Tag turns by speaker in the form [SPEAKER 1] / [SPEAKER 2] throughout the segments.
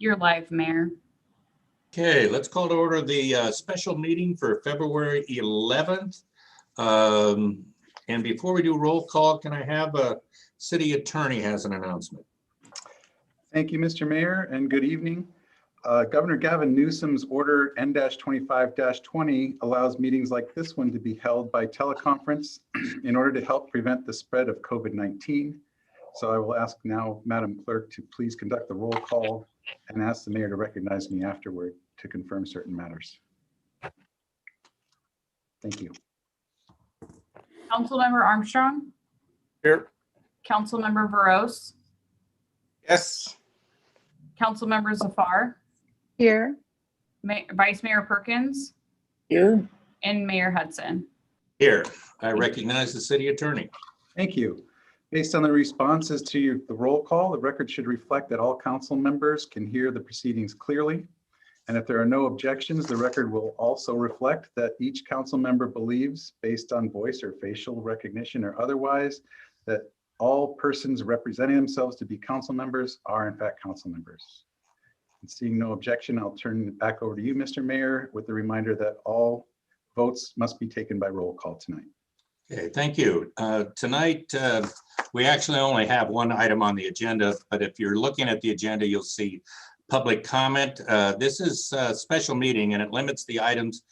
[SPEAKER 1] You're live, Mayor.
[SPEAKER 2] Okay, let's call to order the special meeting for February 11th. And before we do roll call, can I have a city attorney has an announcement?
[SPEAKER 3] Thank you, Mr. Mayor, and good evening. Governor Gavin Newsom's order N-25-20 allows meetings like this one to be held by teleconference in order to help prevent the spread of COVID-19. So I will ask now, Madam Clerk, to please conduct the roll call and ask the mayor to recognize me afterward to confirm certain matters. Thank you.
[SPEAKER 1] Councilmember Armstrong?
[SPEAKER 4] Here.
[SPEAKER 1] Councilmember Veros?
[SPEAKER 4] Yes.
[SPEAKER 1] Councilmember Zafar?
[SPEAKER 5] Here.
[SPEAKER 1] Vice Mayor Perkins?
[SPEAKER 5] Here.
[SPEAKER 1] And Mayor Hudson.
[SPEAKER 2] Here, I recognize the city attorney.
[SPEAKER 3] Thank you. Based on the responses to the roll call, the record should reflect that all council members can hear the proceedings clearly. And if there are no objections, the record will also reflect that each council member believes, based on voice or facial recognition or otherwise, that all persons representing themselves to be council members are in fact council members. And seeing no objection, I'll turn it back over to you, Mr. Mayor, with the reminder that all votes must be taken by roll call tonight.
[SPEAKER 2] Okay, thank you. Tonight, we actually only have one item on the agenda, but if you're looking at the agenda, you'll see public comment. This is a special meeting and it limits the items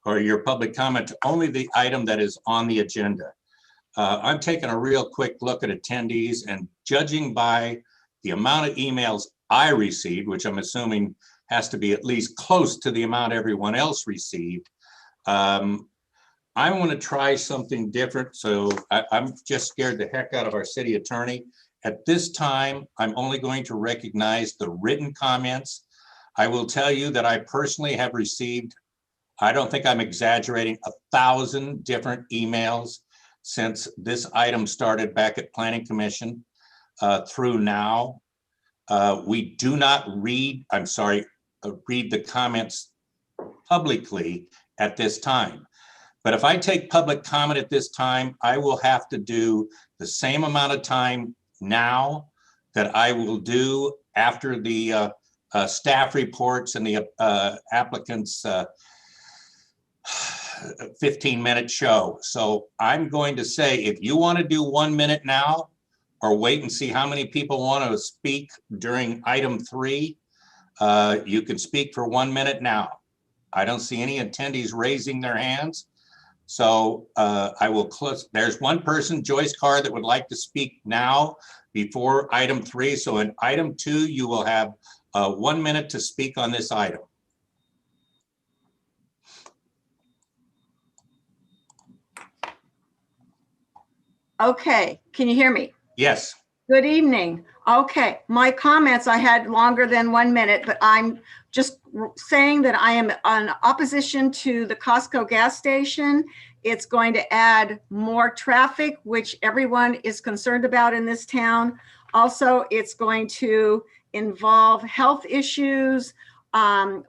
[SPEAKER 2] or your public comment to only the item that is on the agenda. I'm taking a real quick look at attendees, and judging by the amount of emails I received, which I'm assuming has to be at least close to the amount everyone else received, I want to try something different. So I'm just scared the heck out of our city attorney. At this time, I'm only going to recognize the written comments. I will tell you that I personally have received, I don't think I'm exaggerating, 1,000 different emails since this item started back at Planning Commission through now. We do not read the comments publicly at this time. But if I take public comment at this time, I will have to do the same amount of time now that I will do after the staff reports and the applicants' 15-minute show. So I'm going to say, if you want to do 1 minute now, or wait and see how many people want to speak during item 3, you can speak for 1 minute now. I don't see any attendees raising their hands. So I will close. There's one person, Joyce Carr, that would like to speak now before item 3. So in item 2, you will have 1 minute to speak on this item.
[SPEAKER 5] Okay, can you hear me?
[SPEAKER 2] Yes.
[SPEAKER 5] Good evening. Okay, my comments, I had longer than 1 minute, but I'm just saying that I am on opposition to the Costco gas station. It's going to add more traffic, which everyone is concerned about in this town. Also, it's going to involve health issues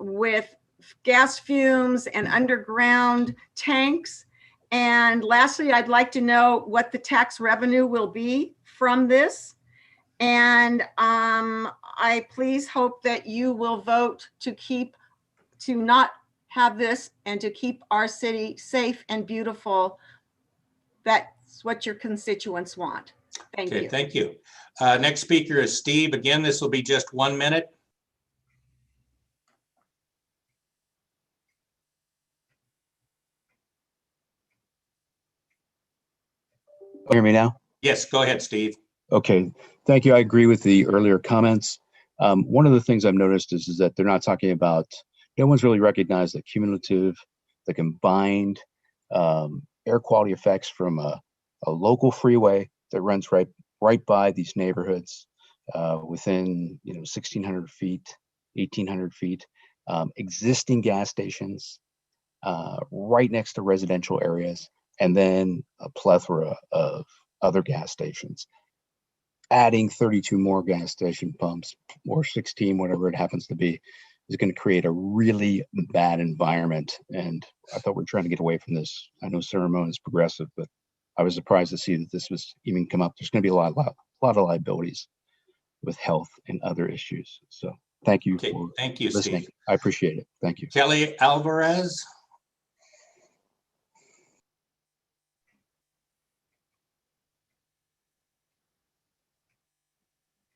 [SPEAKER 5] with gas fumes and underground tanks. And lastly, I'd like to know what the tax revenue will be from this. And I please hope that you will vote to not have this and to keep our city safe and beautiful. That's what your constituents want. Thank you.
[SPEAKER 2] Thank you. Next speaker is Steve. Again, this will be just 1 minute.
[SPEAKER 6] Hear me now?
[SPEAKER 2] Yes, go ahead, Steve.
[SPEAKER 6] Okay, thank you. I agree with the earlier comments. One of the things I've noticed is that they're not talking about, no one's really recognized the cumulative, the combined air quality effects from a local freeway that runs right by these neighborhoods within 1,600 feet, 1,800 feet, existing gas stations right next to residential areas, and then a plethora of other gas stations. Adding 32 more gas station pumps or 16, whatever it happens to be, is going to create a really bad environment. And I thought we were trying to get away from this. I know ceremony is progressive, but I was surprised to see that this was even come up. There's going to be a lot of liabilities with health and other issues. So Thank you
[SPEAKER 2] Okay,
[SPEAKER 6] for
[SPEAKER 2] thank you,
[SPEAKER 6] listening.
[SPEAKER 2] Steve.
[SPEAKER 6] I appreciate it. Thank you.
[SPEAKER 2] Kelly Alvarez.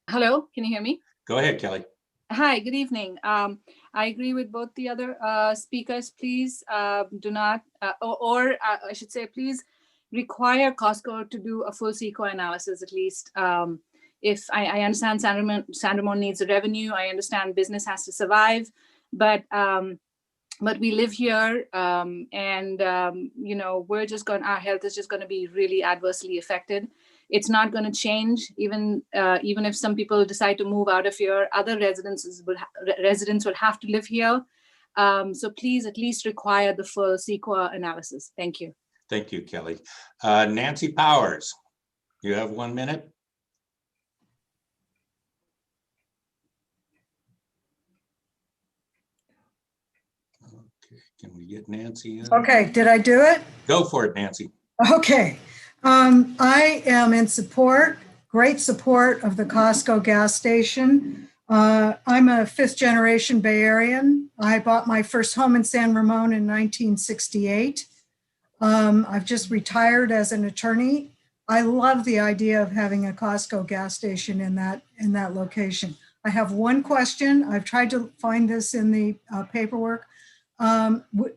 [SPEAKER 7] Hello, can you hear me?
[SPEAKER 2] Go ahead, Kelly.
[SPEAKER 7] Hi, good evening. I agree with both the other speakers. Please do not, I should say, please require Costco to do a full CEQA analysis at least. If I understand San Ramon needs a revenue, I understand business has to survive, but we live here, you know, our health is just going to be really adversely affected. It's not going to change, even if some people decide to move out of here. Other residents will have to live here. So please at least require the full CEQA analysis. Thank you.
[SPEAKER 2] Thank you, Kelly. Nancy Powers, you have 1 minute. Okay, can we get Nancy in?
[SPEAKER 8] Okay, did I do it?
[SPEAKER 2] Go for it, Nancy.
[SPEAKER 8] Okay. I am in support, great support of the Costco gas station. I'm a 5th generation Bay Arean. I bought my first home in San Ramon in 1968. I've just retired as an attorney. I love the idea of having a Costco gas station in that location. I have one question. I've tried to find this in the paperwork.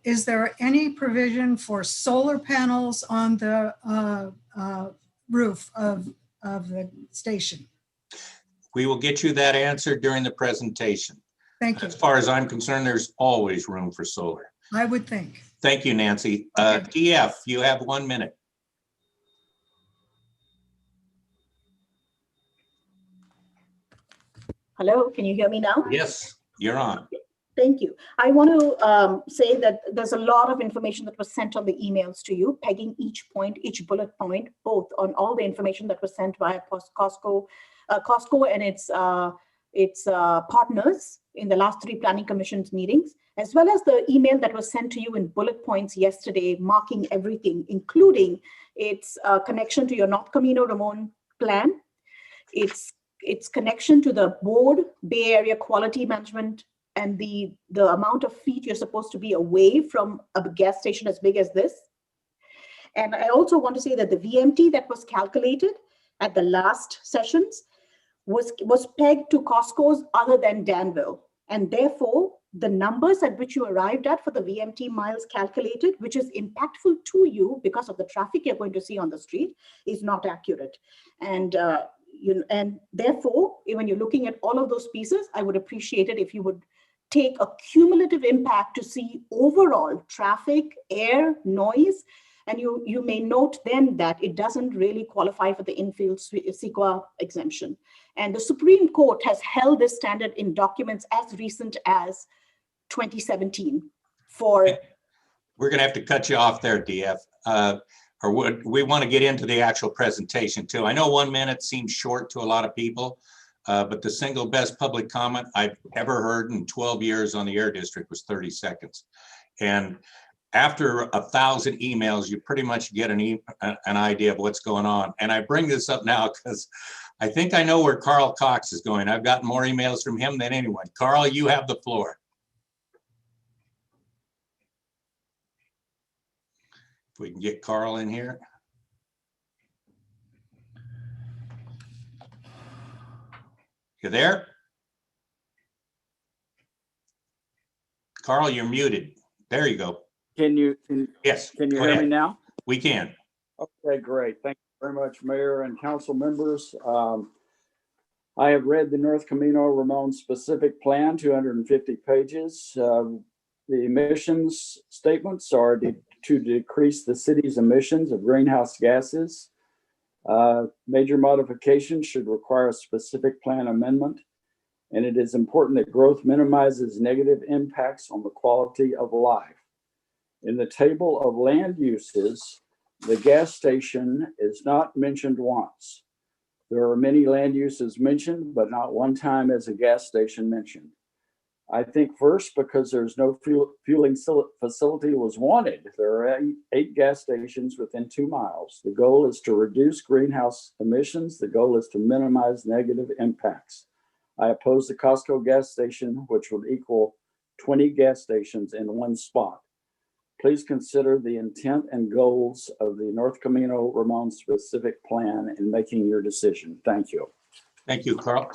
[SPEAKER 8] Is there any provision for solar panels on the roof of the station?
[SPEAKER 2] We will get you that answer during the presentation.
[SPEAKER 8] Thank you.
[SPEAKER 2] As far as I'm concerned, there's always room for solar.
[SPEAKER 8] I would think.
[SPEAKER 2] Thank you, Nancy.
[SPEAKER 8] Okay.
[SPEAKER 2] DF, you have 1 minute.
[SPEAKER 9] Hello, can you hear me now?
[SPEAKER 2] Yes, you're on.
[SPEAKER 9] Thank you. I want to say that there's a lot of information that was sent on the emails to you, pegging each point, each bullet point, both on all the information that was sent via Costco and its partners in the last 3 planning commissions meetings, as well as the email that was sent to you in bullet points yesterday, marking everything, including its connection to your North Camino Ramon plan, its connection to the board, Bay Area quality management, and the amount of feet you're supposed to be away from a gas station as big as this. And I also want to say that the VMT that was calculated at the last sessions was pegged to Costco's other than Danville. And therefore, the numbers at which you arrived at for the VMT miles calculated, which is impactful to you because of the traffic you're going to see on the street, is not accurate. And and therefore, when you're looking at all of those pieces, I would appreciate it if you would take a cumulative impact to see overall traffic, air, noise, and you may note then that it doesn't really qualify for the infill CEQA exemption. And the Supreme Court has held this standard in documents as recent as 2017 for...
[SPEAKER 2] We're going to have to cut you off there, DF. We want to get into the actual presentation too. I know 1 minute seems short to a lot of people, but the single best public comment I've ever heard in 12 years on the Air District was 30 seconds. And after 1,000 emails, you pretty much get an idea of what's going on. And I bring this up now because I think I know where Carl Cox is going. I've gotten more emails from him than anyone. Carl, you have the floor. If we can get Carl in here. You there? Carl, you're muted. There you go. Yes.
[SPEAKER 4] Can you
[SPEAKER 2] go
[SPEAKER 4] hear
[SPEAKER 2] ahead.
[SPEAKER 4] me now?
[SPEAKER 2] We can.
[SPEAKER 4] Okay, great. Thank you very much, Mayor and council members. I have read the North Camino Ramon specific plan, 250 pages. The emissions statements are to decrease the city's emissions of greenhouse gases. Major modifications should require a specific plan amendment. And it is important that growth minimizes negative impacts on the quality of life. In the table of land uses, the gas station is not mentioned once. There are many land uses mentioned, but not one time is a gas station mentioned. I think first, because there's no fueling facility was wanted. There are 8 gas stations within 2 miles. The goal is to reduce greenhouse emissions. The goal is to minimize negative impacts. I oppose the Costco gas station, which would equal 20 gas stations in one spot. Please consider the intent and goals of the North Camino Ramon specific plan in making your decision. Thank you.
[SPEAKER 2] Thank you, Carl.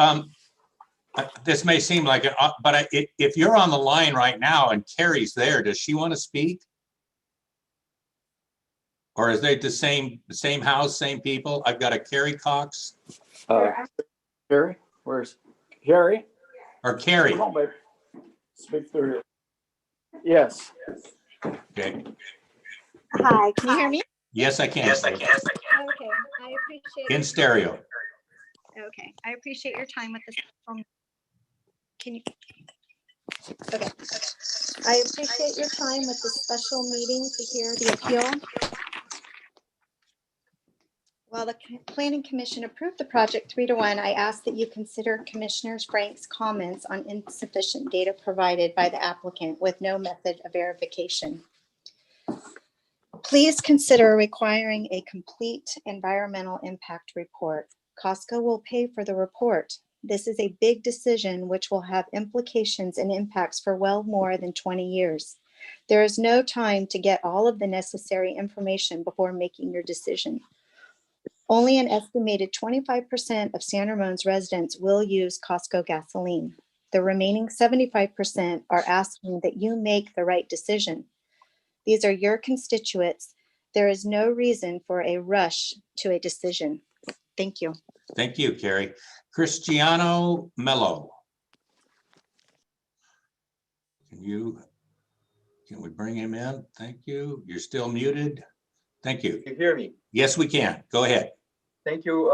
[SPEAKER 2] This may seem like it, but if you're on the line right now and Carrie's there, does she want to speak? Or is they the same house, same people? I've got a Carrie Cox
[SPEAKER 4] Carrie, where's Carrie?
[SPEAKER 2] or Carrie.
[SPEAKER 4] Come on, babe. Speak through here. Yes.
[SPEAKER 2] Okay.
[SPEAKER 10] Hi, can you hear me?
[SPEAKER 2] Yes, I can.
[SPEAKER 10] Okay, I appreciate.
[SPEAKER 2] In stereo.
[SPEAKER 10] Okay, I appreciate your time with this. Can you? Okay. I appreciate your time with this special meeting to hear the appeal. While the Planning Commission approved the project 3-1, I ask that you consider Commissioner Frank's comments on insufficient data provided by the applicant with no method of verification. Please consider requiring a complete environmental impact report. Costco will pay for the report. This is a big decision which will have implications and impacts for well more than 20 years. There is no time to get all of the necessary information before making your decision. Only an estimated 25% of San Ramon's residents will use Costco gasoline. The remaining 75% are asking that you make the right decision. These are your constituents. There is no reason for a rush to a decision. Thank you.
[SPEAKER 2] Thank you, Carrie. Cristiano Mello. Can we bring him in? Thank you. You're still muted. Thank you.
[SPEAKER 11] You hear me?
[SPEAKER 2] Yes, we can. Go ahead.
[SPEAKER 11] Thank you,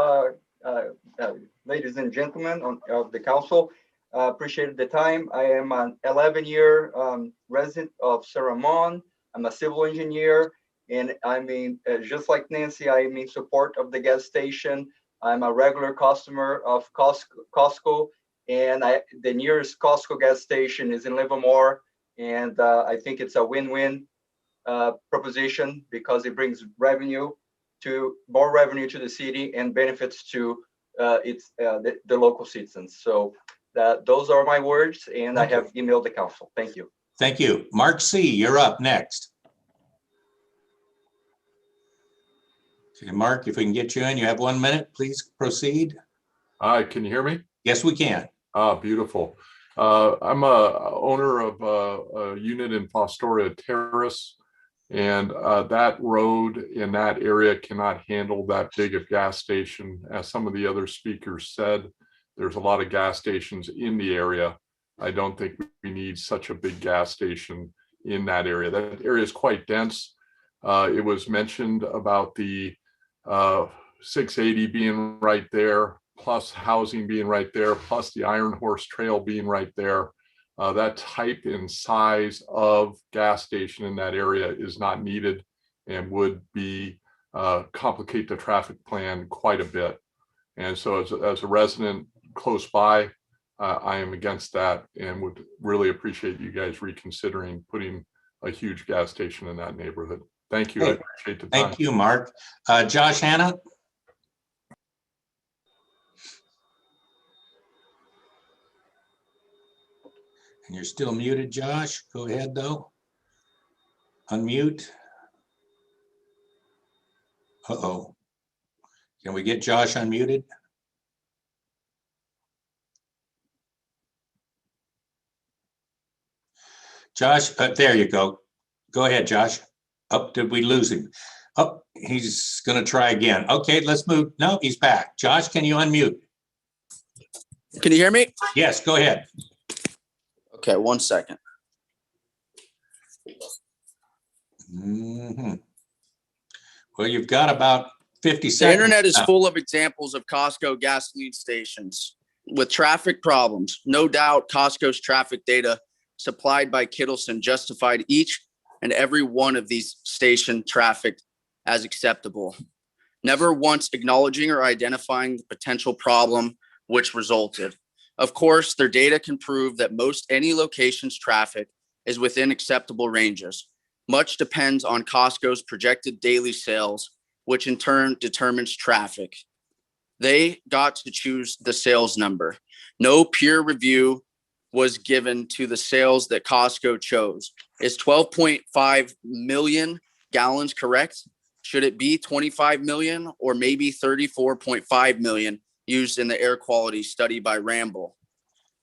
[SPEAKER 11] ladies and gentlemen of the council. Appreciate the time. I am an 11-year resident of San Ramon. I'm a civil engineer, and I mean, just like Nancy, I'm in support of the gas station. I'm a regular customer of Costco, and the nearest Costco gas station is in Livermore, and I think it's a win-win proposition because it brings more revenue to the city and benefits to the local citizens. So those are my words, and I have emailed the council. Thank you.
[SPEAKER 2] Thank you. Mark C., you're up next. Okay, Mark, if we can get you in, you have 1 minute, please proceed.
[SPEAKER 12] Hi, can you hear me?
[SPEAKER 2] Yes, we can.
[SPEAKER 12] Beautiful. I'm a owner of a unit in Fostoria Terrace, and that road in that area cannot handle that big of gas station. As some of the other speakers said, there's a lot of gas stations in the area. I don't think we need such a big gas station in that area. That area is quite dense. It was mentioned about the 680 being right there, plus housing being right there, plus the Iron Horse Trail being right there. That type and size of gas station in that area is not needed and would be complicate the traffic plan quite a bit. And so as a resident close by, I am against that and would really appreciate you guys reconsidering putting a huge gas station in that neighborhood. Thank you.
[SPEAKER 2] Hey,
[SPEAKER 12] I appreciate the time.
[SPEAKER 2] Thank you, Mark. Josh Hanna. And you're still muted, Josh. Go ahead, though. Unmute. Uh-oh. Can we get Josh unmuted? Josh, there you go. Go ahead, Josh. Oh, did we lose him? Oh, he's going to try again. Okay, let's move. No, he's back. Josh, can you unmute?
[SPEAKER 13] Can you hear me?
[SPEAKER 2] Yes, go ahead.
[SPEAKER 13] Okay, 1 second.
[SPEAKER 2] Well, you've got about 50
[SPEAKER 13] The
[SPEAKER 2] seconds.
[SPEAKER 13] internet is
[SPEAKER 2] now.
[SPEAKER 13] full of examples of Costco gasoline stations with traffic problems. No doubt Costco's traffic data supplied by Kittleson justified each and every one of these station traffic as acceptable, never once acknowledging or identifying the potential problem which resulted. Of course, their data can prove that most any location's traffic is within acceptable ranges. Much depends on Costco's projected daily sales, which in turn determines traffic. They got to choose the sales number. No peer review was given to the sales that Costco chose. Is 12.5 million gallons correct? Should it be 25 million or maybe 34.5 million used in the air quality study by Ramble?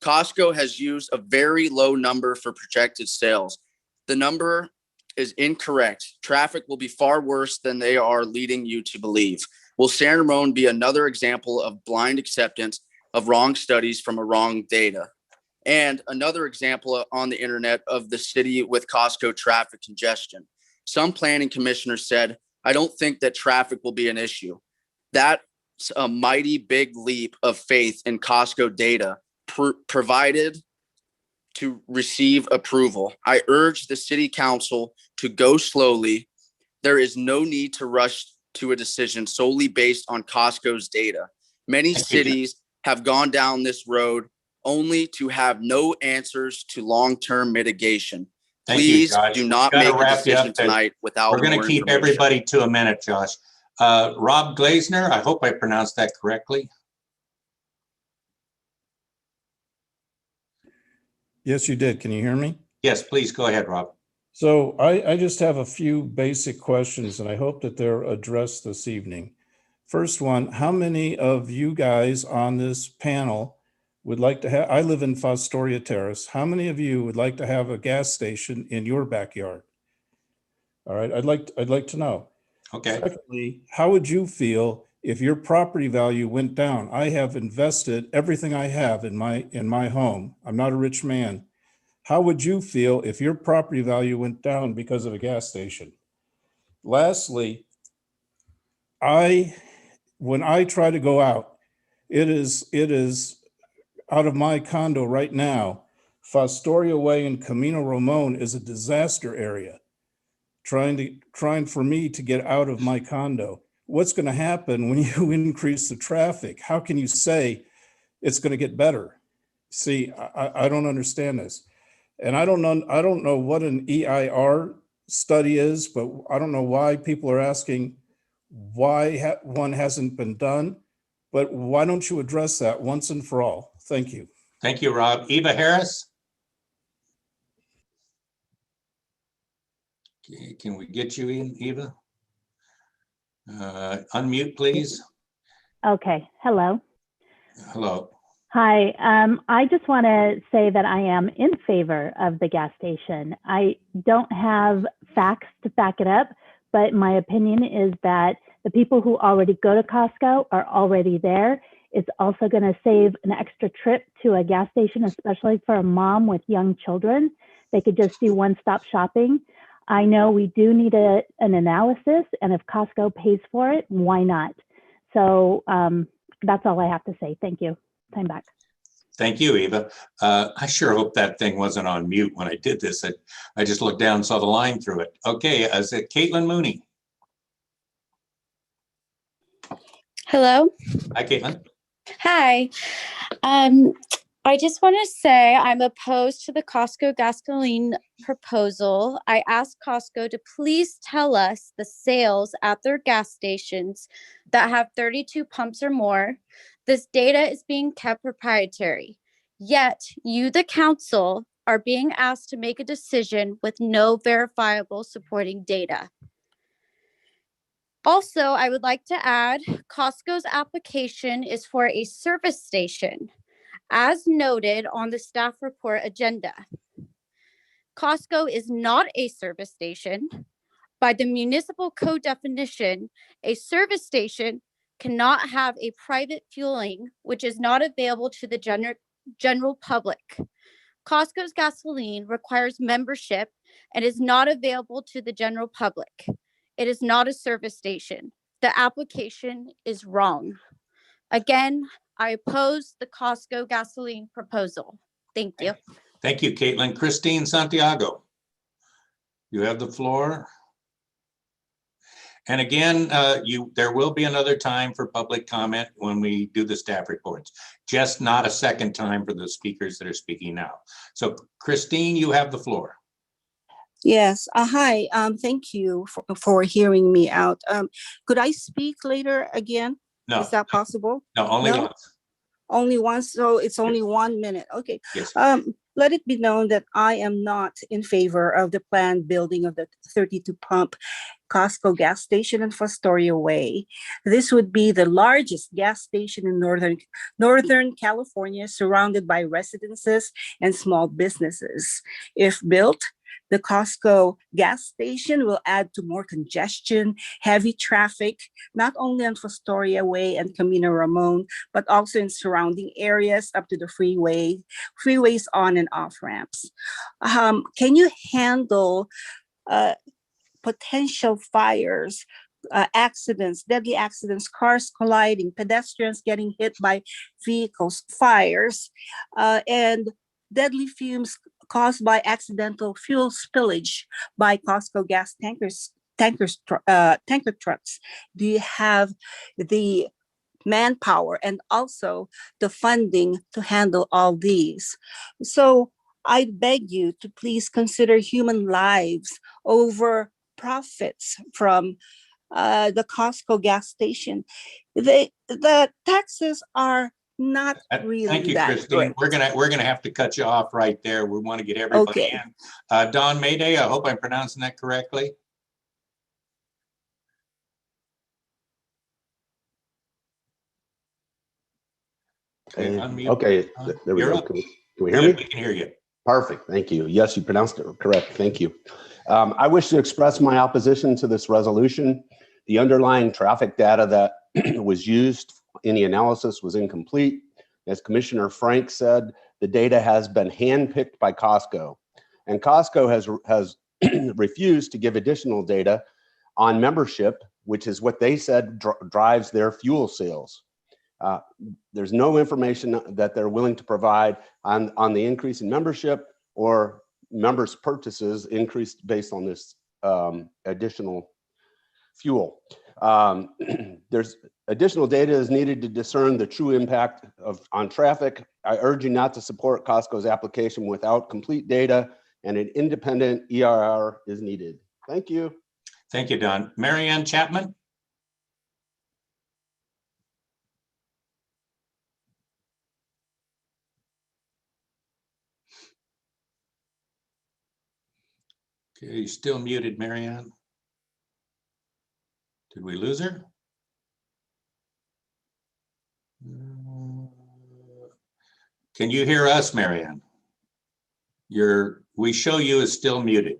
[SPEAKER 13] Costco has used a very low number for projected sales. The number is incorrect. Traffic will be far worse than they are leading you to believe. Will San Ramon be another example of blind acceptance of wrong studies from a wrong data? And another example on the internet of the city with Costco traffic congestion. Some planning commissioners said, I don't think that traffic will be an issue. That's a mighty big leap of faith in Costco data provided to receive approval. I urge the city council to go slowly. There is no need to rush to a decision solely based on Costco's data. Many cities have gone down this road only to have no answers to long-term mitigation. Please do not make a decision tonight without more information.
[SPEAKER 2] We're going to keep everybody to a minute, Josh. Rob Glazner, I hope I pronounced that correctly.
[SPEAKER 14] Yes, you did. Can you hear me?
[SPEAKER 2] Yes, please go ahead, Rob.
[SPEAKER 14] So I just have a few basic questions, and I hope that they're addressed this evening. First one, how many of you guys on this panel would like to have, I live in Fostoria Terrace, how many of you would like to have a gas station in your backyard? All right, I'd like to know.
[SPEAKER 2] Okay.
[SPEAKER 14] Secondly, how would you feel if your property value went down? I have invested everything I have in my home. I'm not a rich man. How would you feel if your property value went down because of a gas station? Lastly, when I try to go out, it is out of my condo right now. Fostoria Way and Camino Ramon is a disaster area. Trying for me to get out of my condo. What's going to happen when you increase the traffic? How can you say it's going to get better? See, I don't understand this. And I don't know what an EIR study is, but I don't know why people are asking why one hasn't been done. But why don't you address that once and for all? Thank you.
[SPEAKER 2] Thank you, Rob. Eva Harris. Okay, can we get you in, Eva? Unmute, please.
[SPEAKER 15] Okay, hello.
[SPEAKER 2] Hello.
[SPEAKER 15] Hi, I just want to say that I am in favor of the gas station. I don't have facts to back it up, but my opinion is that the people who already go to Costco are already there. It's also going to save an extra trip to a gas station, especially for a mom with young children. They could just do one-stop shopping. I know we do need an analysis, and if Costco pays for it, why not? So that's all I have to say. Thank you. Time back.
[SPEAKER 2] Thank you, Eva. I sure hope that thing wasn't on mute when I did this. I just looked down and saw the line through it. Okay, is it Caitlin Mooney?
[SPEAKER 16] Hello.
[SPEAKER 2] Hi, Caitlin.
[SPEAKER 16] Hi. I just want to say I'm opposed to the Costco gasoline proposal. I asked Costco to please tell us the sales at their gas stations that have 32 pumps or more. This data is being kept proprietary. Yet you, the council, are being asked to make a decision with no verifiable supporting data. Also, I would like to add, Costco's application is for a service station, as noted on the staff report agenda. Costco is not a service station. By the municipal code definition, a service station cannot have a private fueling, which is not available to the general public. Costco's gasoline requires membership and is not available to the general public. It is not a service station. The application is wrong. Again, I oppose the Costco gasoline proposal. Thank you.
[SPEAKER 2] Thank you, Caitlin. Christine Santiago, you have the floor. And again, there will be another time for public comment when we do the staff reports, just not a second time for the speakers that are speaking now. So Christine, you have the floor.
[SPEAKER 17] Yes. Hi. Thank you for hearing me out. Could I speak later again?
[SPEAKER 2] No.
[SPEAKER 17] Is that possible?
[SPEAKER 2] No, only
[SPEAKER 17] No?
[SPEAKER 2] once.
[SPEAKER 17] Only once, so it's only 1 minute. Okay.
[SPEAKER 2] Yes.
[SPEAKER 17] Let it be known that I am not in favor of the planned building of the 32 pump Costco gas station in Fostoria Way. This would be the largest gas station in Northern California, surrounded by residences and small businesses. If built, the Costco gas station will add to more congestion, heavy traffic, not only on Fostoria Way and Camino Ramon, but also in surrounding areas up to the freeways on and off ramps. Can you handle potential fires, accidents, deadly accidents, cars colliding, pedestrians getting hit by vehicles, fires, and deadly fumes caused by accidental fuel spillage by Costco gas tanker trucks? Do you have the manpower and also the funding to handle all these? So I beg you to please consider human lives over profits from the Costco gas station. The taxes are not really
[SPEAKER 2] Thank you,
[SPEAKER 17] that
[SPEAKER 2] Christine.
[SPEAKER 17] great.
[SPEAKER 2] We're gonna have to cut you off right there. We want to get everybody
[SPEAKER 17] Okay.
[SPEAKER 2] in. Don Mayday, I hope I'm pronouncing that correctly. Okay, unmute.
[SPEAKER 18] Okay, there we
[SPEAKER 2] You're
[SPEAKER 18] go.
[SPEAKER 2] up.
[SPEAKER 18] Can we hear
[SPEAKER 2] Good,
[SPEAKER 18] me?
[SPEAKER 2] we can hear you.
[SPEAKER 18] Perfect, thank you. Yes, you pronounced it correct, thank you. I wish to express my opposition to this resolution. The underlying traffic data that was used in the analysis was incomplete. As Commissioner Frank said, the data has been handpicked by Costco, and Costco has refused to give additional data on membership, which is what they said drives their fuel sales. There's no information that they're willing to provide on the increase in membership or members' purchases increased based on this additional fuel. There's additional data is needed to discern the true impact on traffic. I urge you not to support Costco's application without complete data, and an independent ERR is needed. Thank you.
[SPEAKER 2] Thank you, Don. Mary Ann Chapman? Okay, you're still muted, Mary Ann. Did we lose her? Can you hear us, Mary Ann? We show you as still muted.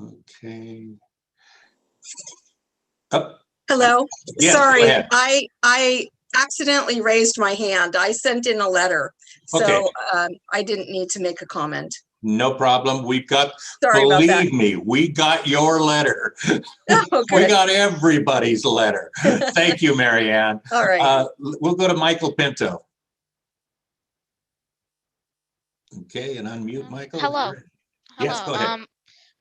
[SPEAKER 2] Okay. Oh.
[SPEAKER 19] Hello.
[SPEAKER 2] Yes,
[SPEAKER 19] sorry,
[SPEAKER 2] go ahead.
[SPEAKER 19] I accidentally raised my hand. I sent in a letter, so
[SPEAKER 2] Okay.
[SPEAKER 19] I didn't need to make a comment.
[SPEAKER 2] No problem. We've got,
[SPEAKER 19] Sorry about that.
[SPEAKER 2] believe me, we got your letter.
[SPEAKER 19] Oh,
[SPEAKER 2] We
[SPEAKER 19] good.
[SPEAKER 2] got everybody's letter. Thank you, Mary Ann.
[SPEAKER 19] All right.
[SPEAKER 2] We'll go to Michael Pinto. Okay, and unmute Michael.
[SPEAKER 20] Hello.
[SPEAKER 2] Yes, go ahead.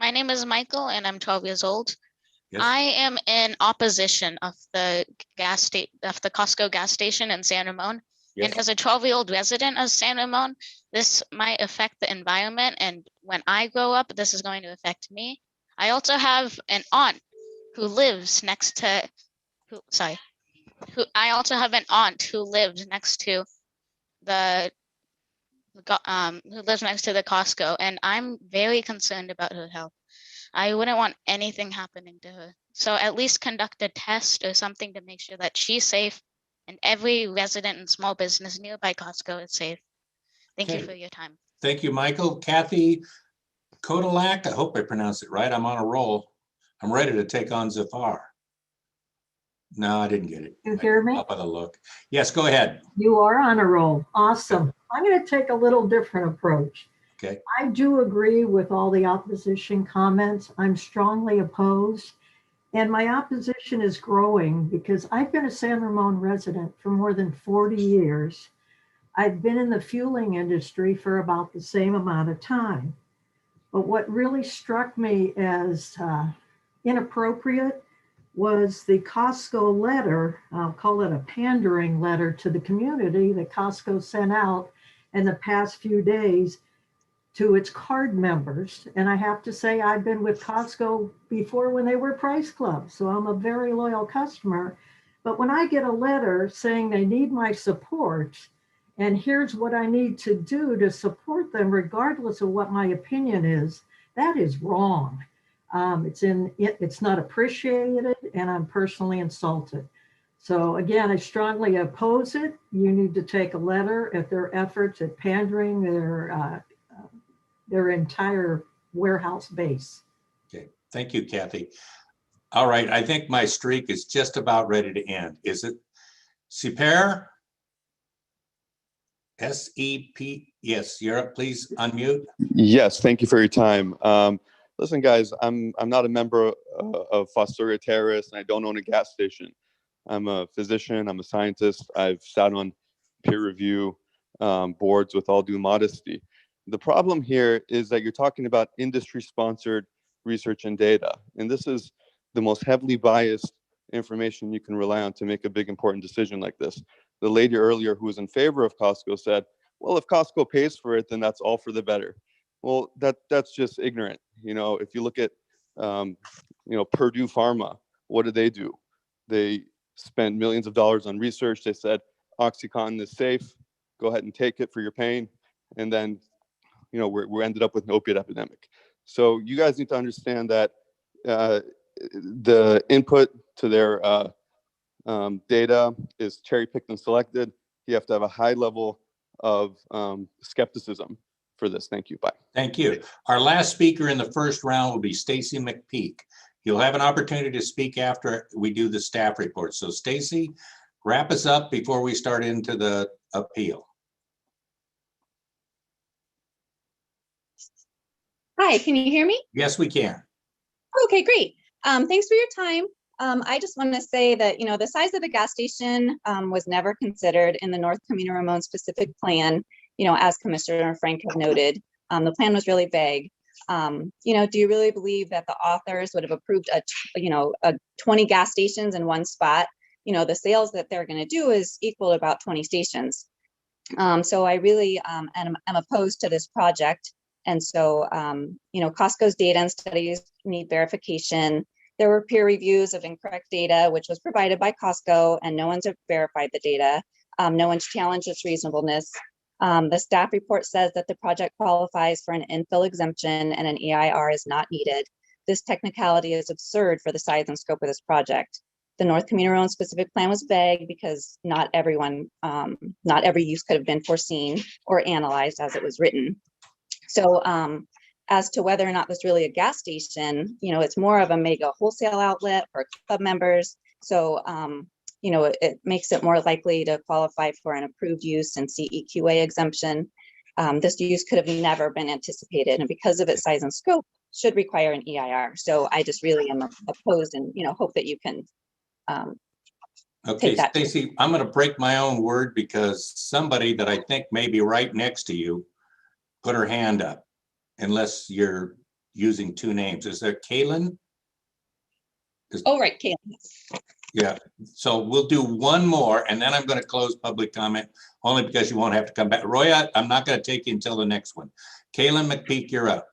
[SPEAKER 20] My name is Michael and I'm 12 years old.
[SPEAKER 2] Yes.
[SPEAKER 20] I am in opposition of the Costco gas station in San Ramon.
[SPEAKER 2] Yes.
[SPEAKER 20] And as a 12-year-old resident of San Ramon, this might affect the environment. And when I grow up, this is going to affect me. I also have an aunt who lives next to, I also have an aunt who lives next to the Costco, and I'm very concerned about her health. I wouldn't want anything happening to her. So at least conduct a test or something to make sure that she's safe and every resident and small business nearby Costco is safe. Thank you for your time.
[SPEAKER 2] Thank you, Michael. Kathy Kodalak, I hope I pronounced it right. I'm on a roll. I'm ready to take on Zafar. No, I didn't get it.
[SPEAKER 21] You hear me?
[SPEAKER 2] Up on the look. Yes, go ahead.
[SPEAKER 21] You are on a roll. Awesome. I'm going to take a little different approach.
[SPEAKER 2] Okay.
[SPEAKER 21] I do agree with all the opposition comments. I'm strongly opposed. And my opposition is growing because I've been a San Ramon resident for more than 40 years. I've been in the fueling industry for about the same amount of time. But what really struck me as inappropriate was the Costco letter, I'll call it a pandering letter to the community that Costco sent out in the past few days, to its card members. And I have to say, I've been with Costco before when they were Price Club, so I'm a very loyal customer. But when I get a letter saying they need my support, and here's what I need to do to support them, regardless of what my opinion is, that is wrong. It's not appreciated, and I'm personally insulted. So again, I strongly oppose it. You need to take a letter at their efforts at pandering their entire warehouse base.
[SPEAKER 2] Okay, thank you, Kathy. All right, I think my streak is just about ready to end. Is it? Seper? S-E-P, yes, you're up, please unmute.
[SPEAKER 1] Yes, thank you for your time. Listen, guys, I'm not a member of Fostoria Terrace, and I don't own a gas station. I'm a physician, I'm a scientist. I've sat on peer review boards with all due modesty. The problem here is that you're talking about industry-sponsored research and data, and this is the most heavily biased information you can rely on to make a big, important decision like this. The lady earlier who was in favor of Costco said, well, if Costco pays for it, then that's all for the better. Well, that's just ignorant. You know, if you look at, Purdue Pharma, what do? They spent millions of dollars on research. They said, OxyContin is safe. Go ahead and take it for your pain. And then, we ended up with an opiate epidemic. So you guys need to understand that the input to their data is cherry-picked and selected. You have to have a high level of skepticism for this. Thank you. Bye.
[SPEAKER 2] Thank you. Our last speaker in the first round will be Stacy McPeak. You'll have an opportunity to speak after we do the staff report. So Stacy, wrap us up before we start into the appeal.
[SPEAKER 22] Hi, can you hear me?
[SPEAKER 2] Yes, we can.
[SPEAKER 22] Okay, great. Thanks for your time. I just want to say that, the size of the gas station was never considered in the North Camino Ramon specific plan, as Commissioner Frank had noted. The plan was really vague. Do you really believe that the authors would have approved a 20 gas stations in one spot? The sales that they're going to do is equal to about 20 stations. So I really am opposed to this project. And so, Costco's data and studies need verification. There were peer reviews of incorrect data, which was provided by Costco, and no one's verified the data. No one's challenged its reasonableness. The staff report says that the project qualifies for an infill exemption and an EIR is not needed. This technicality is absurd for the size and scope of this project. The North Camino Ramon specific plan was vague because not every use could have been foreseen or analyzed as it was written. So as to whether or not this really a gas station, it's more of a mega wholesale outlet for club members. So, it makes it more likely to qualify for an approved use and CEQA exemption. This use could have never been anticipated, and because of its size and scope, should require an EIR. So I just really am opposed, and hope that you can
[SPEAKER 2] Okay, Stacy, I'm going to break my own word because somebody that I think may be right next to you put her hand up, unless you're using two names. Is there Kaylin?
[SPEAKER 22] Oh, right, Kaylin.
[SPEAKER 2] Yeah, so we'll do one more and then I'm going to close public comment only because you won't have to come back. Roya, I'm not going to take you until the next one. Kaylin McPeak, you're up.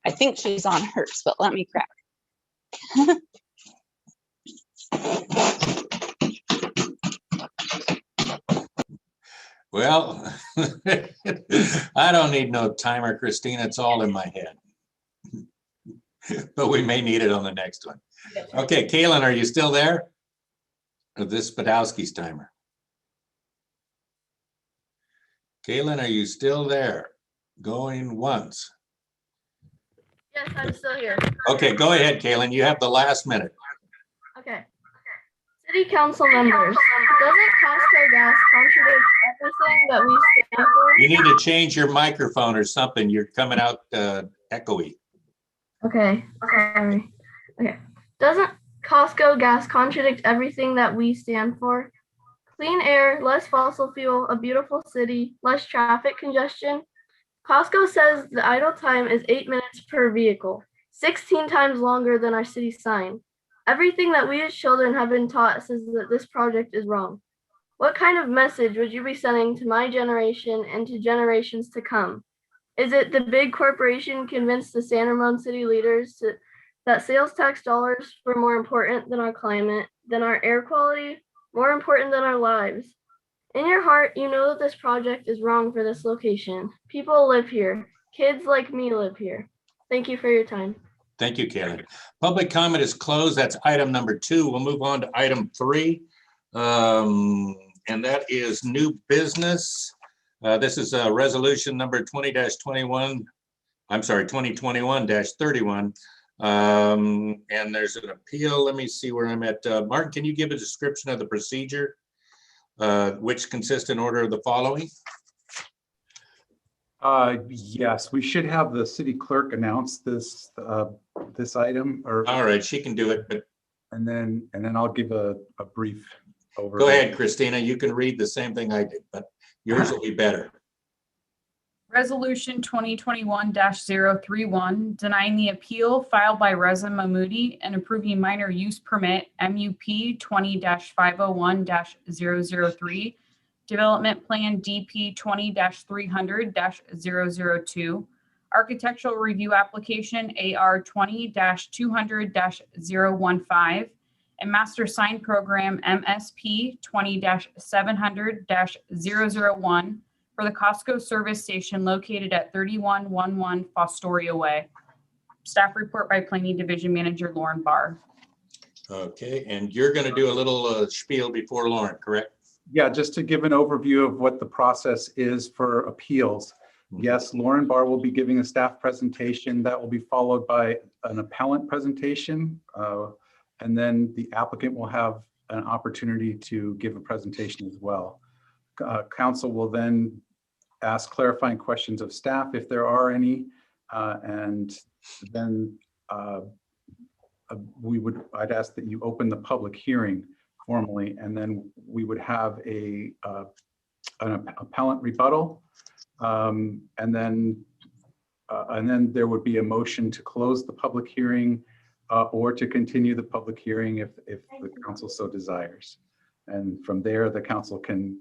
[SPEAKER 22] I think she's on hers, but let me grab her.
[SPEAKER 2] Well, I don't need no timer, Christina. It's all in my head. But we may need it on the next one. Okay, Kaylin, are you still there? Or this Podolsky's timer? Kaylin, are you still there? Going once.
[SPEAKER 23] Yes, I'm still here.
[SPEAKER 2] Okay, go ahead, Kaylin. You have the last minute.
[SPEAKER 23] Okay. City council members, doesn't Costco gas contradict everything that we stand for?
[SPEAKER 2] You need to change your microphone or something. You're coming out echoey.
[SPEAKER 23] Okay, sorry. Okay. Doesn't Costco gas contradict everything that we stand for? Clean air, less fossil fuel, a beautiful city, less traffic congestion. Costco says the idle time is 8 minutes per vehicle, 16 times longer than our city sign. Everything that we as children have been taught says that this project is wrong. What kind of message would you be sending to my generation and to generations to come? Is it the big corporation convinced the San Ramon city leaders that sales tax dollars were more important than our climate, than our air quality, more important than our lives? In your heart, you know that this project is wrong for this location. People live here. Kids like me live here. Thank you for your time.
[SPEAKER 2] Thank you, Kaylee. Public comment is closed. That's item number 2. We'll move on to item 3. And that is new business. This is a resolution number 20-21. I'm sorry, 2021-31. And there's an appeal. Let me see where I'm at. Martin, can you give a description of the procedure, which consists in order of the following?
[SPEAKER 3] Yes, we should have the city clerk announce this this item. Or
[SPEAKER 2] all right, she can do it. But
[SPEAKER 3] and then I'll give a brief overview.
[SPEAKER 2] Go ahead, Christina. You can read the same thing I did, but yours will be better.
[SPEAKER 5] Resolution 2021-031, denying the appeal filed by Reza Mahmoudi and approving minor use permit MUP 20-501-003, development plan DP 20-300-002, architectural review application AR 20-200-015, and master sign program MSP 20-700-001 for the Costco service station located at 3111 Fostoria Way. Staff report by Planning Division Manager Lauren Barr.
[SPEAKER 2] Okay, and you're going to do a little spiel before Lauren, correct?
[SPEAKER 3] Yeah, just to give an overview of what the process is for appeals. Yes, Lauren Barr will be giving a staff presentation that will be followed by an appellant presentation. And then the applicant will have an opportunity to give a presentation as well. Council will then ask clarifying questions of staff if there are any, and then I'd ask that you open the public hearing formally, and then we would have an appellant rebuttal, and then there would be a motion to close the public hearing or to continue the public hearing if the council so desires. And from there, the council can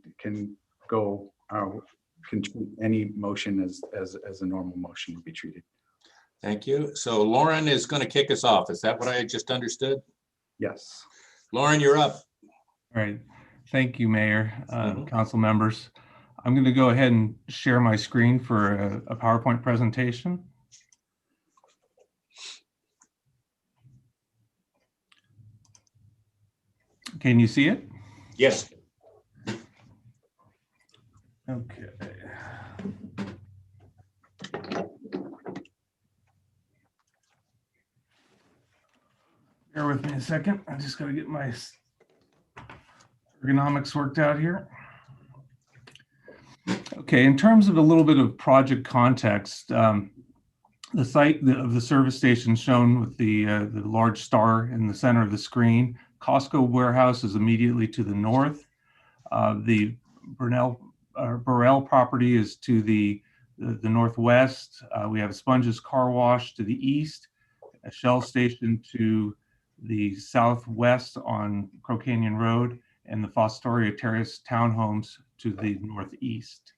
[SPEAKER 3] go, can treat any motion as a normal motion to be treated.
[SPEAKER 2] Thank you. So Lauren is going to kick us off. Is that what I just understood?
[SPEAKER 3] Yes.
[SPEAKER 2] Lauren, you're up.
[SPEAKER 6] All right. Thank you, Mayor, council members. I'm going to go ahead and share my screen for a PowerPoint presentation. Can you see it?
[SPEAKER 2] Yes.
[SPEAKER 6] Okay. Bear with me a second. I just got to get my ergonomics worked out here. Okay, in terms of a little bit of project context, the site of the service station shown with the large star in the center of the screen. Costco warehouse is immediately to the north. The Burrell property is to the northwest. We have Sponge's Car Wash to the east, a Shell station to the southwest on Crow Canyon Road, and the Fostoria Terrace townhomes to the northeast.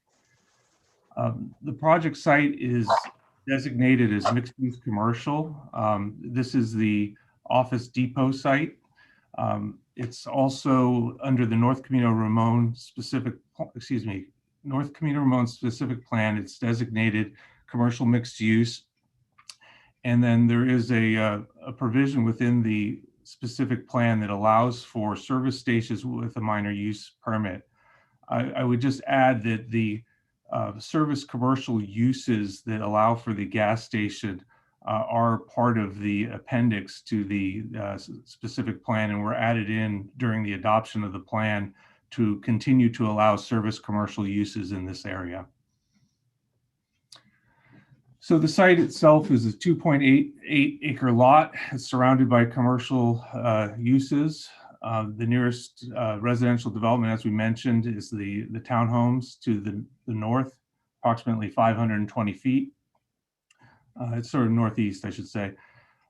[SPEAKER 6] The project site is designated as mixed-use commercial. This is the Office Depot site. It's also under the North Camino Ramon specific plan. It's designated commercial mixed use. And then there is a provision within the specific plan that allows for service stations with a minor use permit. I would just add that the service commercial uses that allow for the gas station are part of the appendix to the specific plan, and were added in during the adoption of the plan to continue to allow service commercial uses in this area. So the site itself is a 2.88 acre lot. It's surrounded by commercial uses. The nearest residential development, as we mentioned, is the townhomes to the north, approximately 520 feet. It's sort of northeast, I should say.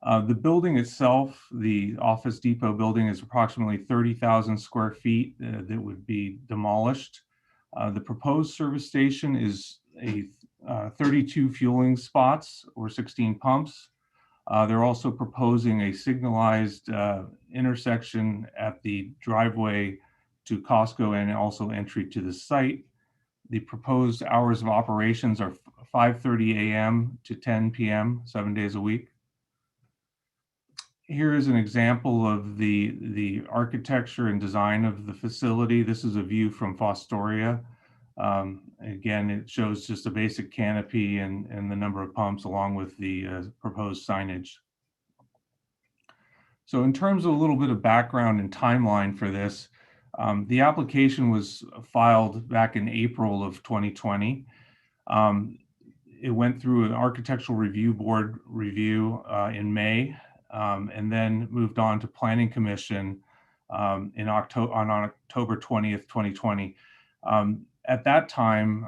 [SPEAKER 6] The building itself, the Office Depot building, is approximately 30,000 square feet that would be demolished. The proposed service station is a 32 fueling spots or 16 pumps. They're also proposing a signalized intersection at the driveway to Costco and also entry to the site. The proposed hours of operations are 5:30 a.m. to 10 p.m., 7 days a week. Here is an example of the architecture and design of the facility. This is a view from Fostoria. Again, it shows just a basic canopy and the number of pumps along with the proposed signage. So in terms of a little bit of background and timeline for this, the application was filed back in April of 2020. It went through an architectural review board review in May, and then moved on to Planning Commission on October 20th, 2020. At that time,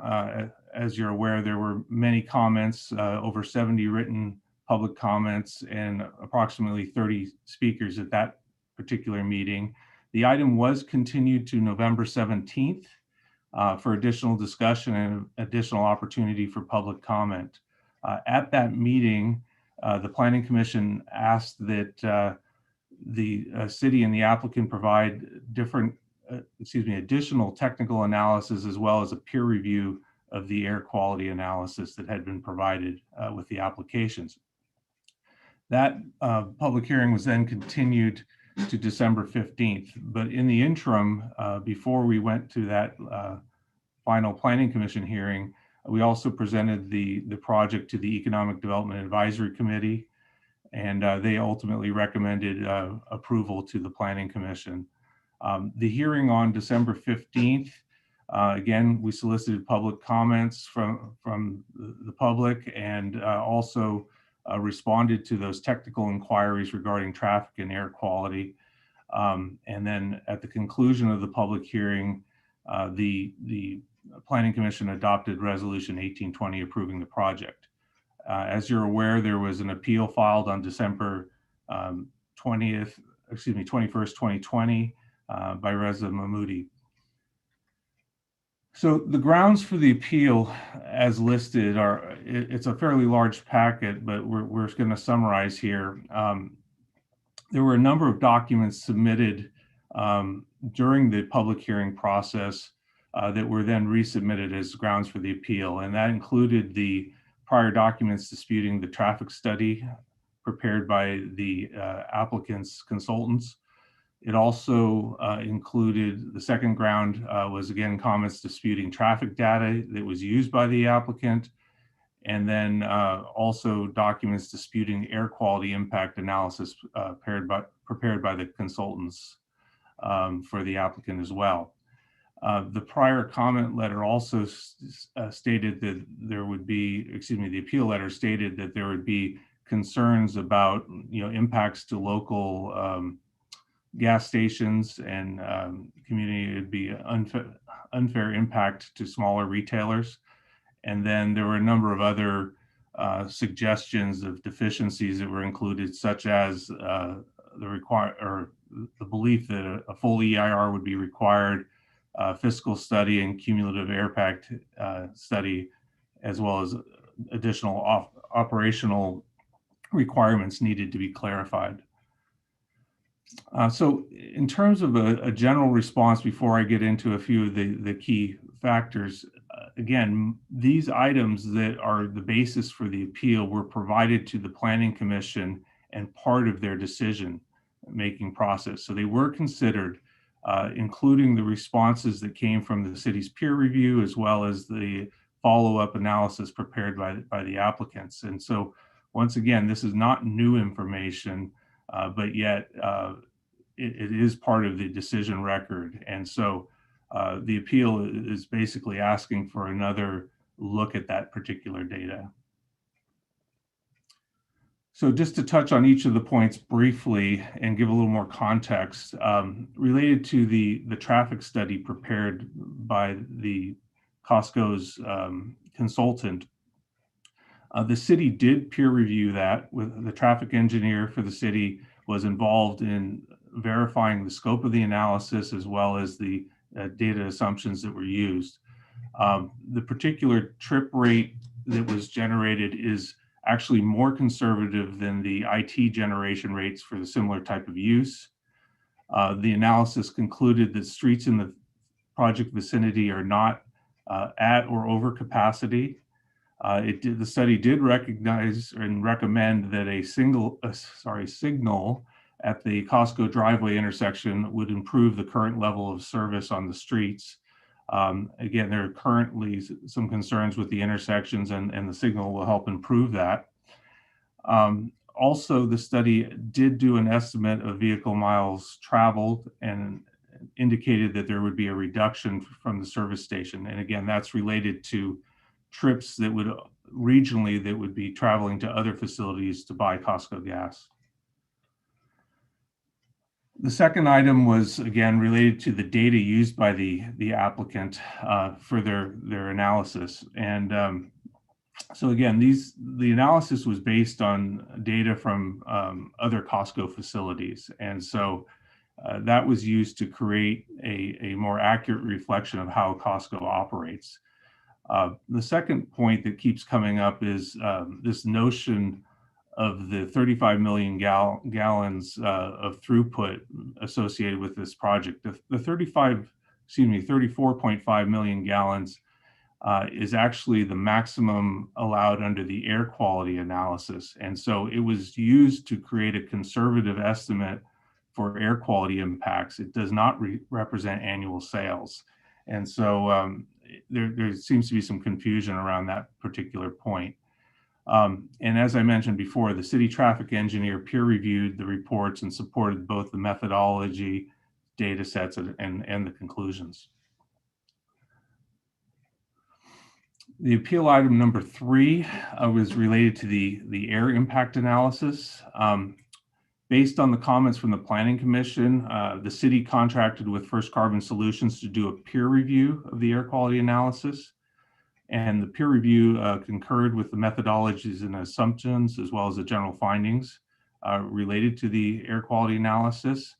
[SPEAKER 6] as you're aware, there were many comments, over 70 written public comments, and approximately 30 speakers at that particular meeting. The item was continued to November 17th for additional discussion and additional opportunity for public comment. At that meeting, the Planning Commission asked that the city and the applicant provide additional technical analysis as well as a peer review of the air quality analysis that had been provided with the applications. That public hearing was then continued to December 15th. But in the interim, before we went to that final Planning Commission hearing, we also presented the project to the Economic Development Advisory Committee, and they ultimately recommended approval to the Planning Commission. The hearing on December 15th, again, we solicited public comments from the public and also responded to those technical inquiries regarding traffic and air quality. And then at the conclusion of the public hearing, the Planning Commission adopted Resolution 1820 approving the project. As you're aware, there was an appeal filed on December 21st, 2020 by Reza Mahmoudi. So the grounds for the appeal as listed are, it's a fairly large packet, but we're going to summarize here. There were a number of documents submitted during the public hearing process that were then resubmitted as grounds for the appeal. And that included the prior documents disputing the traffic study prepared by the applicant's consultants. It also included, the second ground was again comments disputing traffic data that was used by the applicant, and then also documents disputing air quality impact analysis prepared by the consultants for the applicant as well. The prior comment letter also stated that there would be, the appeal letter stated that there would be concerns about, impacts to local gas stations and community. It'd be unfair impact to smaller retailers. And then there were a number of other suggestions of deficiencies that were included, such as the belief that a full EIR would be required, fiscal study and cumulative air impact study, as well as additional operational requirements needed to be clarified. So in terms of a general response, before I get into a few of the key factors, again, these items that are the basis for the appeal were provided to the Planning Commission and part of their decision-making process. So they were considered, including the responses that came from the city's peer review, as well as the follow-up analysis prepared by the applicants. And so once again, this is not new information, but yet it is part of the decision record. And so the appeal is basically asking for another look at that particular data. So just to touch on each of the points briefly and give a little more context, related to the traffic study prepared by the Costco's consultant, The city did peer review that. With the traffic engineer for the city was involved in verifying the scope of the analysis as well as the data assumptions that were used. The particular trip rate that was generated is actually more conservative than the IT generation rates for the similar type of use. The analysis concluded that streets in the project vicinity are not at or over capacity. The study did recognize and recommend that a signal at the Costco driveway intersection would improve the current level of service on the streets. Again, there are currently some concerns with the intersections, and the signal will help improve that. Also, the study did do an estimate of vehicle miles traveled and indicated that there would be a reduction from the service station. And again, that's related to trips that would regionally that would be traveling to other facilities to buy Costco gas. The second item was, again, related to the data used by the applicant for their analysis. And so again, the analysis was based on data from other Costco facilities. And so that was used to create a more accurate reflection of how Costco operates. The second point that keeps coming up is this notion of the 35 million gallons of throughput associated with this project. The 34.5 million gallons is actually the maximum allowed under the air quality analysis. And so it was used to create a conservative estimate for air quality impacts. It does not represent annual sales. And so there seems to be some confusion around that particular point. And as I mentioned before, the city traffic engineer peer reviewed the reports and supported both the methodology, data sets, and the conclusions. The appeal item number 3 was related to the air impact analysis. Based on the comments from the Planning Commission, the city contracted with First Carbon Solutions to do a peer review of the air quality analysis. And the peer review concurred with the methodologies and assumptions, as well as the general findings related to the air quality analysis.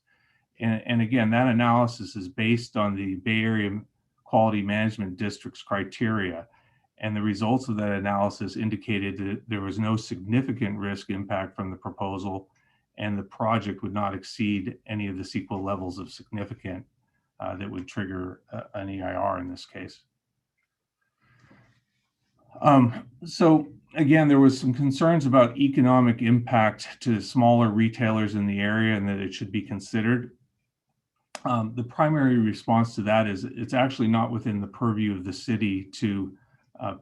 [SPEAKER 6] And again, that analysis is based on the Bay Area Quality Management District's criteria. And the results of that analysis indicated that there was no significant risk impact from the proposal, and the project would not exceed any of the CEQA levels of significant that would trigger an EIR in this case. So again, there was some concerns about economic impact to smaller retailers in the area and that it should be considered. The primary response to that is it's actually not within the purview of the city to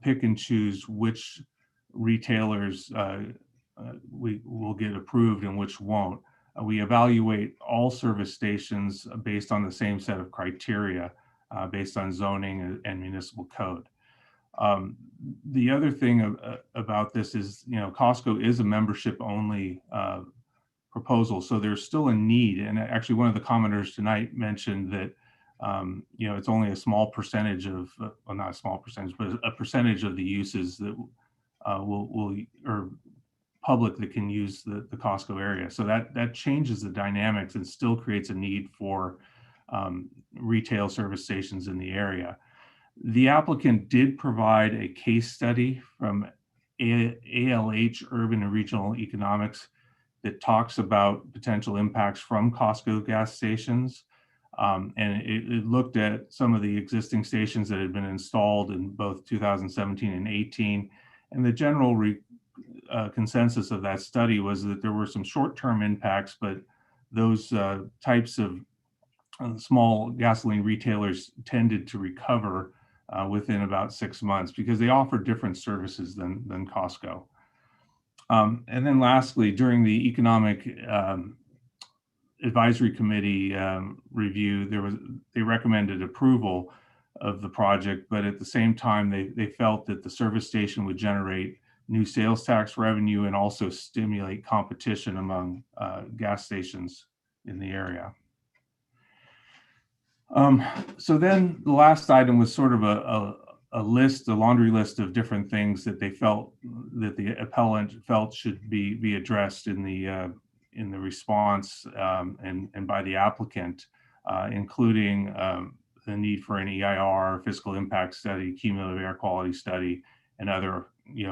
[SPEAKER 6] pick and choose which retailers we will get approved and which won't. We evaluate all service stations based on the same set of criteria based on zoning and municipal code. The other thing about this is, Costco is a membership only proposal, so there's still a need. And actually one of the commenters tonight mentioned that it's only a small percentage of, well, not a small percentage, but a percentage of the uses that or public that can use the Costco area. So that changes the dynamics and still creates a need for retail service stations in the area. The applicant did provide a case study from ALH, Urban and Regional Economics, that talks about potential impacts from Costco gas stations. And it looked at some of the existing stations that had been installed in both 2017 and 18. And the general consensus of that study was that there were some short-term impacts, but those types of small gasoline retailers tended to recover within about 6 months because they offer different services than Costco. And then lastly, during the Economic Advisory Committee review, they recommended approval of the project, but at the same time, they felt that the service station would generate new sales tax revenue and also stimulate competition among gas stations in the area. So then the last item was sort of a laundry list of different things that they felt that the appellant felt should be addressed in the response and by the applicant, including the need for an EIR, fiscal impact study, cumulative air quality study, and other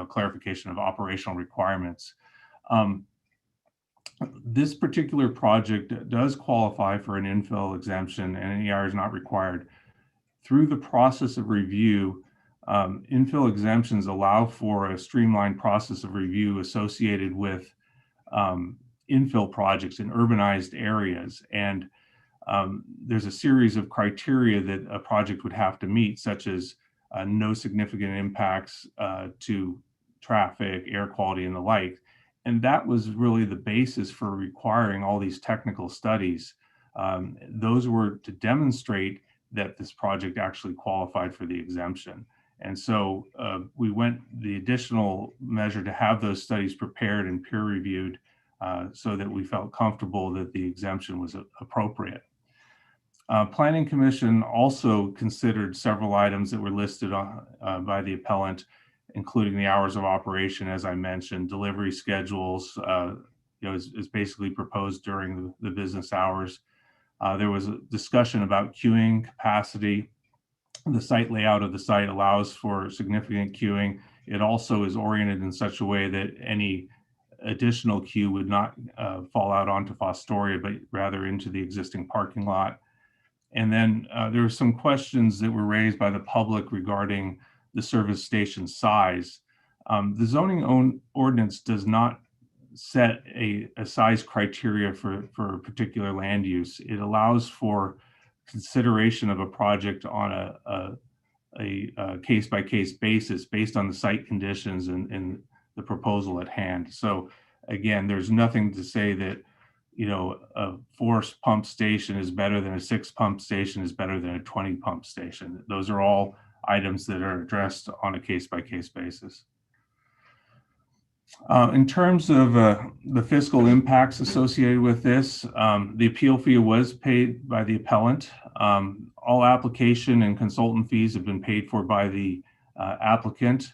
[SPEAKER 6] clarification of operational requirements. This particular project does qualify for an infill exemption, and an EIR is not required. Through the process of review, infill exemptions allow for a streamlined process of review associated with infill projects in urbanized areas. And there's a series of criteria that a project would have to meet, such as no significant impacts to traffic, air quality, and the like. And that was really the basis for requiring all these technical studies. Those were to demonstrate that this project actually qualified for the exemption. And so we went the additional measure to have those studies prepared and peer reviewed so that we felt comfortable that the exemption was appropriate. Planning Commission also considered several items that were listed on, by the appellant, including the hours of operation, as I mentioned, delivery schedules, is basically proposed during the business hours. There was a discussion about queuing capacity. The site layout of the site allows for significant queuing. It also is oriented in such a way that any additional queue would not fall out onto Fostoria, but rather into the existing parking lot. And then there were some questions that were raised by the public regarding the service station size. The zoning ordinance does not set a size criteria for a particular land use. It allows for consideration of a project on a case-by-case basis based on the site conditions and the proposal at hand. So again, there's nothing to say that a 4 pump station is better than a 6 pump station is better than a 20 pump station. Those are all items that are addressed on a case-by-case basis. In terms of the fiscal impacts associated with this, the appeal fee was paid by the appellant. All application and consultant fees have been paid for by the applicant.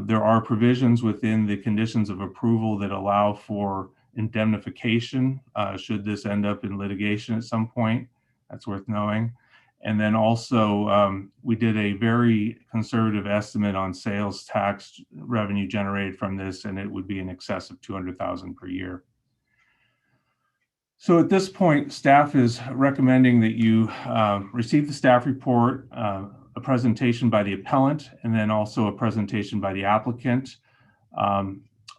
[SPEAKER 6] There are provisions within the conditions of approval that allow for indemnification should this end up in litigation at some point. That's worth knowing. And then also we did a very conservative estimate on sales tax revenue generated from this, and it would be in excess of $200,000 per year. So at this point, staff is recommending that you receive the staff report, a presentation by the appellant, and then also a presentation by the applicant.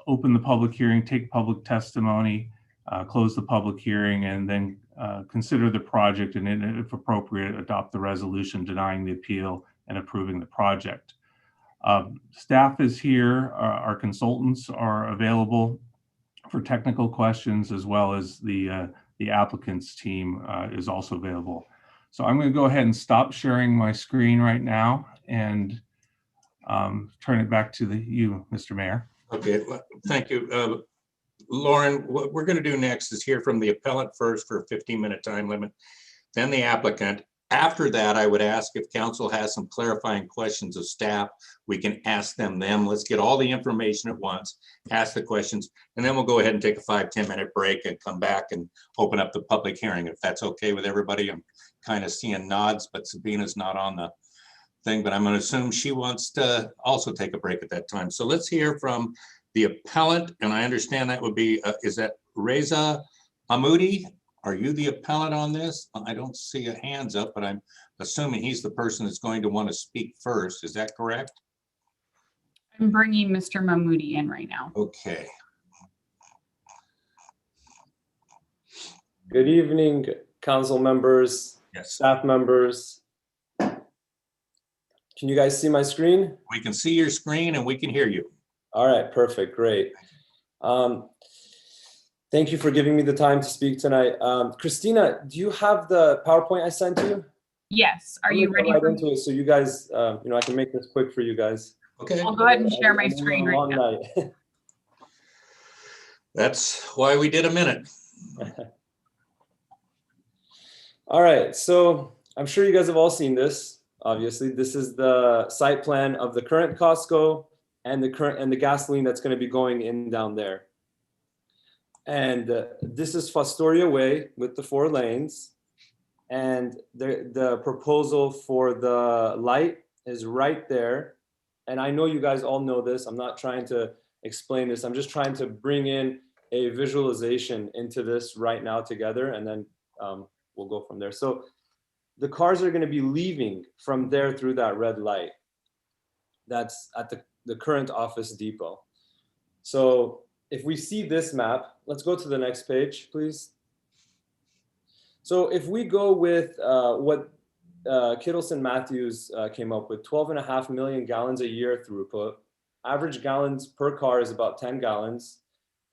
[SPEAKER 6] Open the public hearing, take public testimony, close the public hearing, and then consider the project, and if appropriate, adopt the resolution denying the appeal and approving the project. Staff is here. Our consultants are available for technical questions, as well as the applicant's team is also available. So I'm going to go ahead and stop sharing my screen right now and turn it back to you, Mr. Mayor.
[SPEAKER 2] Okay, thank you. Lauren, what we're going to do next is hear from the appellant first for a 15-minute time limit, then the applicant. After that, I would ask if council has some clarifying questions of staff, we can ask them. Let's get all the information at once, ask the questions, and then we'll go ahead and take a 5-10 minute break and come back and open up the public hearing, if that's okay with everybody. I'm kind of seeing nods, but Sabina's not on the thing, but I'm going to assume she wants to also take a break at that time. So let's hear from the appellant, and I understand that would be, is that Reza Amoudi? Are you the appellant on this? I don't see a hands up, but I'm assuming he's the person that's going to want to speak first. Is that correct?
[SPEAKER 5] I'm bringing Mr. Mahmoudi in right now.
[SPEAKER 2] Okay.
[SPEAKER 7] Good evening, council members, staff members. Can you guys see my screen?
[SPEAKER 2] We can see your screen and we can hear you.
[SPEAKER 7] All right, perfect, great. Thank you for giving me the time to speak tonight. Christina, do you have the PowerPoint I sent you?
[SPEAKER 5] Yes, are you ready?
[SPEAKER 7] Right into it so you guys, I can make this quick for you guys.
[SPEAKER 2] Okay.
[SPEAKER 5] I'll go ahead and share my screen right now.
[SPEAKER 2] That's why we did a minute.
[SPEAKER 7] All right, so I'm sure you guys have all seen this. obviously. This is the site plan of the current Costco and the gasoline that's going to be going in down there. And this is Fostoria Way with the 4 lanes. And the proposal for the light is right there. And I know you guys all know this. I'm not trying to explain this. I'm just trying to bring in a visualization into this right now together, and then we'll go from there. So the cars are going to be leaving from there through that red light. That's at the current Office Depot. So if we see this map, let's go to the next page, please. So if we go with what Kittleson Matthews came up with, 12.5 million gallons a year throughput. Average gallons per car is about 10 gallons.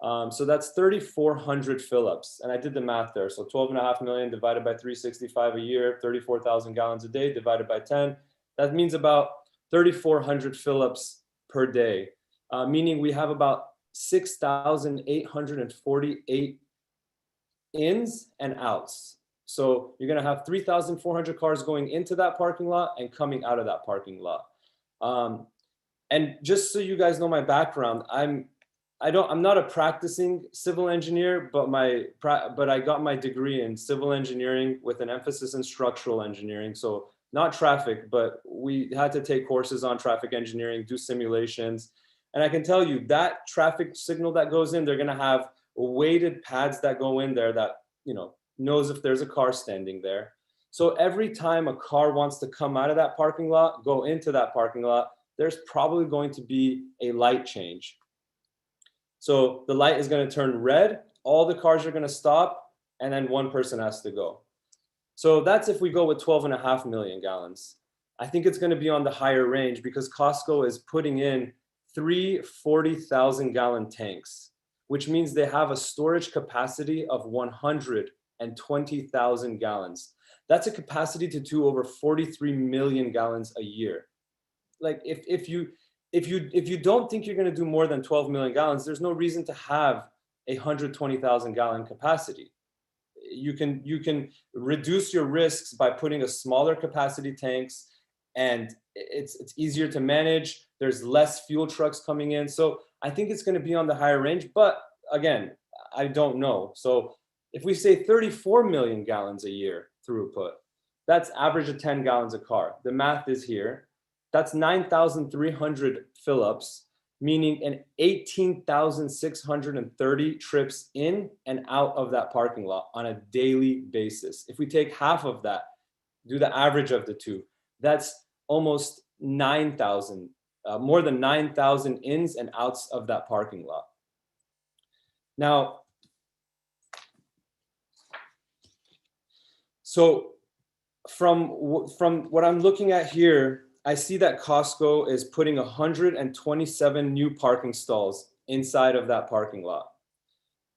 [SPEAKER 7] So that's 3,400 fill-ups. And I did the math there. So 12.5 million divided by 365 a year, 34,000 gallons a day divided by 10. That means about 3,400 fill-ups per day, meaning we have about 6,848 ins and outs. So you're going to have 3,400 cars going into that parking lot and coming out of that parking lot. And just so you guys know my background, I'm not a practicing civil engineer, but I got my degree in civil engineering with an emphasis in structural engineering. So not traffic, but we had to take courses on traffic engineering, do simulations. And I can tell you that traffic signal that goes in, they're going to have weighted pads that go in there that, knows if there's a car standing there. So every time a car wants to come out of that parking lot, go into that parking lot, there's probably going to be a light change. So the light is going to turn red, all the cars are going to stop, and then one person has to go. So that's if we go with 12.5 million gallons. I think it's going to be on the higher range because Costco is putting in 3 40,000 gallon tanks, which means they have a storage capacity of 120,000 gallons. That's a capacity to do over 43 million gallons a year. Like if you don't think you're going to do more than 12 million gallons, there's no reason to have 120,000 gallon capacity. You can reduce your risks by putting a smaller capacity tanks, and it's easier to manage. There's less fuel trucks coming in. So I think it's going to be on the higher range, but again, I don't know. So if we say 34 million gallons a year throughput, that's average of 10 gallons a car. The math is here. That's 9,300 fill-ups, meaning an 18,630 trips in and out of that parking lot on a daily basis. If we take half of that, do the average of the two, that's almost 9,000, more than 9,000 ins and outs of that parking lot. Now, so from what I'm looking at here, I see that Costco is putting 127 new parking stalls inside of that parking lot.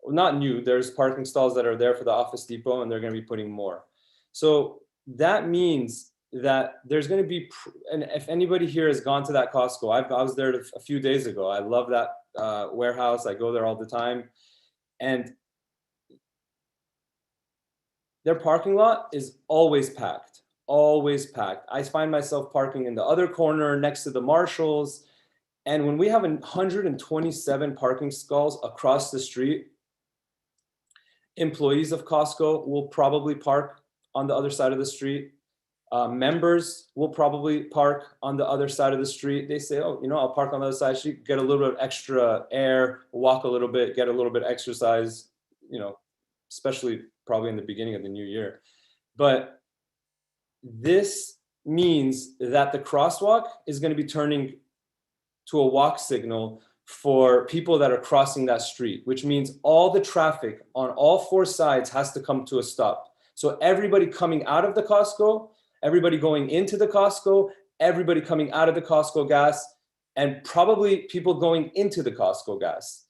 [SPEAKER 7] Well, not new, there's parking stalls that are there for the Office Depot, and they're going to be putting more. So that means that there's going to be, and if anybody here has gone to that Costco, I was there a few days ago. I love that warehouse. I go there all the time. And their parking lot is always packed, always packed. I find myself parking in the other corner next to the Marshalls. And when we have 127 parking stalls across the street, employees of Costco will probably park on the other side of the street. Members will probably park on the other side of the street. They say, oh, I'll park on the other side of the street, get a little bit of extra air, walk a little bit, get a little bit of exercise, especially probably in the beginning of the new year. But this means that the crosswalk is going to be turning to a walk signal for people that are crossing that street, which means all the traffic on all 4 sides has to come to a stop. So everybody coming out of the Costco, everybody going into the Costco, everybody coming out of the Costco gas, and probably people going into the Costco gas.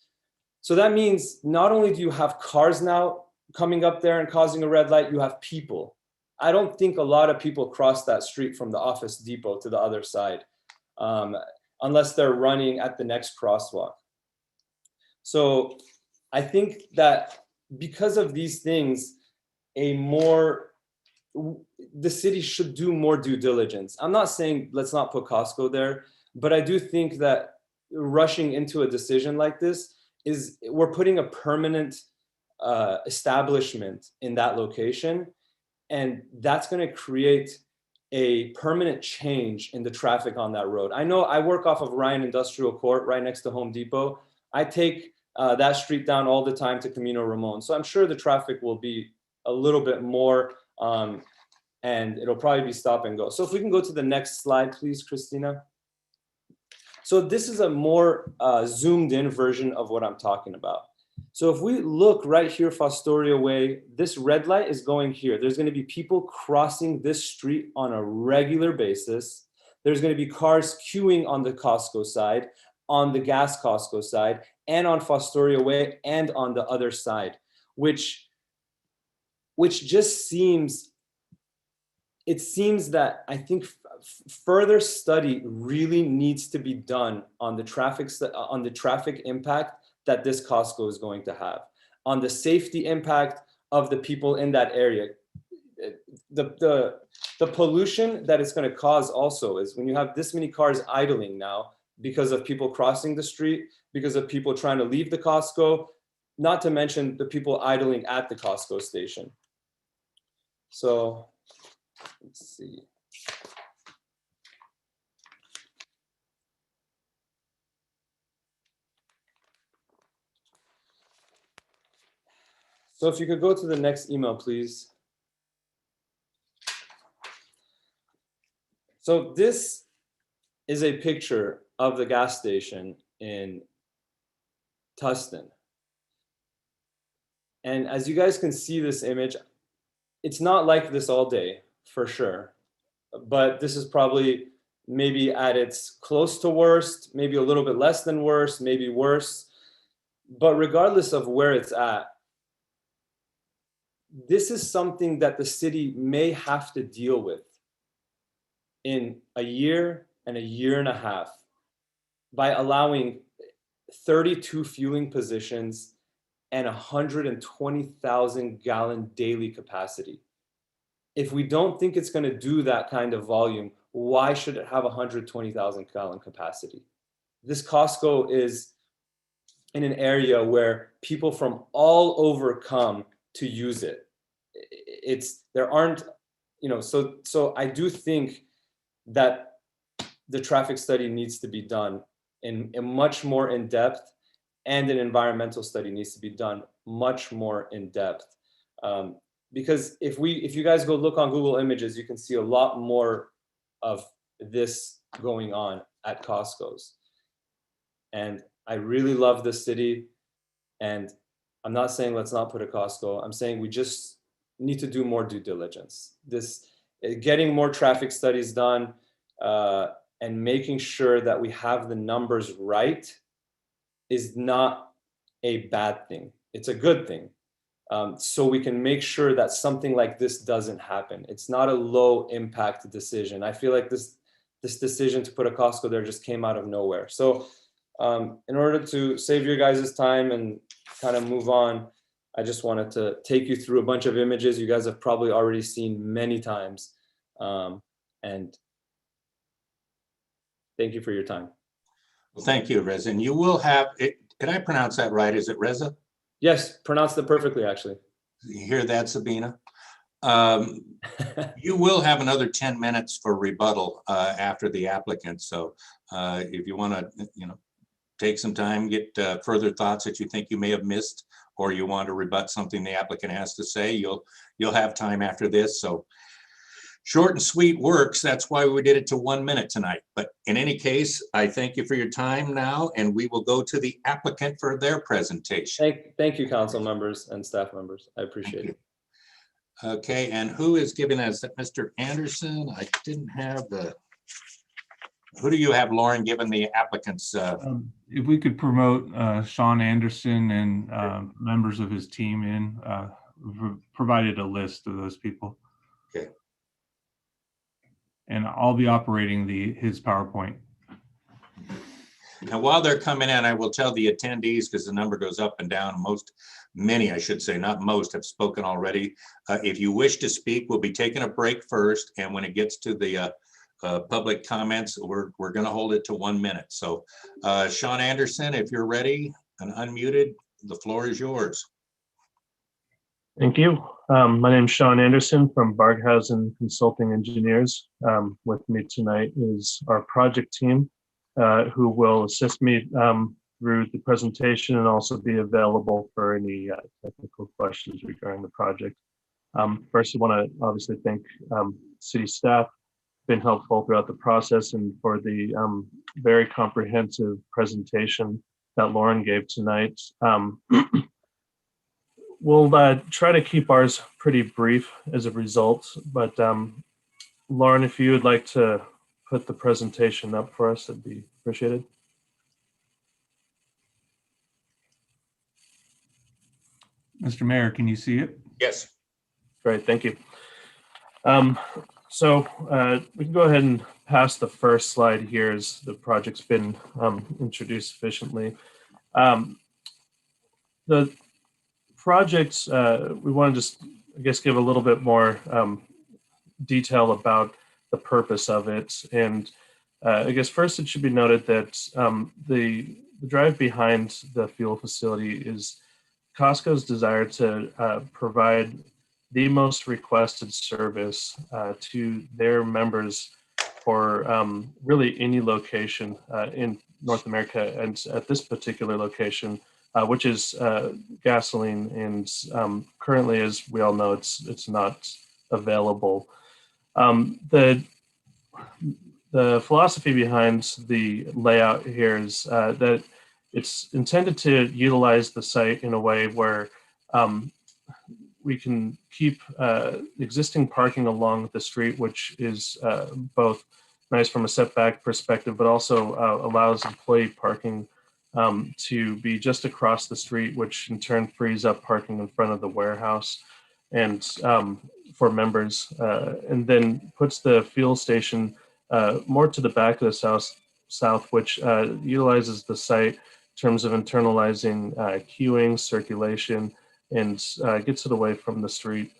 [SPEAKER 7] So that means not only do you have cars now coming up there and causing a red light, you have people. I don't think a lot of people cross that street from the Office Depot to the other side, unless they're running at the next crosswalk. So I think that because of these things, a more the city should do more due diligence. I'm not saying let's not put Costco there, but I do think that rushing into a decision like this is we're putting a permanent establishment in that location, and that's going to create a permanent change in the traffic on that road. I know I work off of Ryan Industrial Court right next to Home Depot. I take that street down all the time to Camino Ramon. So I'm sure the traffic will be a little bit more, and it'll probably be stop and go. So if we can go to the next slide, please, Christina. So this is a more zoomed in version of what I'm talking about. So if we look right here, Fostoria Way, this red light is going here. There's going to be people crossing this street on a regular basis. There's going to be cars queuing on the Costco side, on the gas Costco side, and on Fostoria Way, and on the other side, which just seems, it seems that I think further study really needs to be done on the traffic impact that this Costco is going to have, on the safety impact of the people in that area. The pollution that it's going to cause also is when you have this many cars idling now because of people crossing the street, because of people trying to leave the Costco, not to mention the people idling at the Costco station. So let's see. So if you could go to the next email, please. So this is a picture of the gas station in Tustin. And as you guys can see this image, it's not like this all day, for sure. But this is probably maybe at its close to worst, maybe a little bit less than worst, maybe worse. But regardless of where it's at, this is something that the city may have to deal with in a year and a year and a half by allowing 32 fueling positions and 120,000 gallon daily capacity. If we don't think it's going to do that kind of volume, why should it have 120,000 gallon capacity? This Costco is in an area where people from all over come to use it. There aren't, so I do think that the traffic study needs to be done in much more in depth, and an environmental study needs to be done much more in depth. Because if you guys go look on Google Images, you can see a lot more of this going on at Costco's. And I really love this city, and I'm not saying let's not put a Costco. I'm saying we just need to do more due diligence. Getting more traffic studies done and making sure that we have the numbers right is not a bad thing. It's a good thing. So we can make sure that something like this doesn't happen. It's not a low impact decision. I feel like this decision to put a Costco there just came out of nowhere. So in order to save your guys' time and kind of move on, I just wanted to take you through a bunch of images you guys have probably already seen many times. And thank you for your time.
[SPEAKER 2] Well, thank you, Reza. And you will have it. Did I pronounce that right? Is it Reza?
[SPEAKER 7] Yes, pronounced it perfectly, actually.
[SPEAKER 2] You hear that, Sabina? You will have another 10 minutes for rebuttal after the applicant. So if you want to, take some time, get further thoughts that you think you may have missed, or you want to rebut something the applicant has to say, you'll have time after this. So short and sweet works. That's why we did it to 1 minute tonight. But in any case, I thank you for your time now, and we will go to the applicant for their presentation.
[SPEAKER 7] Thank you, council members and staff members. I appreciate it.
[SPEAKER 2] Okay, and who is giving us Mr. Anderson? I didn't have who do you have, Lauren, given the applicants?
[SPEAKER 6] If we could promote Sean Anderson and members of his team in, provided a list of those people.
[SPEAKER 2] Okay.
[SPEAKER 6] And I'll be operating his PowerPoint.
[SPEAKER 2] Now, while they're coming in, I will tell the attendees, because the number goes up and down. many, I should say, not most, have spoken already. If you wish to speak, we'll be taking a break first. And when it gets to the public comments, we're going to hold it to 1 minute. So Sean Anderson, if you're ready and unmuted, the floor is yours.
[SPEAKER 4] Thank you. My name is Sean Anderson from Barghausen Consulting Engineers. With me tonight is our project team, who will assist me through the presentation and also be available for any technical questions regarding the project. First, I want to obviously thank city staff, been helpful throughout the process, and for the very comprehensive presentation that Lauren gave tonight. We'll try to keep ours pretty brief as a result, but Lauren, if you would like to put the presentation up for us, that'd be appreciated.
[SPEAKER 6] Mr. Mayor, can you see it?
[SPEAKER 2] Yes.
[SPEAKER 4] Great, thank you. So we can go ahead and pass the first slide here as the project's been introduced sufficiently. The projects, we want to just, I guess, give a little bit more detail about the purpose of it. And I guess first it should be noted that the drive behind the fuel facility is Costco's desire to provide the most requested service to their members for really any location in North America, and at this particular location, which is gasoline, and currently, as we all know, it's not available. The philosophy behind the layout here is that it's intended to utilize the site in a way where we can keep existing parking along the street, which is both nice from a setback perspective, but also allows employee parking to be just across the street, which in turn frees up parking in front of the warehouse and for members, and then puts the fuel station more to the back of the south, which utilizes the site in terms of internalizing queuing, circulation, and gets it away from the street.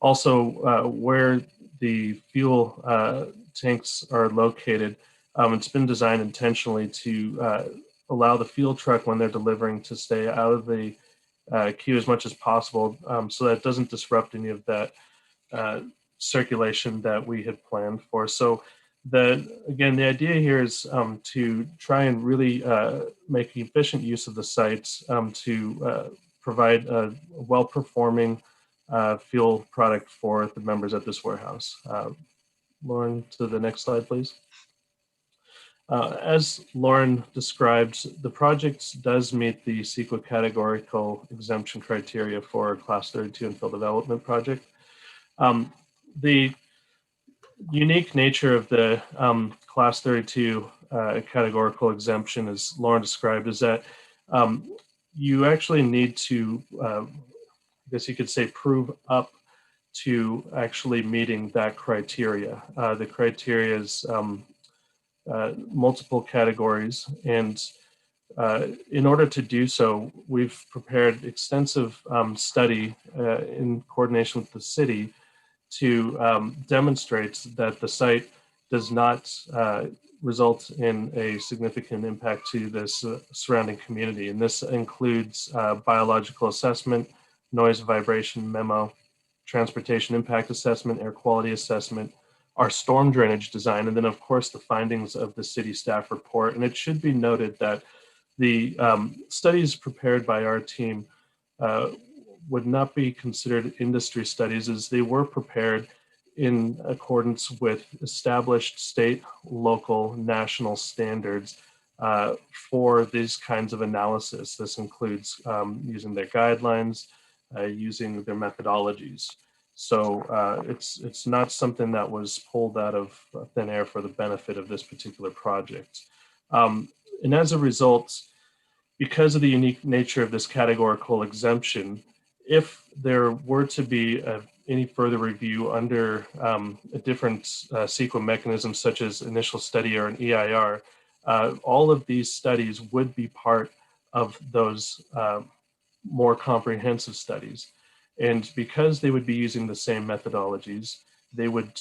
[SPEAKER 4] Also, where the fuel tanks are located, it's been designed intentionally to allow the fuel truck, when they're delivering, to stay out of the queue as much as possible, so that it doesn't disrupt any of that circulation that we had planned for. So again, the idea here is to try and really make efficient use of the sites to provide a well-performing fuel product for the members at this warehouse. Lauren, to the next slide, please. As Lauren described, the project does meet the CEQA categorical exemption criteria for Class 32 infill development project. The unique nature of the Class 32 categorical exemption, as Lauren described, is that you actually need to, I guess you could say, prove up to actually meeting that criteria. The criteria is multiple categories, and in order to do so, we've prepared extensive study in coordination with the city to demonstrate that the site does not result in a significant impact to this surrounding community. And this includes biological assessment, noise vibration memo, transportation impact assessment, air quality assessment, our storm drainage design, and then of course the findings of the city staff report. And it should be noted that the studies prepared by our team would not be considered industry studies, as they were prepared in accordance with established state, local, national standards for these kinds of analysis. This includes using their guidelines, using their methodologies. So it's not something that was pulled out of thin air for the benefit of this particular project. And as a result, because of the unique nature of this categorical exemption, if there were to be any further review under a different CEQA mechanism, such as initial study or an EIR, all of these studies would be part of those more comprehensive studies. And because they would be using the same methodologies, they would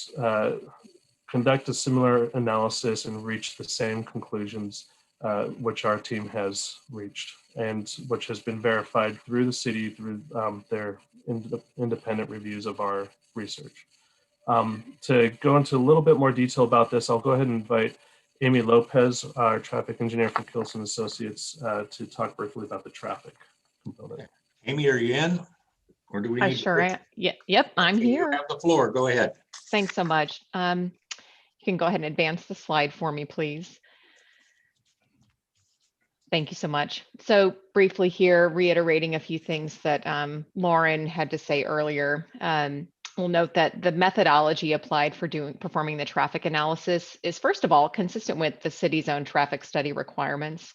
[SPEAKER 4] conduct a similar analysis and reach the same conclusions which our team has reached and which has been verified through the city through their independent reviews of our research. To go into a little bit more detail about this, I'll go ahead and invite Amy Lopez, our traffic engineer from Kilson Associates, to talk briefly about the traffic component.
[SPEAKER 2] Amy, are you in? Or do we need
[SPEAKER 8] Sure am. Yeah, yep, I'm
[SPEAKER 2] Okay,
[SPEAKER 8] here.
[SPEAKER 2] You have the floor. Go ahead.
[SPEAKER 8] Thanks so much. You can go ahead and advance the slide for me, please. Thank you so much. So briefly here, reiterating a few things that Lauren had to say earlier. We'll note that the methodology applied for performing the traffic analysis is, first of all, consistent with the city's own traffic study requirements.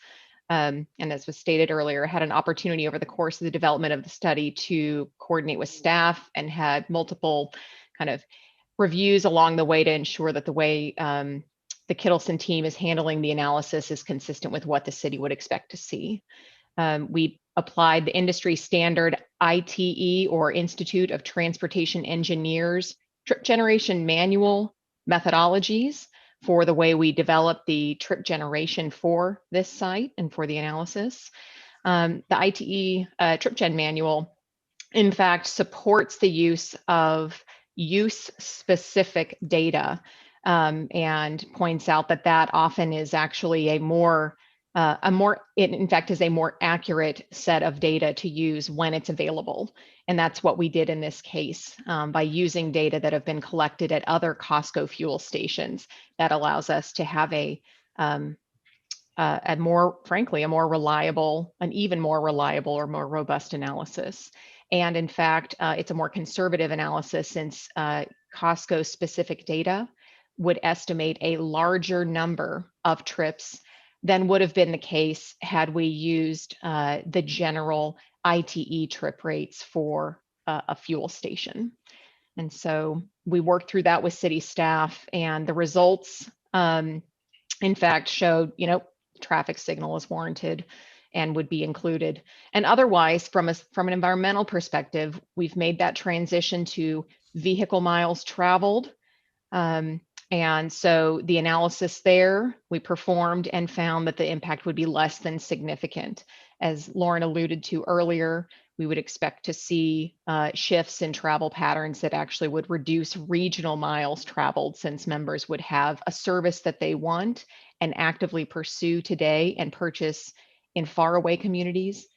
[SPEAKER 8] And as was stated earlier, had an opportunity over the course of the development of the study to coordinate with staff and had multiple kind of reviews along the way to ensure that the way the Kittleson team is handling the analysis is consistent with what the city would expect to see. We applied the industry standard ITE, or Institute of Transportation Engineers, trip generation manual methodologies for the way we develop the trip generation for this site and for the analysis. The ITE trip gen manual, in fact, supports the use of use-specific data and points out that that often is actually it in fact is a more accurate set of data to use when it's available. And that's what we did in this case by using data that have been collected at other Costco fuel stations. That allows us to have an even more reliable or more robust analysis. And in fact, it's a more conservative analysis since Costco specific data would estimate a larger number of trips than would have been the case had we used the general ITE trip rates for a fuel station. And so we worked through that with city staff, and the results, in fact, showed, traffic signal is warranted and would be included. And otherwise, from an environmental perspective, we've made that transition to vehicle miles traveled. And so the analysis there we performed and found that the impact would be less than significant. As Lauren alluded to earlier, we would expect to see shifts in travel patterns that actually would reduce regional miles traveled, since members would have a service that they want and actively pursue today and purchase in faraway communities.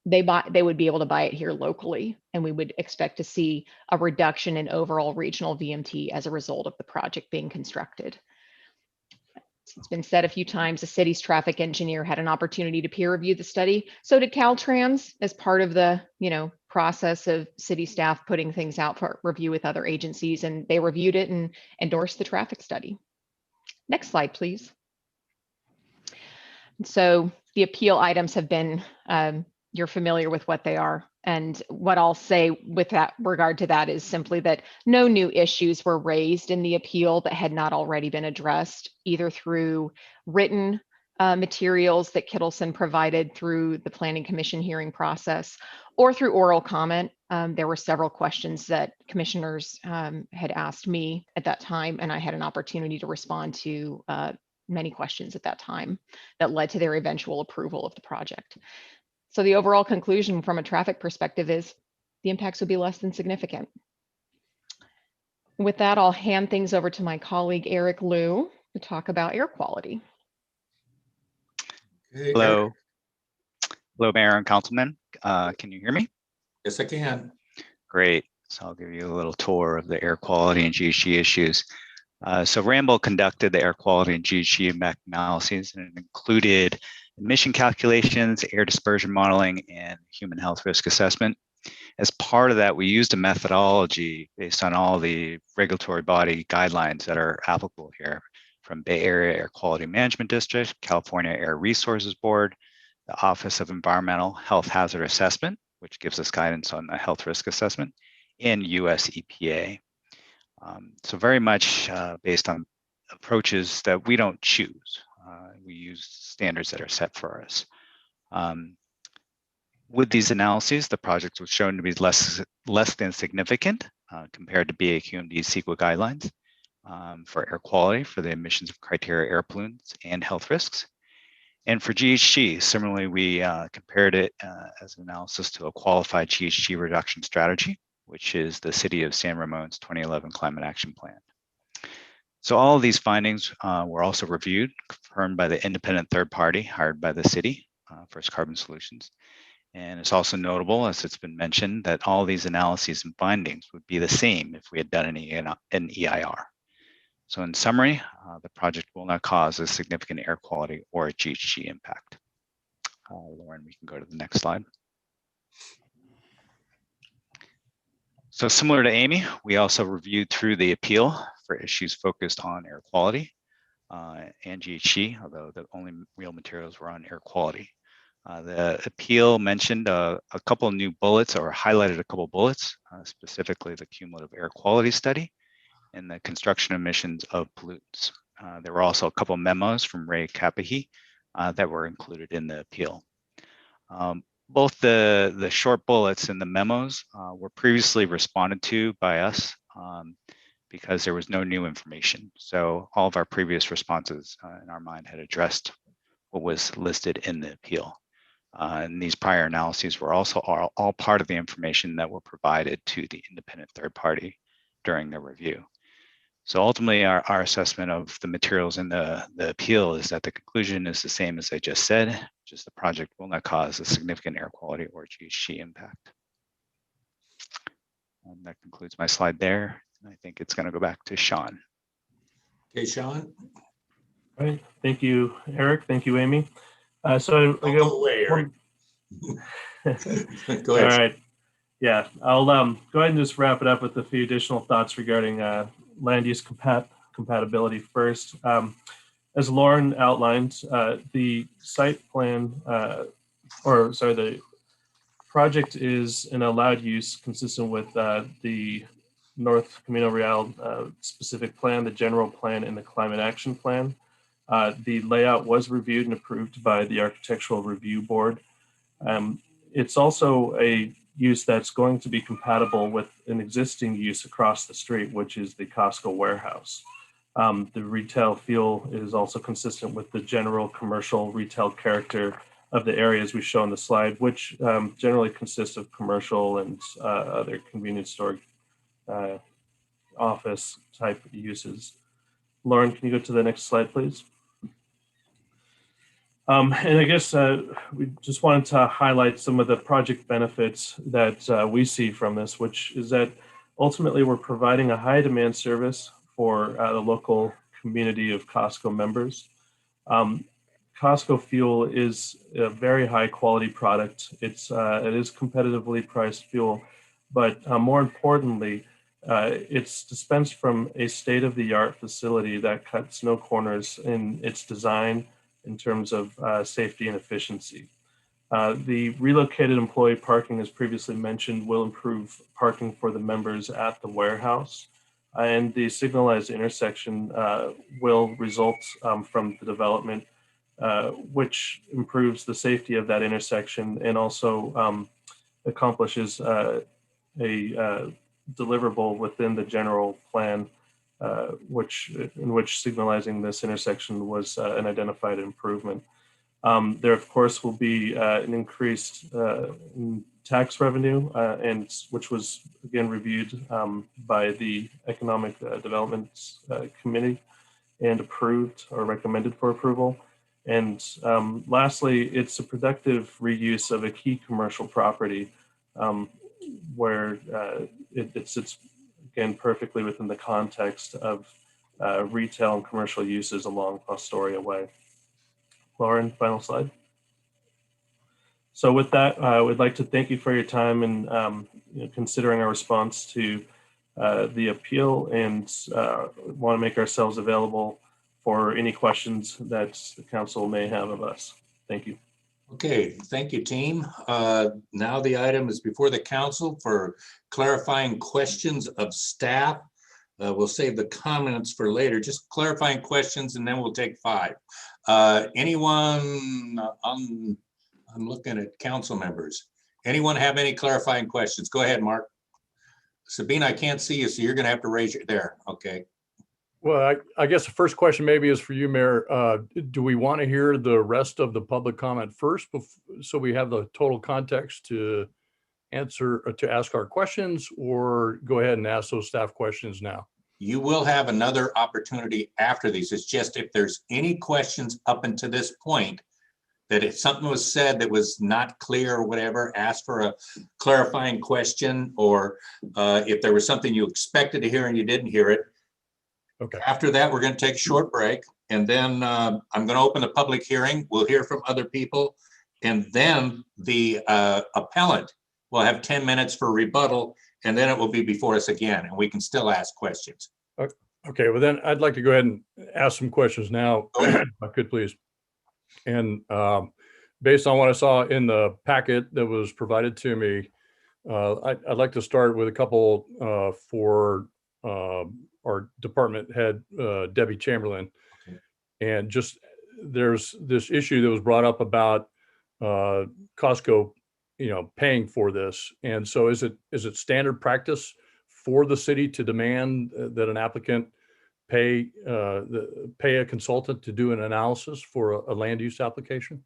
[SPEAKER 8] They would be able to buy it here locally, and we would expect to see a reduction in overall regional VMT as a result of the project being constructed. It's been said a few times, the city's traffic engineer had an opportunity to peer review the study. So did Caltrans, as part of the process of city staff putting things out for review with other agencies, and they reviewed it and endorsed the traffic study. Next slide, please. So the appeal items have been, you're familiar with what they are. And what I'll say with that regard to that is simply that no new issues were raised in the appeal that had not already been addressed, either through written materials that Kittleson provided through the Planning Commission hearing process or through oral comment. There were several questions that commissioners had asked me at that time, and I had an opportunity to respond to many questions at that time that led to their eventual approval of the project. So the overall conclusion from a traffic perspective is the impacts would be less than significant. With that, I'll hand things over to my colleague, Eric Liu, to talk about air quality.
[SPEAKER 2] Okay,
[SPEAKER 9] Hello. Hello, Mayor and Councilman. Can you hear me?
[SPEAKER 2] Yes, I can.
[SPEAKER 9] Great. So I'll give you a little tour of the air quality and GHG issues. So Rambo conducted the air quality and GHG impact analyses, and it included emission calculations, air dispersion modeling, and human health risk assessment. As part of that, we used a methodology based on all the regulatory body guidelines that are applicable here, from Bay Area Air Quality Management District, California Air Resources Board, the Office of Environmental Health Hazard Assessment, which gives us guidance on the health risk assessment, and US EPA. So very much based on approaches that we don't choose. We use standards that are set for us. With these analyses, the project was shown to be less than significant compared to BAQMD's CEQA guidelines for air quality for the emissions of criteria air pollutants and health risks. And for GHG, similarly, we compared it as an analysis to a qualified GHG reduction strategy, which is the City of San Ramon's 2011 Climate Action Plan. So all of these findings were also reviewed, confirmed by the independent third party hired by the city, First Carbon Solutions. And it's also notable, as it's been mentioned, that all these analyses and findings would be the same if we had done an EIR. So in summary, the project will not cause a significant air quality or a GHG impact. Lauren, we can go to the next slide. So similar to Amy, we also reviewed through the appeal for issues focused on air quality and GHG, although the only real materials were on air quality. The appeal mentioned a couple of new bullets, or highlighted a couple of bullets, specifically the cumulative air quality study and the construction emissions of pollutants. There were also a couple of memos from Ray Kapahi that were included in the appeal. Both the short bullets and the memos were previously responded to by us because there was no new information. So all of our previous responses in our mind had addressed what was listed in the appeal. And these prior analyses were also all part of the information that were provided to the independent third party during the review. So ultimately, our assessment of the materials in the appeal is that the conclusion is the same as I just said, just the project will not cause a significant air quality or GHG impact. And that concludes my slide there. And I think it's going to go back to Sean.
[SPEAKER 2] Okay, Sean.
[SPEAKER 4] All right. Thank you, Eric. Thank you, Amy.
[SPEAKER 2] Go away, Eric. Go ahead.
[SPEAKER 4] All right. Yeah, I'll go ahead and just wrap it up with a few additional thoughts regarding land use compatibility first. As Lauren outlined, the site plan, the project is an allowed use consistent with the North Camino Real specific plan, the general plan, and the climate action plan. The layout was reviewed and approved by the Architectural Review Board. It's also a use that's going to be compatible with an existing use across the street, which is the Costco warehouse. The retail feel is also consistent with the general commercial retail character of the areas we show on the slide, which generally consists of commercial and other convenience store office type uses. Lauren, can you go to the next slide, please? And I guess we just wanted to highlight some of the project benefits that we see from this, which is that ultimately we're providing a high demand service for the local community of Costco members. Costco fuel is a very high quality product. It is competitively priced fuel, but more importantly, it's dispensed from a state-of-the-art facility that cuts no corners in its design in terms of safety and efficiency. The relocated employee parking, as previously mentioned, will improve parking for the members at the warehouse. And the signalized intersection will result from the development, which improves the safety of that intersection and also accomplishes a deliverable within the general plan, in which signalizing this intersection was an identified improvement. There, of course, will be an increased tax revenue, and which was again reviewed by the Economic Development Committee and approved or recommended for approval. And lastly, it's a productive reuse of a key commercial property where it sits again perfectly within the context of retail and commercial uses along Fostoria Way. Lauren, final slide. So with that, I would like to thank you for your time and considering our response to the appeal, and want to make ourselves available for any questions that the council may have of us. Thank you.
[SPEAKER 2] Okay, thank you, team. Now the item is before the council for clarifying questions of staff. We'll save the comments for later, just clarifying questions, and then we'll take 5. Anyone I'm looking at council members. Anyone have any clarifying questions? Go ahead, Mark. Sabine, I can't see you, so you're going to have to raise your, there. Okay.
[SPEAKER 10] Well, I guess the first question maybe is for you, Mayor. Do we want to hear the rest of the public comment first, so we have the total context to answer or to ask our questions, or go ahead and ask those staff questions now?
[SPEAKER 2] You will have another opportunity after these. It's just if there's any questions up until this point, that if something was said that was not clear or whatever, ask for a clarifying question, or if there was something you expected to hear and you didn't hear it.
[SPEAKER 10] Okay.
[SPEAKER 2] After that, we're going to take a short break, and then I'm going to open the public hearing. We'll hear from other people, and then the appellant will have 10 minutes for rebuttal, and then it will be before us again, and we can still ask questions.
[SPEAKER 10] Okay, well then I'd like to go ahead and ask some questions now, if I could please. And based on what I saw in the packet that was provided to me, I'd like to start with a couple for our department head, Debbie Chamberlain.
[SPEAKER 2] Okay.
[SPEAKER 10] And just there's this issue that was brought up about Costco, paying for this. And so is it standard practice for the city to demand that an applicant pay a consultant to do an analysis for a land use application?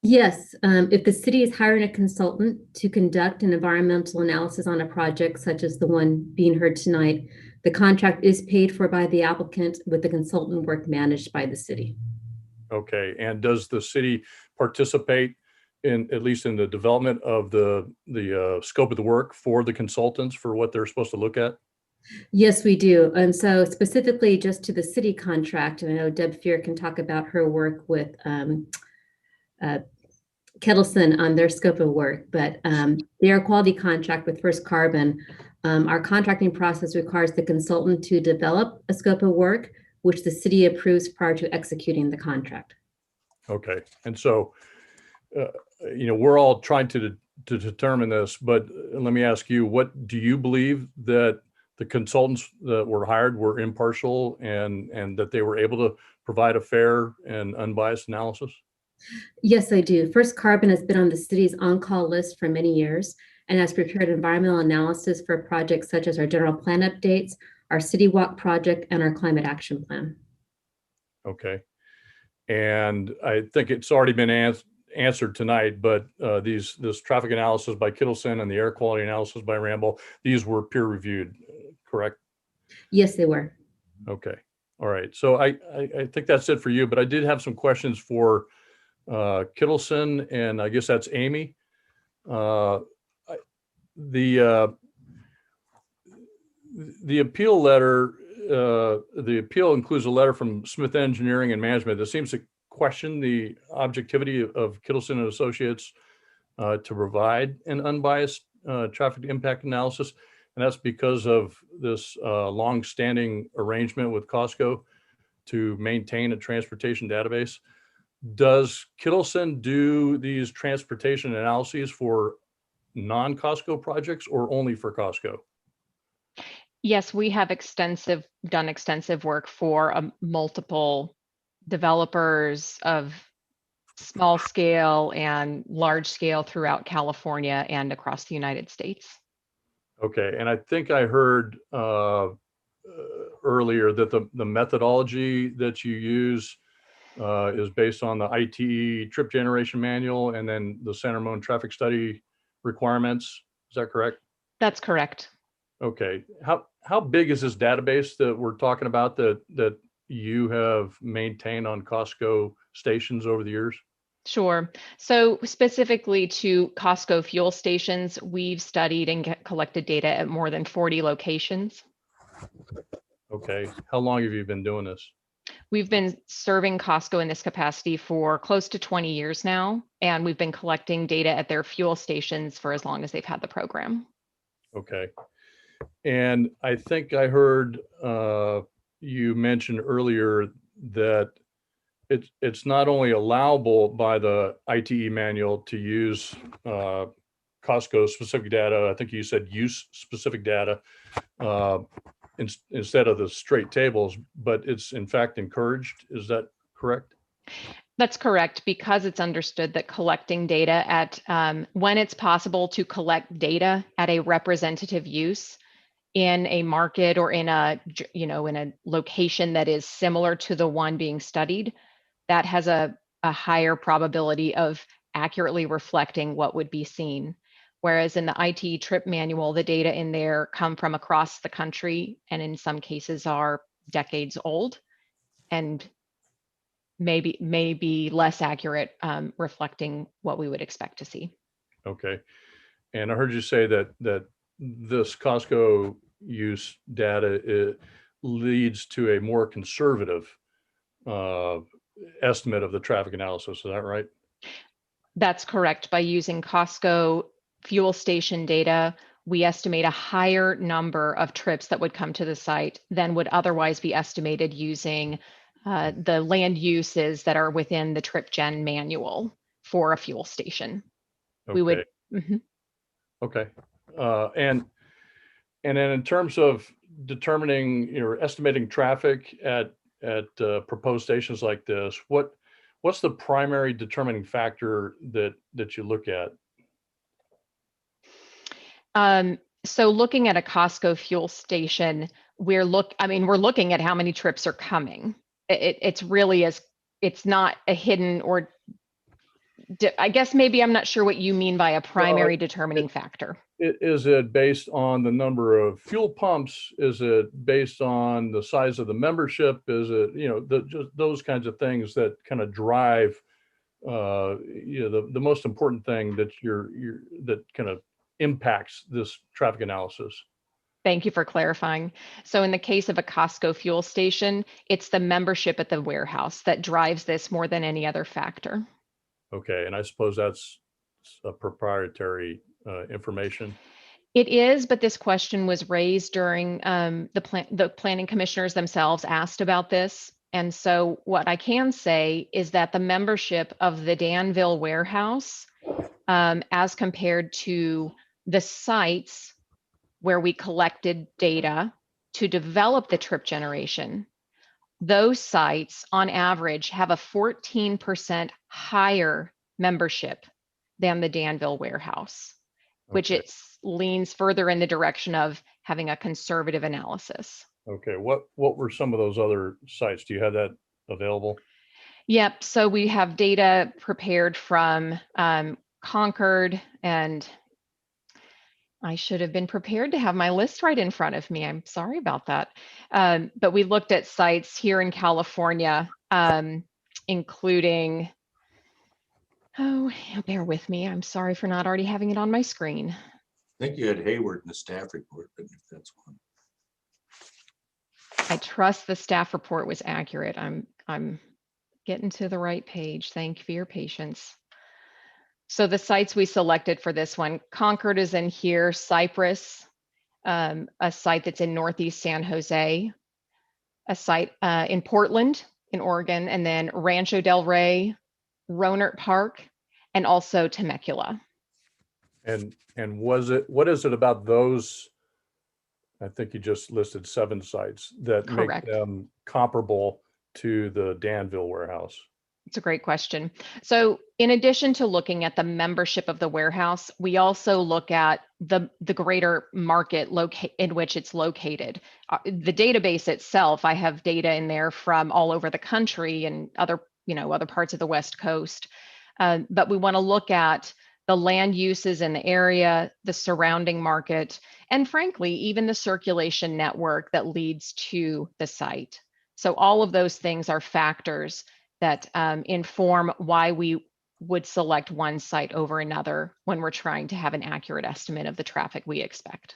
[SPEAKER 11] Yes, if the city is hiring a consultant to conduct an environmental analysis on a project such as the one being heard tonight, the contract is paid for by the applicant with the consultant work managed by the city.
[SPEAKER 10] Okay, and does the city participate in, at least in the development of the scope of the work for the consultants for what they're supposed to look at?
[SPEAKER 11] Yes, we do. And so specifically just to the city contract, and I know Deb Fear can talk about her work with Kettleson on their scope of work, but the air quality contract with First Carbon, our contracting process requires the consultant to develop a scope of work, which the city approves prior to executing the contract.
[SPEAKER 10] Okay, and so, we're all trying to determine this, but let me ask you, what do you believe that the consultants that were hired were impartial and that they were able to provide a fair and unbiased analysis?
[SPEAKER 11] Yes, I do. First Carbon has been on the city's on-call list for many years and has prepared environmental analysis for projects such as our general plan updates, our City Walk project, and our climate action plan.
[SPEAKER 10] Okay. And I think it's already been answered tonight, but this traffic analysis by Kittleson and the air quality analysis by Ramble, these were peer reviewed, correct?
[SPEAKER 11] Yes, they were.
[SPEAKER 10] Okay. All right. So I think that's it for you, but I did have some questions for Kittleson, and I guess that's Amy. The appeal letter, the appeal includes a letter from Smith Engineering and Management that seems to question the objectivity of Kittleson and Associates to provide an unbiased traffic impact analysis. And that's because of this long-standing arrangement with Costco to maintain a transportation database. Does Kittleson do these transportation analyses for non-Costco projects or only for Costco?
[SPEAKER 8] Yes, we have done extensive work for multiple developers of small scale and large scale throughout California and across the United States.
[SPEAKER 10] Okay, and I think I heard earlier that the methodology that you use is based on the ITE trip generation manual and then the San Ramon traffic study requirements. Is that correct?
[SPEAKER 8] That's correct.
[SPEAKER 10] Okay. How big is this database that we're talking about that you have maintained on Costco stations over the years?
[SPEAKER 8] Sure. So specifically to Costco fuel stations, we've studied and collected data at more than 40 locations.
[SPEAKER 10] Okay. How long have you been doing this?
[SPEAKER 8] We've been serving Costco in this capacity for close to 20 years now, and we've been collecting data at their fuel stations for as long as they've had the program.
[SPEAKER 10] Okay. And I think I heard you mention earlier that it's not only allowable by the ITE manual to use Costco specific data, I think you said use specific data instead of the straight tables, but it's in fact encouraged. Is that correct?
[SPEAKER 8] That's correct, because it's understood that collecting data at, when it's possible to collect data at a representative use in a market or in a, in a location that is similar to the one being studied, that has a higher probability of accurately reflecting what would be seen. Whereas in the IT trip manual, the data in there come from across the country and in some cases are decades old and maybe less accurate, reflecting what we would expect to see.
[SPEAKER 10] Okay. And I heard you say that this Costco use data leads to a more conservative estimate of the traffic analysis. Is that right?
[SPEAKER 8] That's correct. By using Costco fuel station data, we estimate a higher number of trips that would come to the site than would otherwise be estimated using the land uses that are within the trip gen manual for a fuel station.
[SPEAKER 10] Okay.
[SPEAKER 8] We would.
[SPEAKER 10] Okay. And then in terms of determining, estimating traffic at proposed stations like this, what's the primary determining factor that you look at?
[SPEAKER 8] So looking at a Costco fuel station, we're looking at how many trips are coming. It's really it's not a hidden or I guess maybe I'm not sure what you mean by a primary determining factor.
[SPEAKER 10] Is it based on the number of fuel pumps? Is it based on the size of the membership? Is it, just those kinds of things that kind of drive, the most important thing that that kind of impacts this traffic analysis?
[SPEAKER 8] Thank you for clarifying. So in the case of a Costco fuel station, it's the membership at the warehouse that drives this more than any other factor.
[SPEAKER 10] Okay, and I suppose that's a proprietary information.
[SPEAKER 8] It is, but this question was raised during the planning commissioners themselves asked about this. And so what I can say is that the membership of the Danville warehouse, as compared to the sites where we collected data to develop the trip generation, those sites on average have a 14% higher membership than the Danville warehouse, which it leans further in the direction of having a conservative analysis.
[SPEAKER 10] Okay, what were some of those other sites? Do you have that available?
[SPEAKER 8] Yep, so we have data prepared from Concord, and I should have been prepared to have my list right in front of me. I'm sorry about that. But we looked at sites here in California, including, bear with me. I'm sorry for not already having it on my screen.
[SPEAKER 2] I think you had Hayward in the staff report, but if that's one.
[SPEAKER 8] I trust the staff report was accurate. I'm getting to the right page. Thank you for your patience. So the sites we selected for this one, Concord is in here, Cypress, a site that's in Northeast San Jose, a site in Portland, in Oregon, and then Rancho Del Rey, Rohnert Park, and also Temecula.
[SPEAKER 10] And what is it about those? I think you just listed 7 sites that make them comparable to the Danville warehouse.
[SPEAKER 8] It's a great question. So in addition to looking at the membership of the warehouse, we also look at the greater market in which it's located. The database itself, I have data in there from all over the country and other parts of the West Coast. But we want to look at the land uses in the area, the surrounding market, and frankly, even the circulation network that leads to the site. So all of those things are factors that inform why we would select one site over another when we're trying to have an accurate estimate of the traffic we expect.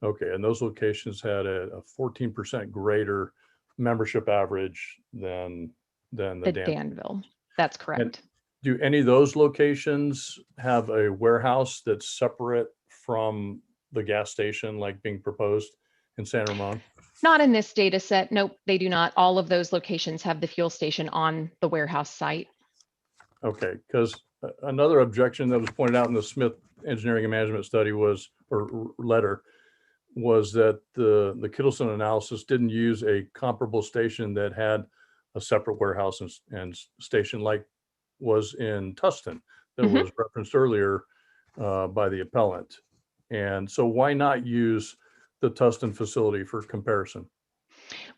[SPEAKER 10] Okay, and those locations had a 14% greater membership average than the
[SPEAKER 8] Danville. That's correct.
[SPEAKER 10] And do any of those locations have a warehouse that's separate from the gas station like being proposed in San Ramon?
[SPEAKER 8] Not in this data set. Nope, they do not. All of those locations have the fuel station on the warehouse site.
[SPEAKER 10] Okay, because another objection that was pointed out in the Smith Engineering and Management study was that the Kittleson analysis didn't use a comparable station that had a separate warehouse and station like was in Tustin that was referenced earlier by the appellant. And so why not use the Tustin facility for comparison?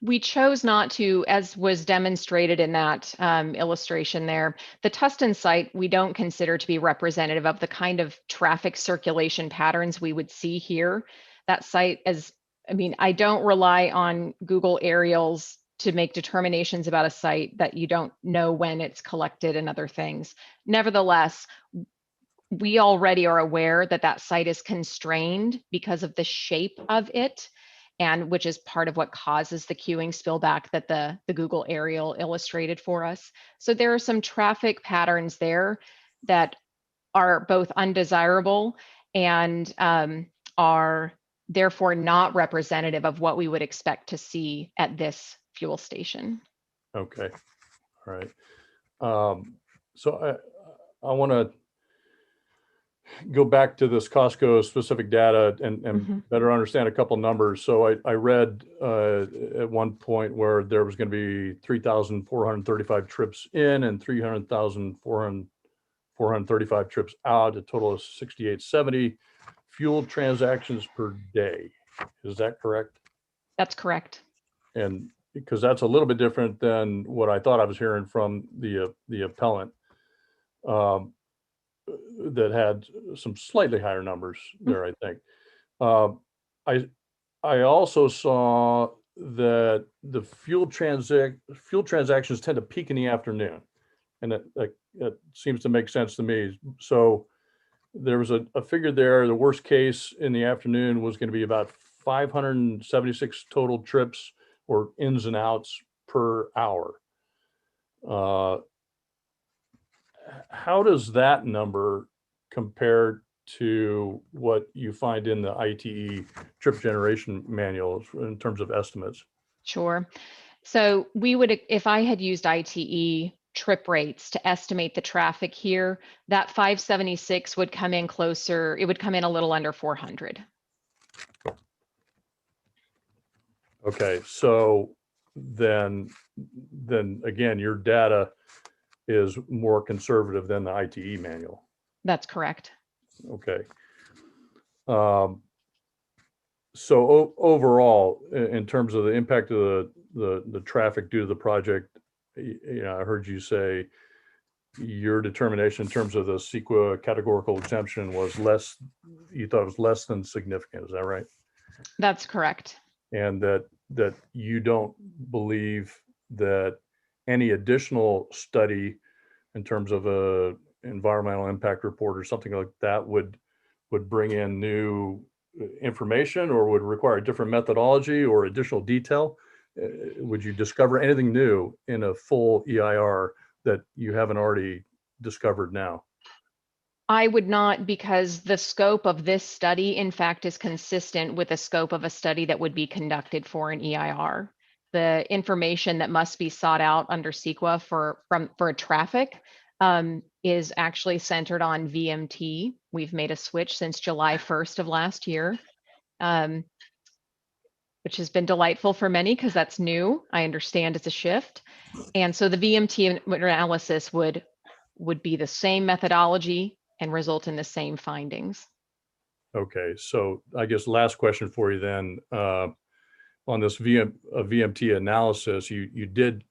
[SPEAKER 8] We chose not to, as was demonstrated in that illustration there. The Tustin site, we don't consider to be representative of the kind of traffic circulation patterns we would see here. That site, I don't rely on Google aerials to make determinations about a site that you don't know when it's collected and other things. Nevertheless, we already are aware that that site is constrained because of the shape of it, and which is part of what causes the queuing spillback that the Google aerial illustrated for us. So there are some traffic patterns there that are both undesirable and are therefore not representative of what we would expect to see at this fuel station.
[SPEAKER 10] Okay, all right. So I want to go back to this Costco specific data and better understand a couple numbers. So I read at one point where there was going to be 3,435 trips in and 300,435 trips out, a total of 6,870 fuel transactions per day. Is that correct?
[SPEAKER 8] That's correct.
[SPEAKER 10] And because that's a little bit different than what I thought I was hearing from the appellant. That had some slightly higher numbers there, I think. I also saw that the fuel transactions tend to peak in the afternoon, and that seems to make sense to me. So there was a figure there. The worst case in the afternoon was going to be about 576 total trips or ins and outs per hour. How does that number compare to what you find in the ITE trip generation manual in terms of estimates?
[SPEAKER 8] Sure. So we would, if I had used ITE trip rates to estimate the traffic here, that 576 would come in closer, it would come in a little under 400.
[SPEAKER 10] Okay, so then again, your data is more conservative than the ITE manual.
[SPEAKER 8] That's correct.
[SPEAKER 10] Okay. So overall, in terms of the impact of the traffic due to the project, I heard you say your determination in terms of the CEQA categorical exemption was less, you thought it was less than significant. Is that right?
[SPEAKER 8] That's correct.
[SPEAKER 10] And that you don't believe that any additional study in terms of a environmental impact report or something like that would bring in new information or would require a different methodology or additional detail? Would you discover anything new in a full EIR that you haven't already discovered now?
[SPEAKER 8] I would not, because the scope of this study, in fact, is consistent with the scope of a study that would be conducted for an EIR. The information that must be sought out under CEQA for traffic is actually centered on VMT. We've made a switch since July 1st of last year, which has been delightful for many because that's new. I understand it's a shift. And so the VMT analysis would be the same methodology and result in the same findings.
[SPEAKER 10] Okay, so I guess last question for you then, on this VMT analysis, you did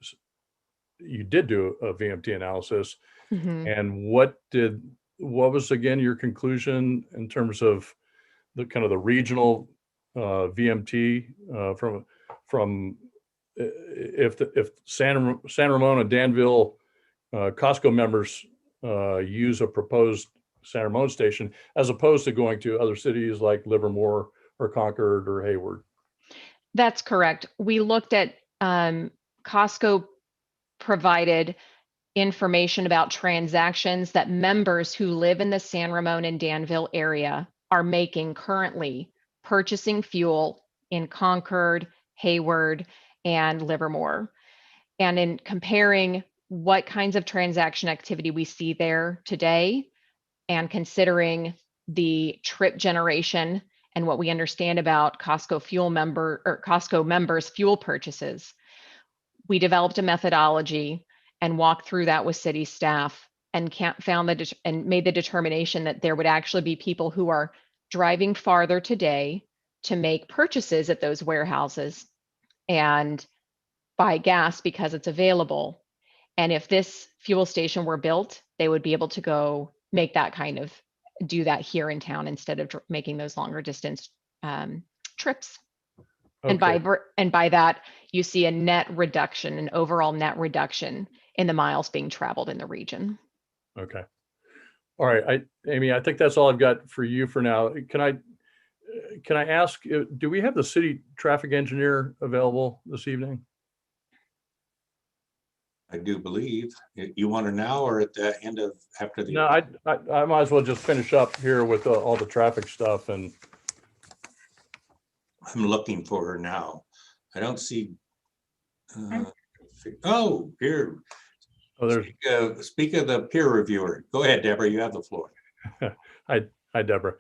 [SPEAKER 10] do a VMT analysis, and what was again your conclusion in terms of the kind of the regional VMT from if San Ramon and Danville Costco members use a proposed San Ramon station as opposed to going to other cities like Livermore or Concord or Hayward?
[SPEAKER 8] That's correct. We looked at Costco provided information about transactions that members who live in the San Ramon and Danville area are making currently, purchasing fuel in Concord, Hayward, and Livermore. And in comparing what kinds of transaction activity we see there today and considering the trip generation and what we understand about Costco members' fuel purchases, we developed a methodology and walked through that with city staff and made the determination that there would actually be people who are driving farther today to make purchases at those warehouses and buy gas because it's available. And if this fuel station were built, they would be able to go make that do that here in town instead of making those longer distance trips.
[SPEAKER 10] Okay.
[SPEAKER 8] And by that, you see a net reduction, an overall net reduction in the miles being traveled in the region.
[SPEAKER 10] Okay. All right, Amy, I think that's all I've got for you for now. Can I ask, do we have the city traffic engineer available this evening?
[SPEAKER 2] I do believe. You want her now or at the end of after the?
[SPEAKER 10] No, I might as well just finish up here with all the traffic stuff. And
[SPEAKER 2] I'm looking for her now. I don't see. Oh, here.
[SPEAKER 10] Oh, there's.
[SPEAKER 2] Speak of the peer reviewer. Go ahead, Deborah. You have the floor.
[SPEAKER 10] Hi, Deborah.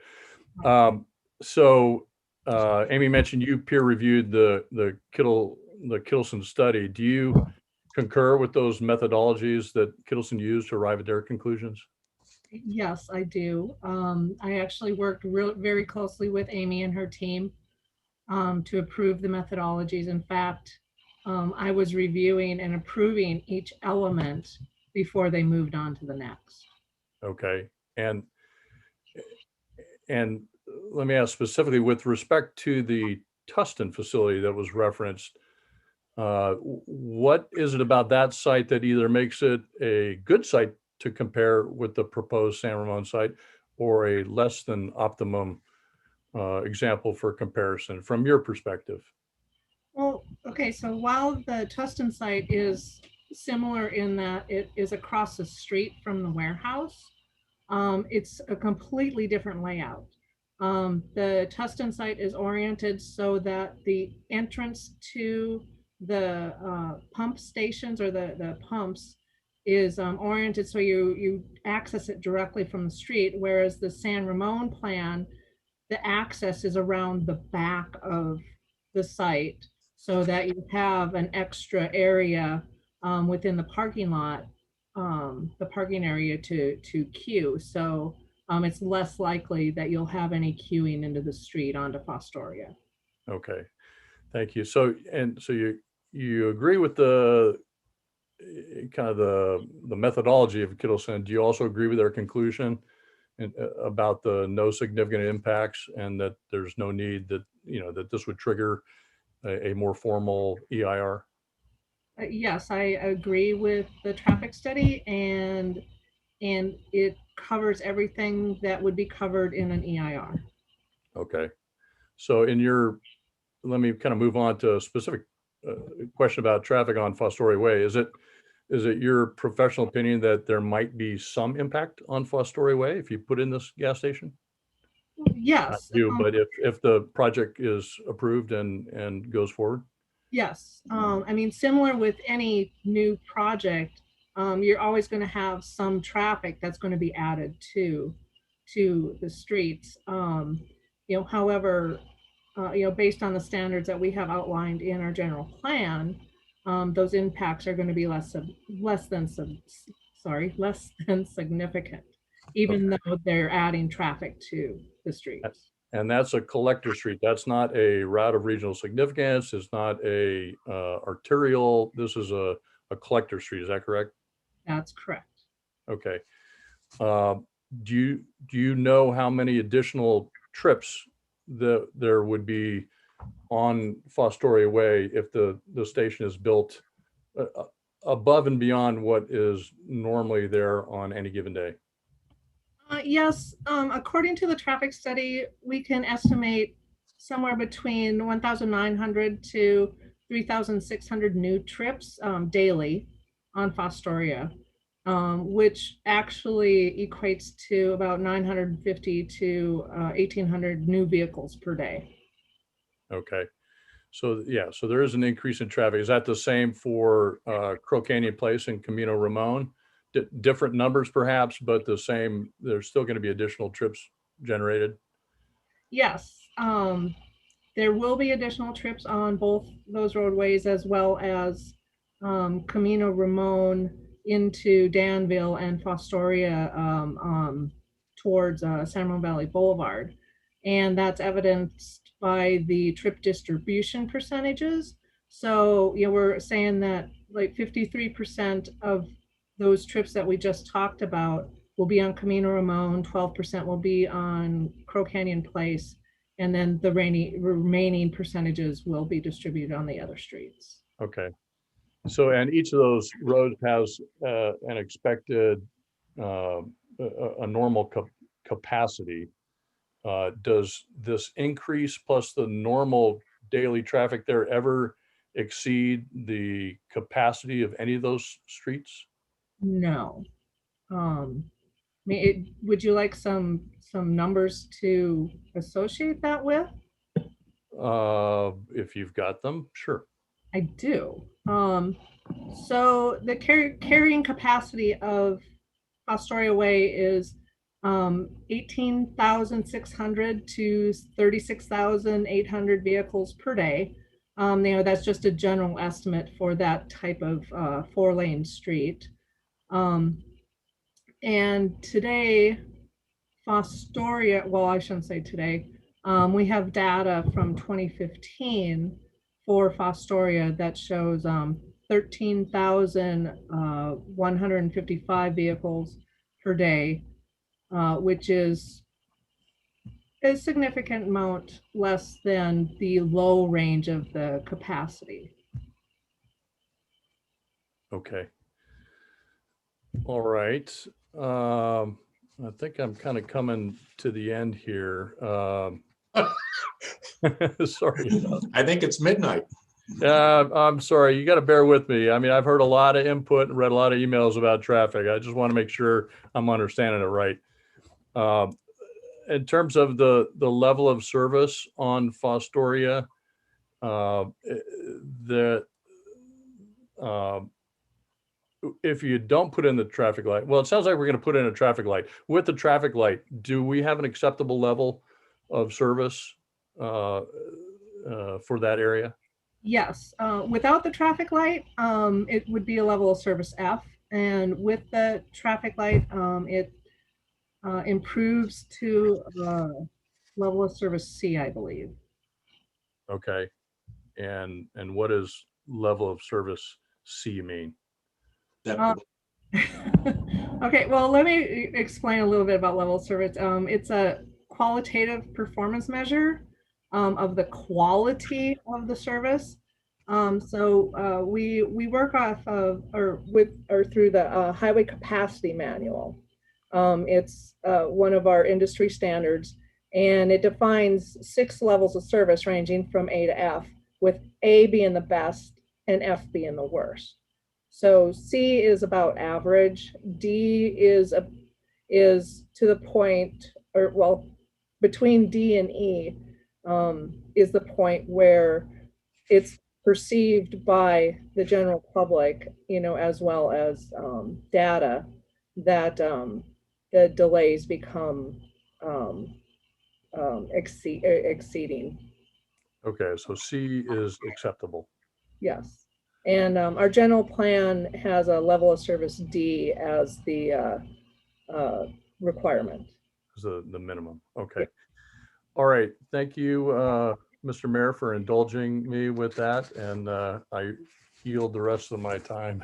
[SPEAKER 10] So Amy mentioned you peer reviewed the Kittleson study. Do you concur with those methodologies that Kittleson used to arrive at their conclusions?
[SPEAKER 21] Yes, I do. I actually worked very closely with Amy and her team to approve the methodologies. In fact, I was reviewing and approving each element before they moved on to the next.
[SPEAKER 10] Okay. And let me ask specifically with respect to the Tustin facility that was referenced, what is it about that site that either makes it a good site to compare with the proposed San Ramon site or a less than optimum example for comparison from your perspective?
[SPEAKER 21] Well, okay, so while the Tustin site is similar in that it is across the street from the warehouse, it's a completely different layout. The Tustin site is oriented so that the entrance to the pump stations or the pumps is oriented so you access it directly from the street, whereas the San Ramon plan, the access is around the back of the site so that you have an extra area within the parking lot, the parking area to queue. So it's less likely that you'll have any queuing into the street onto Fostoria.
[SPEAKER 10] Okay, thank you. So you agree with the kind of the methodology of Kittleson. Do you also agree with their conclusion about the no significant impacts and that there's no need that, that this would trigger a more formal EIR?
[SPEAKER 21] Yes, I agree with the traffic study and it covers everything that would be covered in an EIR.
[SPEAKER 10] Okay. So let me kind of move on to a specific question about traffic on Fostoria Way. Is it your professional opinion that there might be some impact on Fostoria Way if you put in this gas station?
[SPEAKER 21] Yes.
[SPEAKER 10] Not you, but if the project is approved and goes forward?
[SPEAKER 21] Yes. I mean, similar with any new project, you're always going to have some traffic that's going to be added to the streets. However, based on the standards that we have outlined in our general plan, those impacts are going to be less than significant, even though they're adding traffic to the streets.
[SPEAKER 10] And that's a collector street. That's not a route of regional significance. It's not a arterial. This is a collector street. Is that correct?
[SPEAKER 21] That's correct.
[SPEAKER 10] Okay. Do you know how many additional trips there would be on Fostoria Way if the station is built above and beyond what is normally there on any given day?
[SPEAKER 21] Yes, according to the traffic study, we can estimate somewhere between 1,900 to 3,600 new trips daily on Fostoria, which actually equates to about 950 to 1,800 new vehicles per day.
[SPEAKER 10] Okay. So yeah, so there is an increase in traffic. Is that the same for Crow Canyon Place and Camino Ramon? Different numbers perhaps, but the same, there's still going to be additional trips generated?
[SPEAKER 21] Yes, there will be additional trips on both those roadways as well as
[SPEAKER 12] Camino Ramon into Danville and Fostoria towards San Ramon Valley Boulevard. And that's evidenced by the trip distribution percentages. So, we're saying that like 53% of those trips that we just talked about will be on Camino Ramon, 12% will be on Crow Canyon Place, and then the remaining percentages will be distributed on the other streets.
[SPEAKER 10] Okay. So, and each of those roads has an expected, a normal capacity. Does this increase plus the normal daily traffic there ever exceed the capacity of any of those streets?
[SPEAKER 12] No. Would you like some numbers to associate that with?
[SPEAKER 10] If you've got them, sure.
[SPEAKER 12] I do. So the carrying capacity of Fostoria Way is 18,600 to 36,800 vehicles per day. That's just a general estimate for that type of 4-lane street. And today, Fostoria, well, I shouldn't say today, we have data from 2015 for Fostoria that shows 13,155 vehicles per day, which is a significant amount less than the low range of the capacity.
[SPEAKER 10] Okay. All right. I think I'm kind of coming to the end here. Sorry.
[SPEAKER 2] I think it's midnight.
[SPEAKER 10] I'm sorry. You got to bear with me. I mean, I've heard a lot of input and read a lot of emails about traffic. I just want to make sure I'm understanding it right. In terms of the level of service on Fostoria, if you don't put in the traffic light, well, it sounds like we're going to put in a traffic light. With the traffic light, do we have an acceptable level of service for that area?
[SPEAKER 12] Yes. Without the traffic light, it would be a level of service F. And with the traffic light, it improves to level of service C, I believe.
[SPEAKER 10] Okay. And what does level of service C mean?
[SPEAKER 12] Okay, well, let me explain a little bit about level of service. It's a qualitative performance measure of the quality of the service. So we work off of or through the highway capacity manual. It's one of our industry standards, and it defines 6 levels of service ranging from A to F, with A being the best and F being the worst. So C is about average. D is to the point, or well, between D and E is the point where it's perceived by the general public, as well as data, that the delays become exceeding.
[SPEAKER 10] Okay, so C is acceptable.
[SPEAKER 12] Yes. And our general plan has a level of service D as the requirement.
[SPEAKER 10] The minimum. Okay. All right. Thank you, Mr. Mayor, for indulging me with that. And I yield the rest of my time.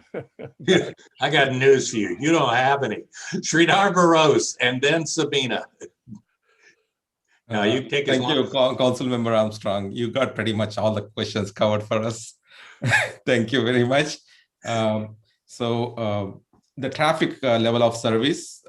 [SPEAKER 2] I got news for you. You don't have any. Sridhar Barose and then Sabina. Now you take
[SPEAKER 13] Thank you, Council Member Armstrong. You got pretty much all the questions covered for us. Thank you very much. So the traffic level of service,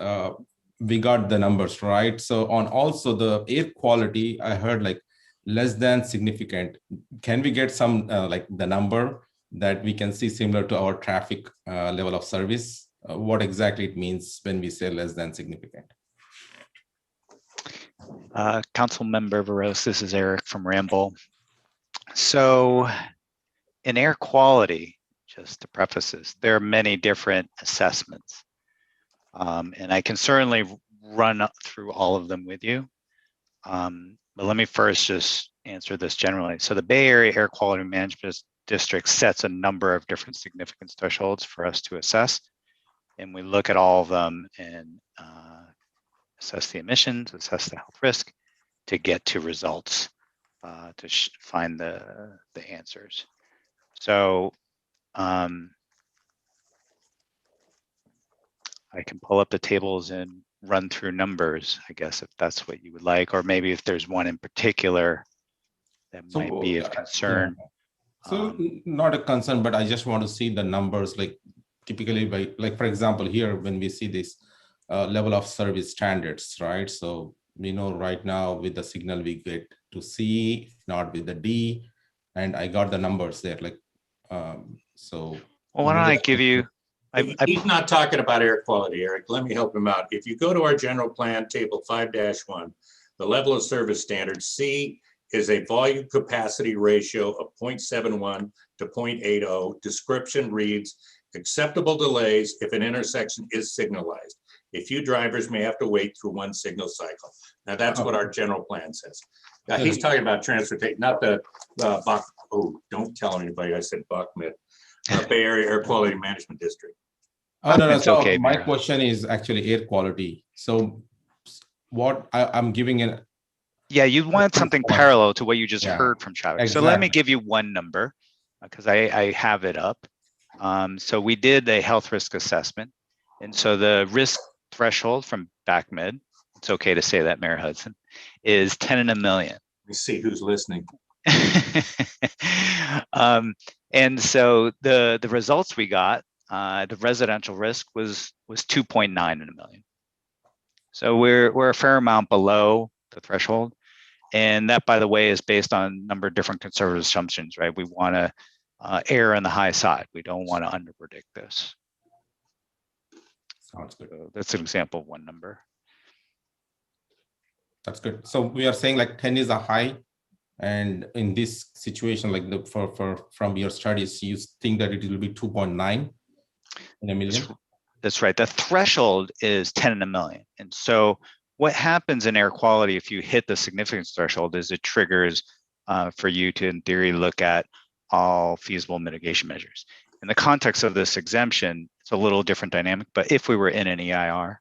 [SPEAKER 13] we got the numbers, right? So on also the air quality, I heard like less than significant. Can we get some like the number that we can see similar to our traffic level of service? What exactly it means when we say less than significant?
[SPEAKER 9] Council Member Barose, this is Eric from Ramble. So in air quality, just to preface this, there are many different assessments. And I can certainly run through all of them with you. But let me first just answer this generally. So the Bay Area Air Quality Management district sets a number of different significance thresholds for us to assess. And we look at all of them and assess the emissions, assess the health risk to get to results, to find the answers. So I can pull up the tables and run through numbers, I guess, if that's what you would like, or maybe if there's one in particular that might be of concern.
[SPEAKER 13] Yeah. So not a concern, but I just want to see the numbers, like typically by, like, for example, here, when we see this level of service standards, right? So we know right now with the signal we get to C, not with the D, and I got the numbers there, like, so.
[SPEAKER 9] Well, why don't I give you,
[SPEAKER 2] He's not talking about air quality, Eric. Let me help him out. If you go to our general plan table 5-1, the level of service standard, C is a volume capacity ratio of 0.71 to 0.80. Description reads, acceptable delays if an intersection is signalized. A few drivers may have to wait through one signal cycle. Now that's what our general plan says. Now, he's talking about transportation, not the Bach, oh, don't tell anybody I said Buckmid, Bay Area Air Quality Management District.
[SPEAKER 13] Oh, no, no. So
[SPEAKER 9] okay,
[SPEAKER 13] my
[SPEAKER 9] Mira.
[SPEAKER 13] question is actually air quality. So what I'm giving an.
[SPEAKER 9] Yeah, you want something parallel to what you just heard from traffic.
[SPEAKER 13] Exactly.
[SPEAKER 9] So let me give you one number because I have it up. So we did a health risk assessment. And so the risk threshold from BACMed, it's okay to say that, Mayor Hudson, is 10 in a million.
[SPEAKER 2] Let me see who's listening.
[SPEAKER 9] And so the results we got, the residential risk was 2.9 in a million. So we're a fair amount below the threshold. And that, by the way, is based on a number of different conservative assumptions, right? We want to err on the high side. We don't want to underpredict this.
[SPEAKER 13] Sounds good.
[SPEAKER 9] So that's an example of one number.
[SPEAKER 13] That's good. So we are saying like 10 is a high. And in this situation, like from your studies, you think that it will be 2.9 in a million?
[SPEAKER 9] That's right. The threshold is 10 in a million. And so what happens in air quality if you hit the significance threshold is it triggers for you to, in theory, look at all feasible mitigation measures. In the context of this exemption, it's a little different dynamic, but if we were in an EIR,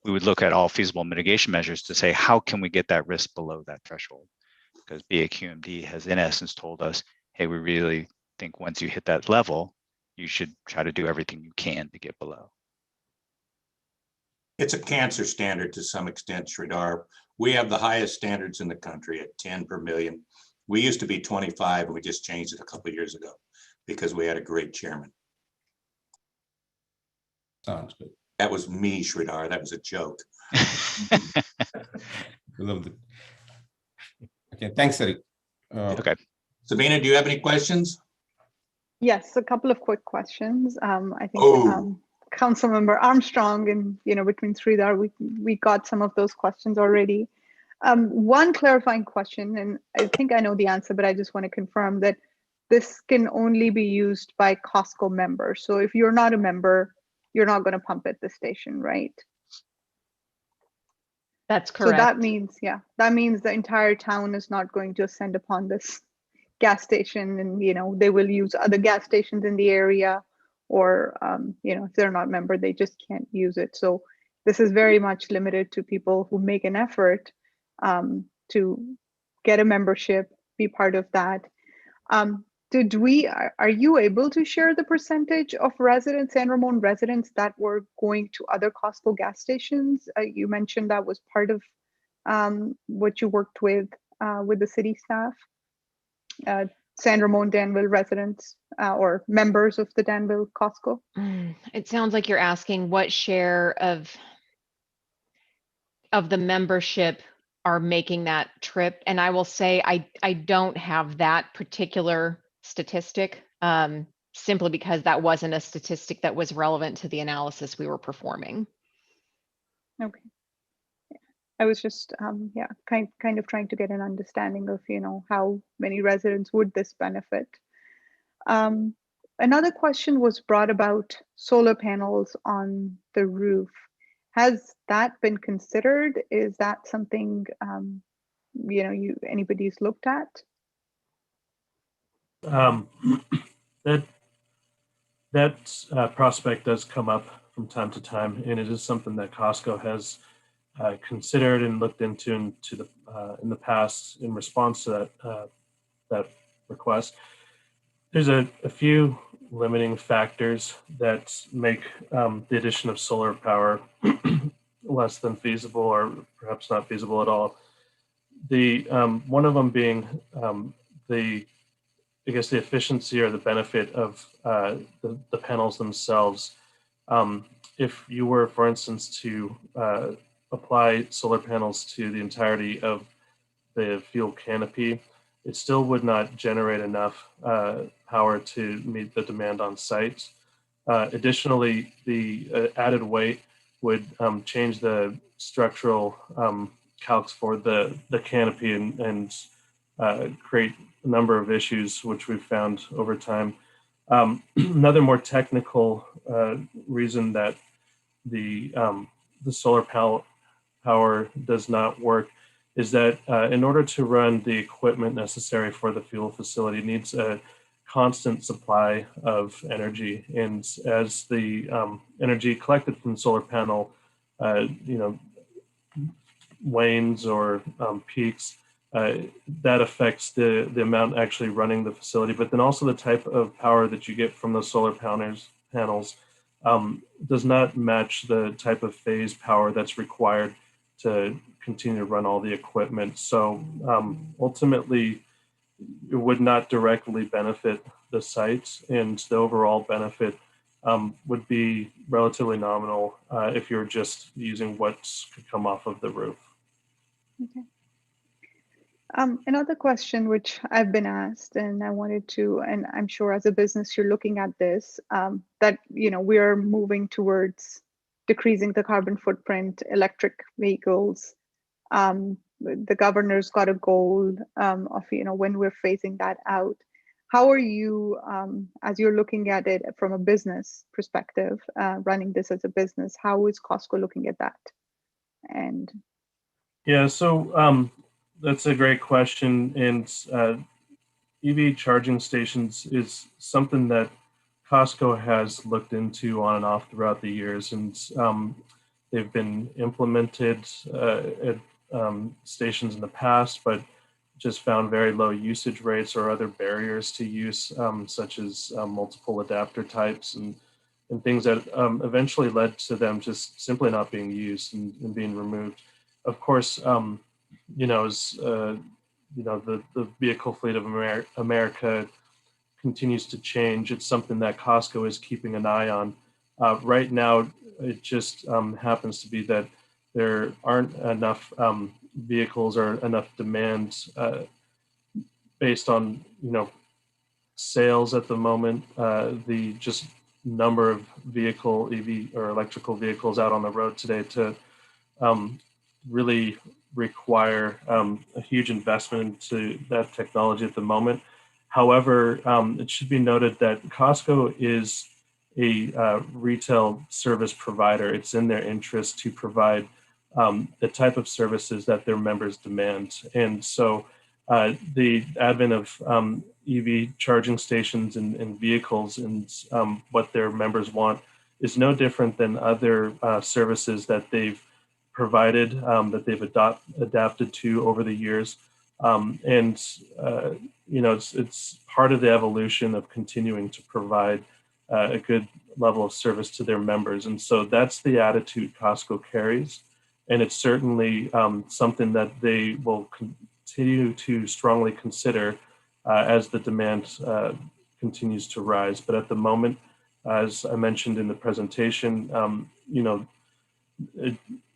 [SPEAKER 9] we would look at all feasible mitigation measures to say, how can we get that risk below that threshold? Because BAQMD has in essence told us, hey, we really think once you hit that level, you should try to do everything you can to get below.
[SPEAKER 2] It's a cancer standard to some extent, Sridhar. We have the highest standards in the country at 10 per million. We used to be 25 and we just changed it a couple of years ago because we had a great chairman.
[SPEAKER 13] Sounds good.
[SPEAKER 2] That was me, Sridhar. That was a joke.
[SPEAKER 13] Love it. Okay, thanks, Eric.
[SPEAKER 9] Okay.
[SPEAKER 2] Sabina, do you have any questions?
[SPEAKER 14] Yes, a couple of quick questions. I think Councilmember Armstrong and between Sridhar, we got some of those questions already. One clarifying question, and I think I know the answer, but I just want to confirm that this can only be used by Costco members. So if you're not a member, you're not going to pump at the station, right?
[SPEAKER 8] That's correct.
[SPEAKER 14] So that means, that means the entire town is not going to ascend upon this gas station, and they will use other gas stations in the area, or if they're not a member, they just can't use it. So this is very much limited to people who make an effort to get a membership, be part of that. Are you able to share the percentage of residents, San Ramon residents, that were going to other Costco gas stations? You mentioned that was part of what you worked with the city staff. San Ramon Danville residents or members of the Danville Costco?
[SPEAKER 8] It sounds like you're asking what share of the membership are making that trip. And I will say I don't have that particular statistic, simply because that wasn't a statistic that was relevant to the analysis we were performing.
[SPEAKER 14] Okay. I was just kind of trying to get an understanding of how many residents would this benefit. Another question was brought about solar panels on the roof. Has that been considered? Is that something anybody's looked at?
[SPEAKER 4] That prospect does come up from time to time, and it is something that Costco has considered and looked into in the past in response to that request. There's a few limiting factors that make the addition of solar power less than feasible, or perhaps not feasible at all. The one of them being the efficiency or the benefit of the panels themselves. If you were, for instance, to apply solar panels to the entirety of the fuel canopy, it still would not generate enough power to meet the demand on site. Additionally, the added weight would change the structural calcs for the canopy and create a number of issues which we've found over time. Another more technical reason that the solar power does not work is that in order to run the equipment necessary for the fuel facility, it needs a constant supply of energy. And as the energy collected from the solar panel, wanes or peaks, that affects the amount actually running the facility, but then also the type of power that you get from those solar panels does not match the type of phase power that's required to continue to run all the equipment. So ultimately, it would not directly benefit the site, and the overall benefit would be relatively nominal if you're just using what could come off of the roof.
[SPEAKER 14] Okay. Another question which I've been asked, and I wanted to, and I'm sure as a business you're looking at this, that we are moving towards decreasing the carbon footprint, electric vehicles. The governor's got a goal of when we're phasing that out. How are you, as you're looking at it from a business perspective, running this as a business? How is Costco looking at that? And
[SPEAKER 4] yeah, so that's a great question. And EV charging stations is something that Costco has looked into on and off throughout the years, and they've been implemented at stations in the past, but just found very low usage rates or other barriers to use, such as multiple adapter types and things that eventually led to them just simply not being used and being removed. Of course, as the vehicle fleet of America continues to change, it's something that Costco is keeping an eye on. Right now, it just happens to be that there aren't enough vehicles or enough demand based on sales at the moment. The just number of vehicle EV or electrical vehicles out on the road today to really require a huge investment into that technology at the moment. However, it should be noted that Costco is a retail service provider. It's in their interest to provide the type of services that their members demand. And so the advent of EV charging stations and vehicles and what their members want is no different than other services that they've provided, that they've adapted to over the years. It's part of the evolution of continuing to provide a good level of service to their members. And so that's the attitude Costco carries. And it's certainly something that they will continue to strongly consider as the demand continues to rise. But at the moment, as I mentioned in the presentation,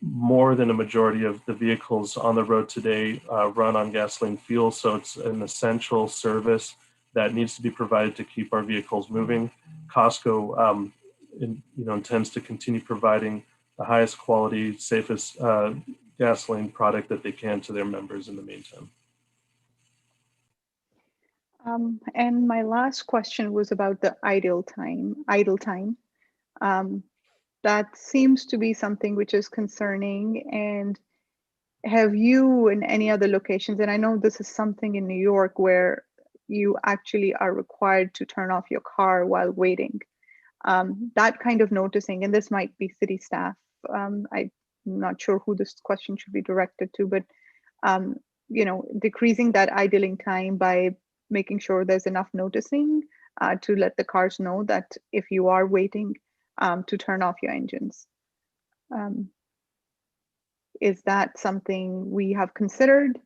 [SPEAKER 4] more than a majority of the vehicles on the road today run on gasoline fuel. So it's an essential service that needs to be provided to keep our vehicles moving. Costco intends to continue providing the highest quality, safest gasoline product that they can to their members in the meantime.
[SPEAKER 14] And my last question was about the idle time. That seems to be something which is concerning. And have you in any other locations, and I know this is something in New York where you actually are required to turn off your car while waiting. That kind of noticing, and this might be city staff. I'm not sure who this question should be directed to, but decreasing that idling time by making sure there's enough noticing to let the cars know that if you are waiting, to turn off your engines. Is that something we have considered,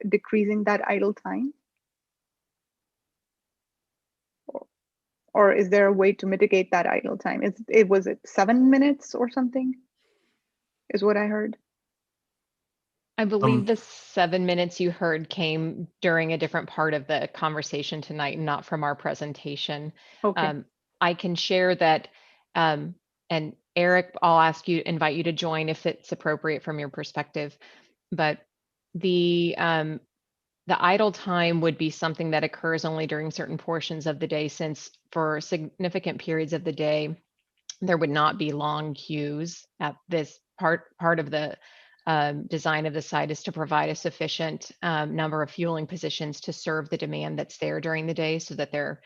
[SPEAKER 14] decreasing that idle time? Or is there a way to mitigate that idle time? Was it 7 minutes or something? Is what I heard.
[SPEAKER 8] I believe the 7 minutes you heard came during a different part of the conversation tonight, not from our presentation.
[SPEAKER 14] Okay.
[SPEAKER 8] I can share that, and Eric, I'll invite you to join if it's appropriate from your perspective. But the idle time would be something that occurs only during certain portions of the day, since for significant periods of the day, there would not be long queues at this part of the design of the site is to provide a sufficient number of fueling positions to serve the demand that's there during the day, so that there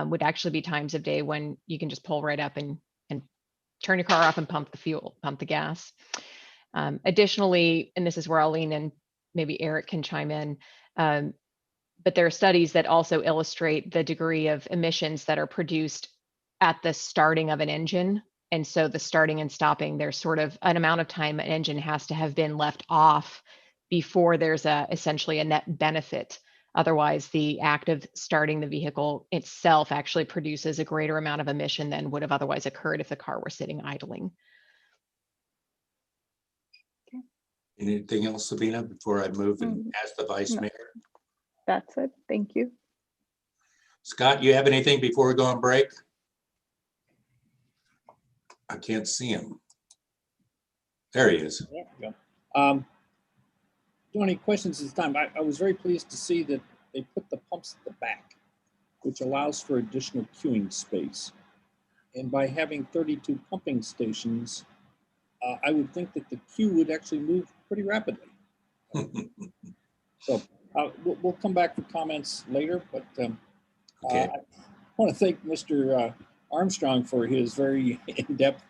[SPEAKER 8] would actually be times of day when you can just pull right up and turn your car off and pump the gas. Additionally, and this is where I'll lean in, maybe Eric can chime in, but there are studies that also illustrate the degree of emissions that are produced at the starting of an engine. And so the starting and stopping, there's sort of an amount of time an engine has to have been left off before there's essentially a net benefit. Otherwise, the act of starting the vehicle itself actually produces a greater amount of emission than would have otherwise occurred if the car were sitting idling.
[SPEAKER 2] Anything else, Sabina, before I move and ask the Vice Mayor?
[SPEAKER 14] That's it. Thank you.
[SPEAKER 2] Scott, you have anything before we go on break? I can't see him. There he is.
[SPEAKER 15] There we go. Don't any questions this time. I was very pleased to see that they put the pumps at the back, which allows for additional queuing space. And by having 32 pumping stations, I would think that the queue would actually move pretty rapidly. So we'll come back for comments later, but
[SPEAKER 2] okay.
[SPEAKER 15] I want to thank Mr. Armstrong for his very in-depth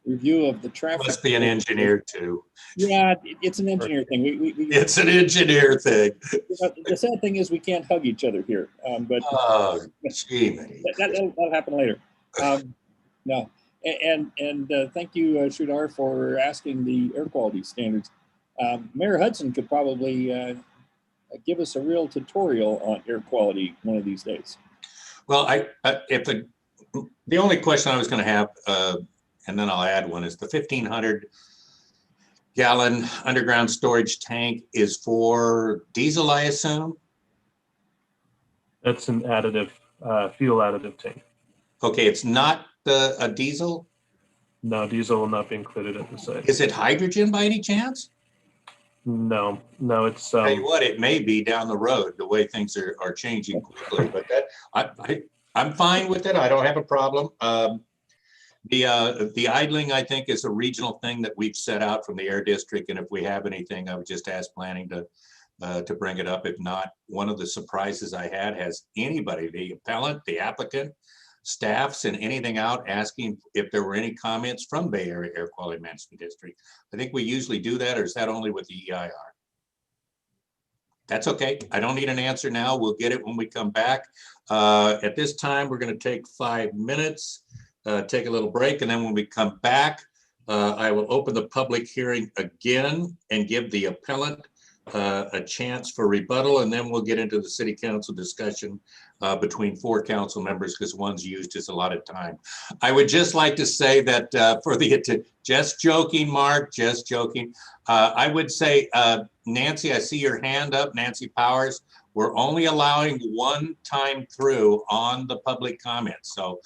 [SPEAKER 15] review of the traffic.
[SPEAKER 2] Must be an engineer too.
[SPEAKER 15] Yeah, it's an engineer thing.
[SPEAKER 2] It's an engineer thing.
[SPEAKER 15] The sad thing is we can't hug each other here. But
[SPEAKER 2] oh, gee,
[SPEAKER 15] that'll happen later. No, and thank you, Sridhar, for asking the air quality standards. Mayor Hudson could probably give us a real tutorial on air quality one of these days.
[SPEAKER 2] Well, the only question I was going to have, and then I'll add one, is the 1,500 gallon underground storage tank is for diesel, I assume?
[SPEAKER 4] That's an additive, fuel additive tank.
[SPEAKER 2] Okay, it's not a diesel?
[SPEAKER 4] No, diesel will not be included at the site.
[SPEAKER 2] Is it hydrogen by any chance?
[SPEAKER 4] No, it's.
[SPEAKER 2] Tell you what, it may be down the road, the way things are changing quickly, but that I'm fine with it. I don't have a problem. The idling, I think, is a regional thing that we've set out from the Air District, and if we have anything, I would just ask planning to bring it up. If not, one of the surprises I had, has anybody, the appellant, the applicant, staff, sent anything out asking if there were any comments from Bay Area Air Quality Management District? I think we usually do that, or is that only with the EIR? That's okay. I don't need an answer now. We'll get it when we come back. At this time, we're going to take 5 minutes, take a little break, and then when we come back, I will open the public hearing again and give the appellant a chance for rebuttal, and then we'll get into the city council discussion between 4 council members, because one's used as a lot of time. I would just like to say that just joking, Mark, just joking. I would say, Nancy, I see your hand up, Nancy Powers. We're only allowing one time through on the public comments. So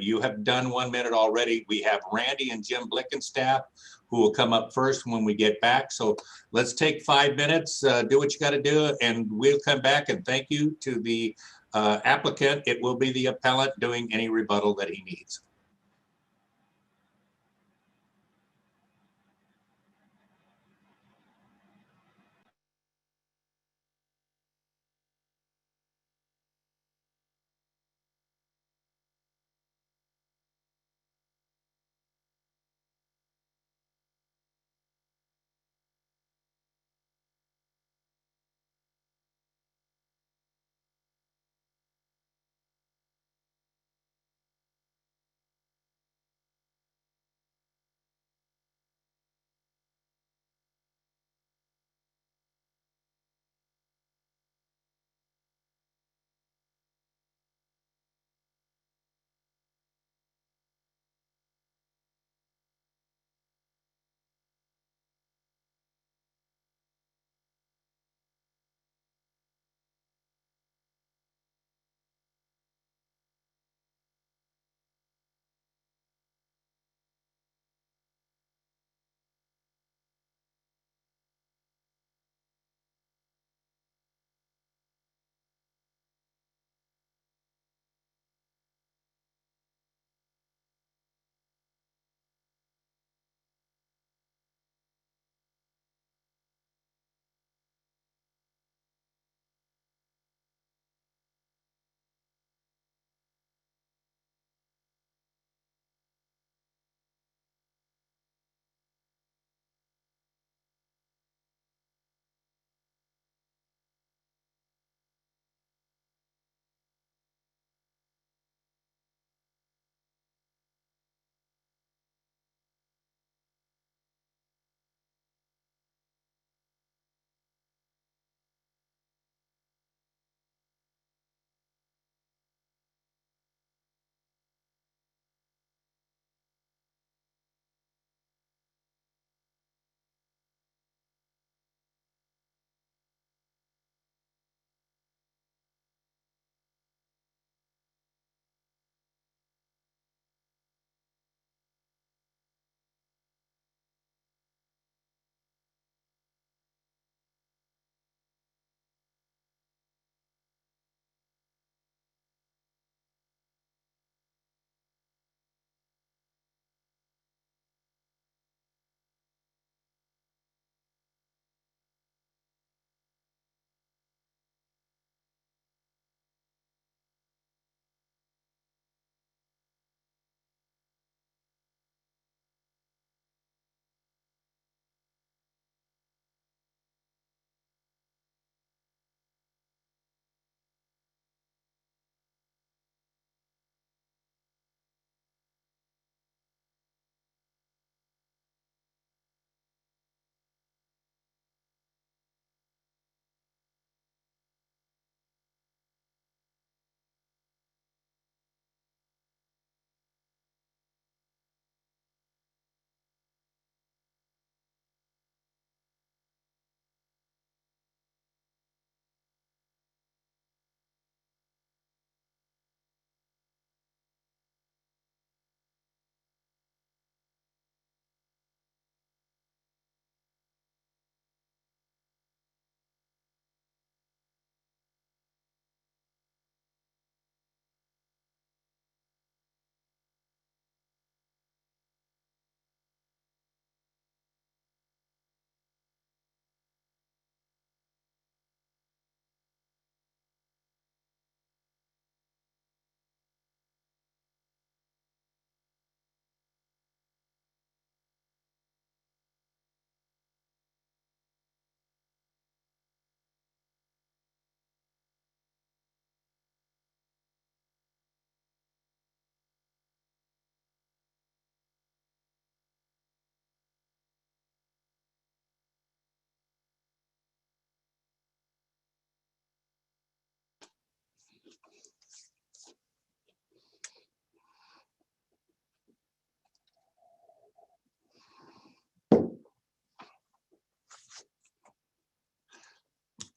[SPEAKER 2] you have done 1 minute already. We have Randy and Jim Blickenstaff who will come up first when we get back. So let's take 5 minutes, do what you got to do, and we'll come back, and thank you to the applicant. It will be the appellant doing any rebuttal that he needs.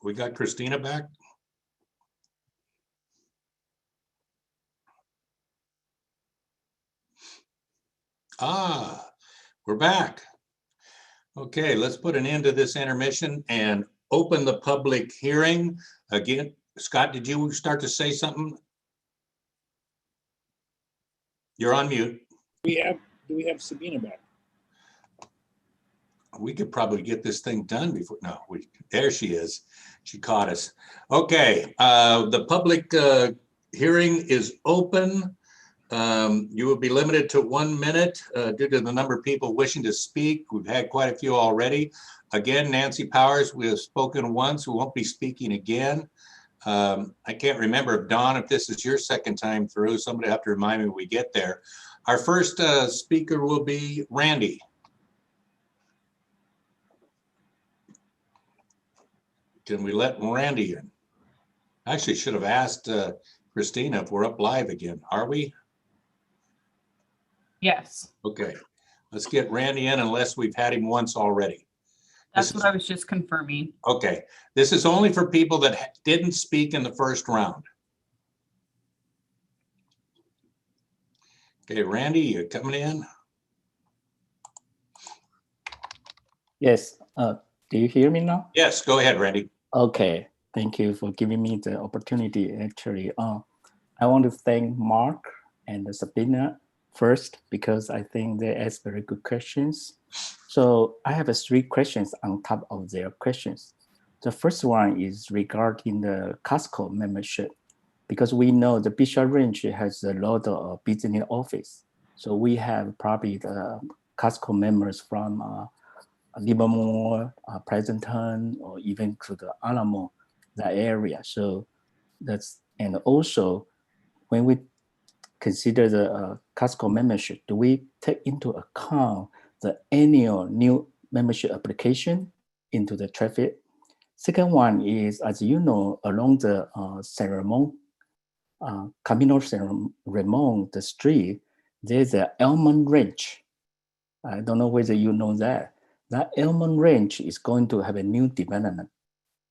[SPEAKER 2] We got Christina back. Ah, we're back. Okay, let's put an end to this intermission and open the public hearing. Again, Scott, did you start to say something? You're on mute.
[SPEAKER 15] Do we have Sabina back?
[SPEAKER 2] We could probably get this thing done before, no, there she is. She caught us. Okay, the public hearing is open. You will be limited to 1 minute due to the number of people wishing to speak. We've had quite a few already. Again, Nancy Powers, we have spoken once, we won't be speaking again. I can't remember if Dawn, if this is your second time through, somebody have to remind me when we get there. Our first speaker will be Randy. Can we let Randy in? I actually should have asked Christina if we're up live again. Are we?
[SPEAKER 5] Yes,
[SPEAKER 2] Okay, let's get Randy in unless we've had him once already.
[SPEAKER 5] that's what I was just confirming.
[SPEAKER 2] Okay, this is only for people that didn't speak in the first round. Okay, Randy, you coming in?
[SPEAKER 16] Yes, do you hear me now?
[SPEAKER 2] Yes, go ahead, Randy.
[SPEAKER 16] Okay, thank you for giving me the opportunity. Actually, I want to thank Mark and Sabina first because I think they asked very good questions. So I have 3 questions on top of their questions. The first one is regarding the Costco membership, because we know the Bishop Ranch has a lot of business office. So we have probably the Costco members from Livermore, Pleasanton, or even to the Alamo, that area. So that's, and also when we consider the Costco membership, do we take into account the annual new membership application into the traffic? Second one is, as you know, along the San Ramon, Camino San Ramon, the street, there's an Almond Ranch. I don't know whether you know that. That Almond Ranch is going to have a new development.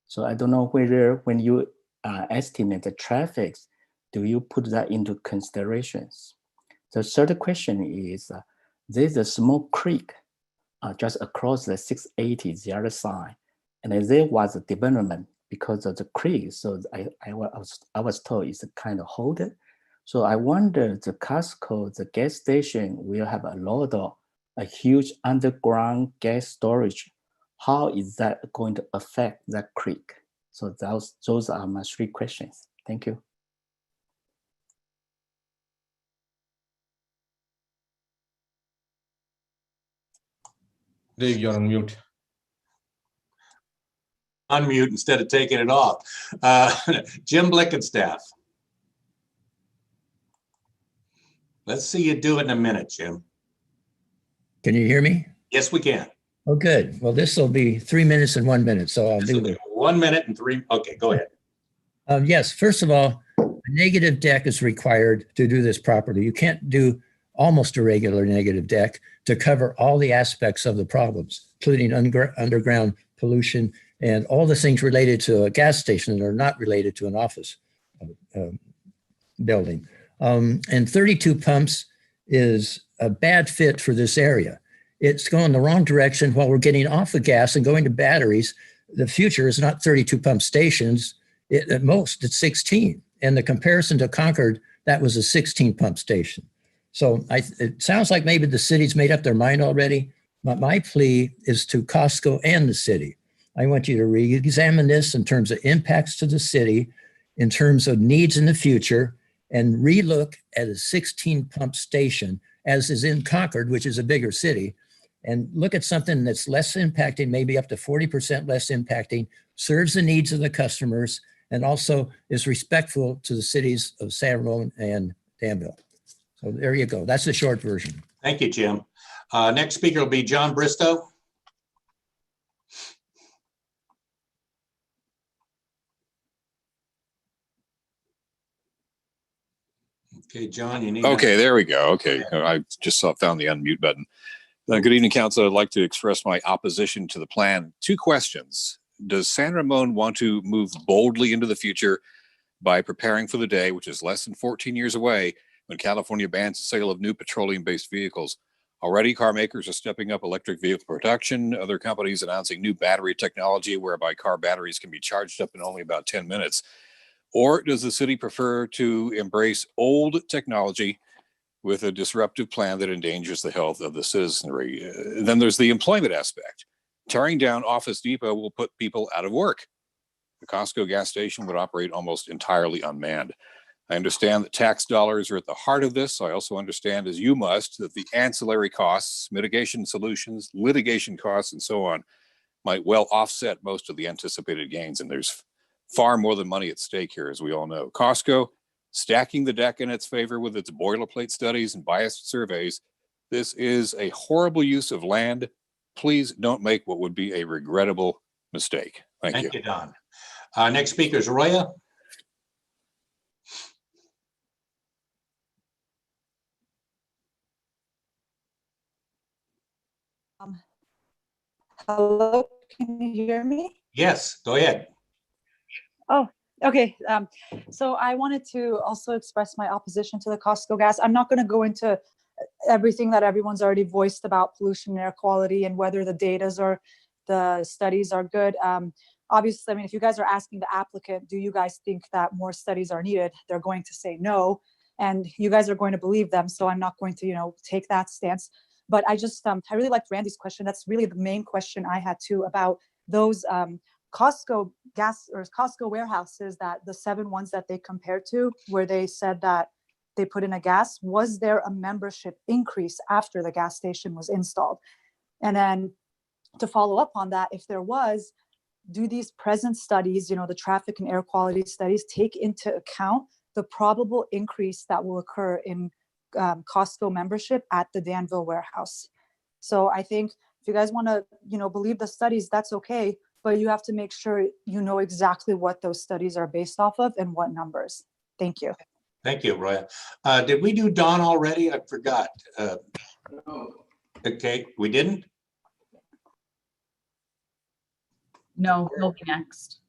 [SPEAKER 16] So I don't know whether when you estimate the traffic, do you put that into considerations? The third question is, there's a small creek just across the 680, the other side. And there was a development because of the creek. So I was told it's kind of holded. So I wonder the Costco, the gas station will have a huge underground gas storage. How is that going to affect that creek? So those are my 3 questions. Thank you.
[SPEAKER 13] Dave, you're on mute.
[SPEAKER 2] Unmute instead of taking it off. Jim Blickenstaff. Let's see you do it in a minute, Jim.
[SPEAKER 17] Can you hear me?
[SPEAKER 2] Yes, we can.
[SPEAKER 17] Oh, good. Well, this will be 3 minutes and 1 minute, so I'll do it.
[SPEAKER 2] 1 minute and 3. Okay, go ahead.
[SPEAKER 17] Yes, first of all, a negative deck is required to do this properly. You can't do almost a regular negative deck to cover all the aspects of the problems, including underground pollution and all the things related to a gas station that are not related to an office building. And 32 pumps is a bad fit for this area. It's going the wrong direction while we're getting off of gas and going to batteries. The future is not 32 pump stations. At most, it's 16. And the comparison to Concord, that was a 16 pump station. So it sounds like maybe the city's made up their mind already. But my plea is to Costco and the city. I want you to re-examine this in terms of impacts to the city, in terms of needs in the future, and relook at a 16 pump station as is in Concord, which is a bigger city, and look at something that's less impacting, maybe up to 40% less impacting, serves the needs of the customers, and also is respectful to the cities of San Ramon and Danville. So there you go. That's the short version.
[SPEAKER 2] Thank you, Jim. Next speaker will be John Bristow. Okay, John, you need.
[SPEAKER 18] Okay, there we go. Okay, I just found the unmute button. Good evening, Council. I'd like to express my opposition to the plan. 2 questions. Does San Ramon want to move boldly into the future by preparing for the day, which is less than 14 years away, when California bans the sale of new petroleum-based vehicles? Already, car makers are stepping up electric vehicle production. Other companies announcing new battery technology whereby car batteries can be charged up in only about 10 minutes. Or does the city prefer to embrace old technology with a disruptive plan that endangers the health of the citizenry? Then there's the employment aspect. Tearing down Office Depot will put people out of work. The Costco gas station would operate almost entirely unmanned. I understand that tax dollars are at the heart of this. I also understand, as you must, that the ancillary costs, mitigation solutions, litigation costs, and so on might well offset most of the anticipated gains. And there's far more than money at stake here, as we all know. Costco stacking the deck in its favor with its boilerplate studies and biased surveys. This is a horrible use of land. Please don't make what would be a regrettable mistake. Thank you.
[SPEAKER 2] Thank you, Don. Next speaker is Roya.
[SPEAKER 1] Hello, can you hear me?
[SPEAKER 2] Yes, go ahead.
[SPEAKER 1] Oh, okay. So I wanted to also express my opposition to the Costco gas. I'm not going to go into everything that everyone's already voiced about pollution and air quality and whether the datas or the studies are good. Obviously, I mean, if you guys are asking the applicant, do you guys think that more studies are needed? They're going to say no, and you guys are going to believe them. So I'm not going to, take that stance. But I just, I really liked Randy's question. That's really the main question I had too about those Costco gas or Costco warehouses, that the 7 ones that they compared to, where they said that they put in a gas, was there a membership increase after the gas station was installed? And then to follow up on that, if there was, do these present studies, the traffic and air quality studies, take into account the probable increase that will occur in Costco membership at the Danville warehouse? So I think if you guys want to, believe the studies, that's okay, but you have to make sure you know exactly what those studies are based off of and what numbers. Thank you.
[SPEAKER 2] Thank you, Roya. Did we do Don already? I forgot. Okay, we didn't?
[SPEAKER 5] No, he'll be next.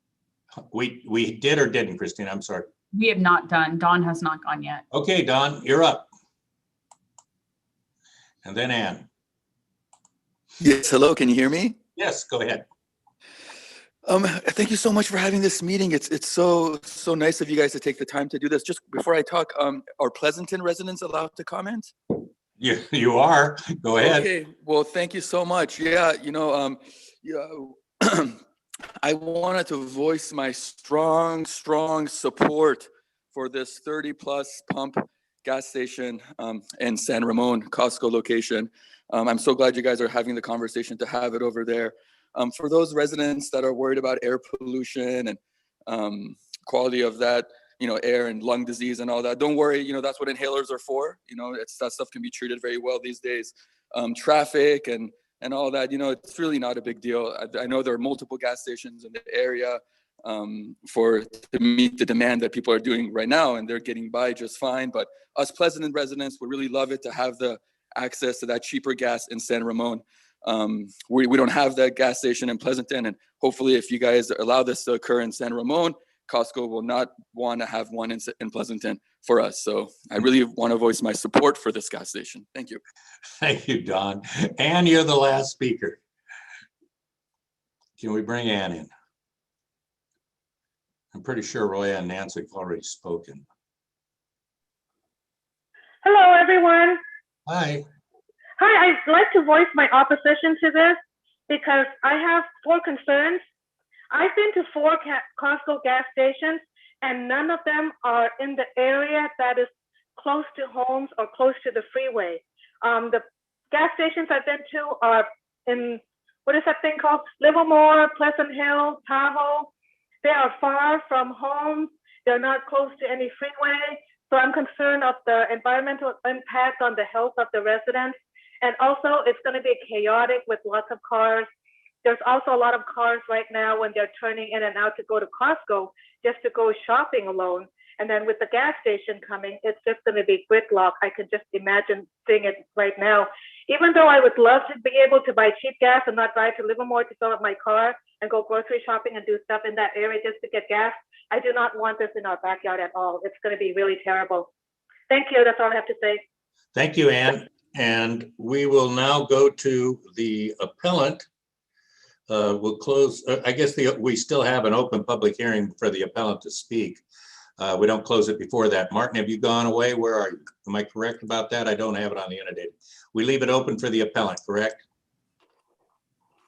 [SPEAKER 2] We did or didn't, Christine? I'm sorry.
[SPEAKER 5] We have not done. Don has not gone yet.
[SPEAKER 2] Okay, Don, you're up. And then Ann.
[SPEAKER 19] Yes, hello, can you hear me?
[SPEAKER 2] Yes, go ahead.
[SPEAKER 19] Thank you so much for having this meeting. It's so nice of you guys to take the time to do this. Just before I talk, are Pleasanton residents allowed to comment?
[SPEAKER 2] You are. Go ahead.
[SPEAKER 19] Okay, well, thank you so much. Yeah, I wanted to voice my strong support for this 30+ pump gas station in San Ramon Costco location. I'm so glad you guys are having the conversation to have it over there. For those residents that are worried about air pollution and quality of that, air and lung disease and all that, don't worry, that's what inhalers are for. That stuff can be treated very well these days. Traffic and all that, it's really not a big deal. I know there are multiple gas stations in the area to meet the demand that people are doing right now, and they're getting by just fine. But us Pleasanton residents would really love it to have the access to that cheaper gas in San Ramon. We don't have that gas station in Pleasanton, and hopefully if you guys allow this to occur in San Ramon, Costco will not want to have one in Pleasanton for us. So I really want to voice my support for this gas station. Thank you.
[SPEAKER 2] Thank you, Don. Ann, you're the last speaker. Can we bring Ann in? I'm pretty sure Roya and Nancy have already spoken.
[SPEAKER 20] Hello, everyone.
[SPEAKER 2] Hi.
[SPEAKER 20] Hi, I'd like to voice my opposition to this because I have 4 concerns. I've been to 4 Costco gas stations, and none of them are in the area that is close to homes or close to the freeway. The gas stations I've been to are in, what is that thing called? Livermore, Pleasant Hill, Tahoe. They are far from homes. They're not close to any freeway. So I'm concerned of the environmental impact on the health of the residents. And also it's going to be chaotic with lots of cars. There's also a lot of cars right now when they're turning in and out to go to Costco just to go shopping alone. And then with the gas station coming, it's just going to be gridlock. I can just imagine seeing it right now. Even though I would love to be able to buy cheap gas and not drive to Livermore to fill up my car and go grocery shopping and do stuff in that area just to get gas, I do not want this in our backyard at all. It's going to be really terrible. Thank you. That's all I have to say.
[SPEAKER 2] Thank you, Ann. And we will now go to the appellant. We'll close, I guess we still have an open public hearing for the appellant to speak. We don't close it before that. Martin, have you gone away? Where are you? Am I correct about that? I don't have it on the annotated. We leave it open for the appellant, correct?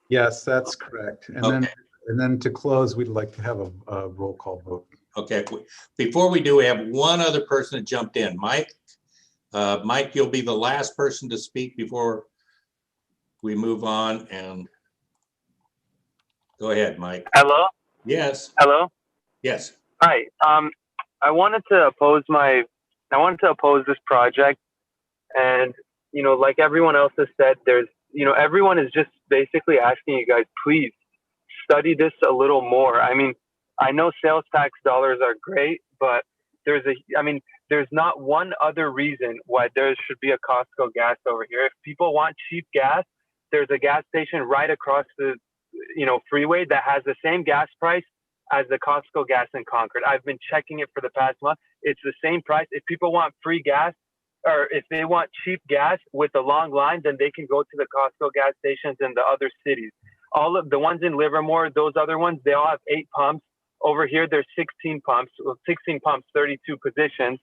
[SPEAKER 3] Yes, that's correct. And then to close, we'd like to have a roll call vote.
[SPEAKER 2] Okay. Before we do, we have one other person that jumped in. Mike. Mike, you'll be the last person to speak before we move on. And go ahead, Mike.
[SPEAKER 22] Hello?
[SPEAKER 2] Yes.
[SPEAKER 22] Hello?
[SPEAKER 2] Yes.
[SPEAKER 22] Hi. I wanted to oppose this project. And, you know, like everyone else has said, everyone is just basically asking you guys, please study this a little more. I mean, I know sales tax dollars are great, but there's not one other reason why there should be a Costco gas over here. If people want cheap gas, there's a gas station right across the, freeway that has the same gas price as the Costco gas in Concord. I've been checking it for the past month. It's the same price. If people want free gas, or if they want cheap gas with a long line, then they can go to the Costco gas stations in the other cities. All of the ones in Livermore, those other ones, they all have 8 pumps. Over here, there's 16 pumps, 32 positions.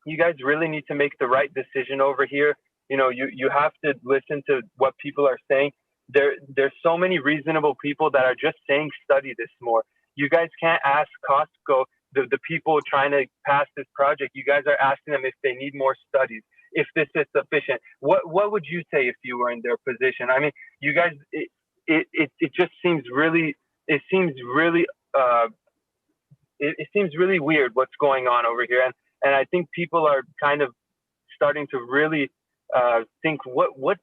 [SPEAKER 22] You guys really need to make the right decision over here. You have to listen to what people are saying. There's so many reasonable people that are just saying study this more. You guys can't ask Costco, the people trying to pass this project, you guys are asking them if they need more studies, if this is sufficient. What would you say if you were in their position? I mean, you guys, it just seems really, it seems really weird what's going on over here. And I think people are kind of starting to really think what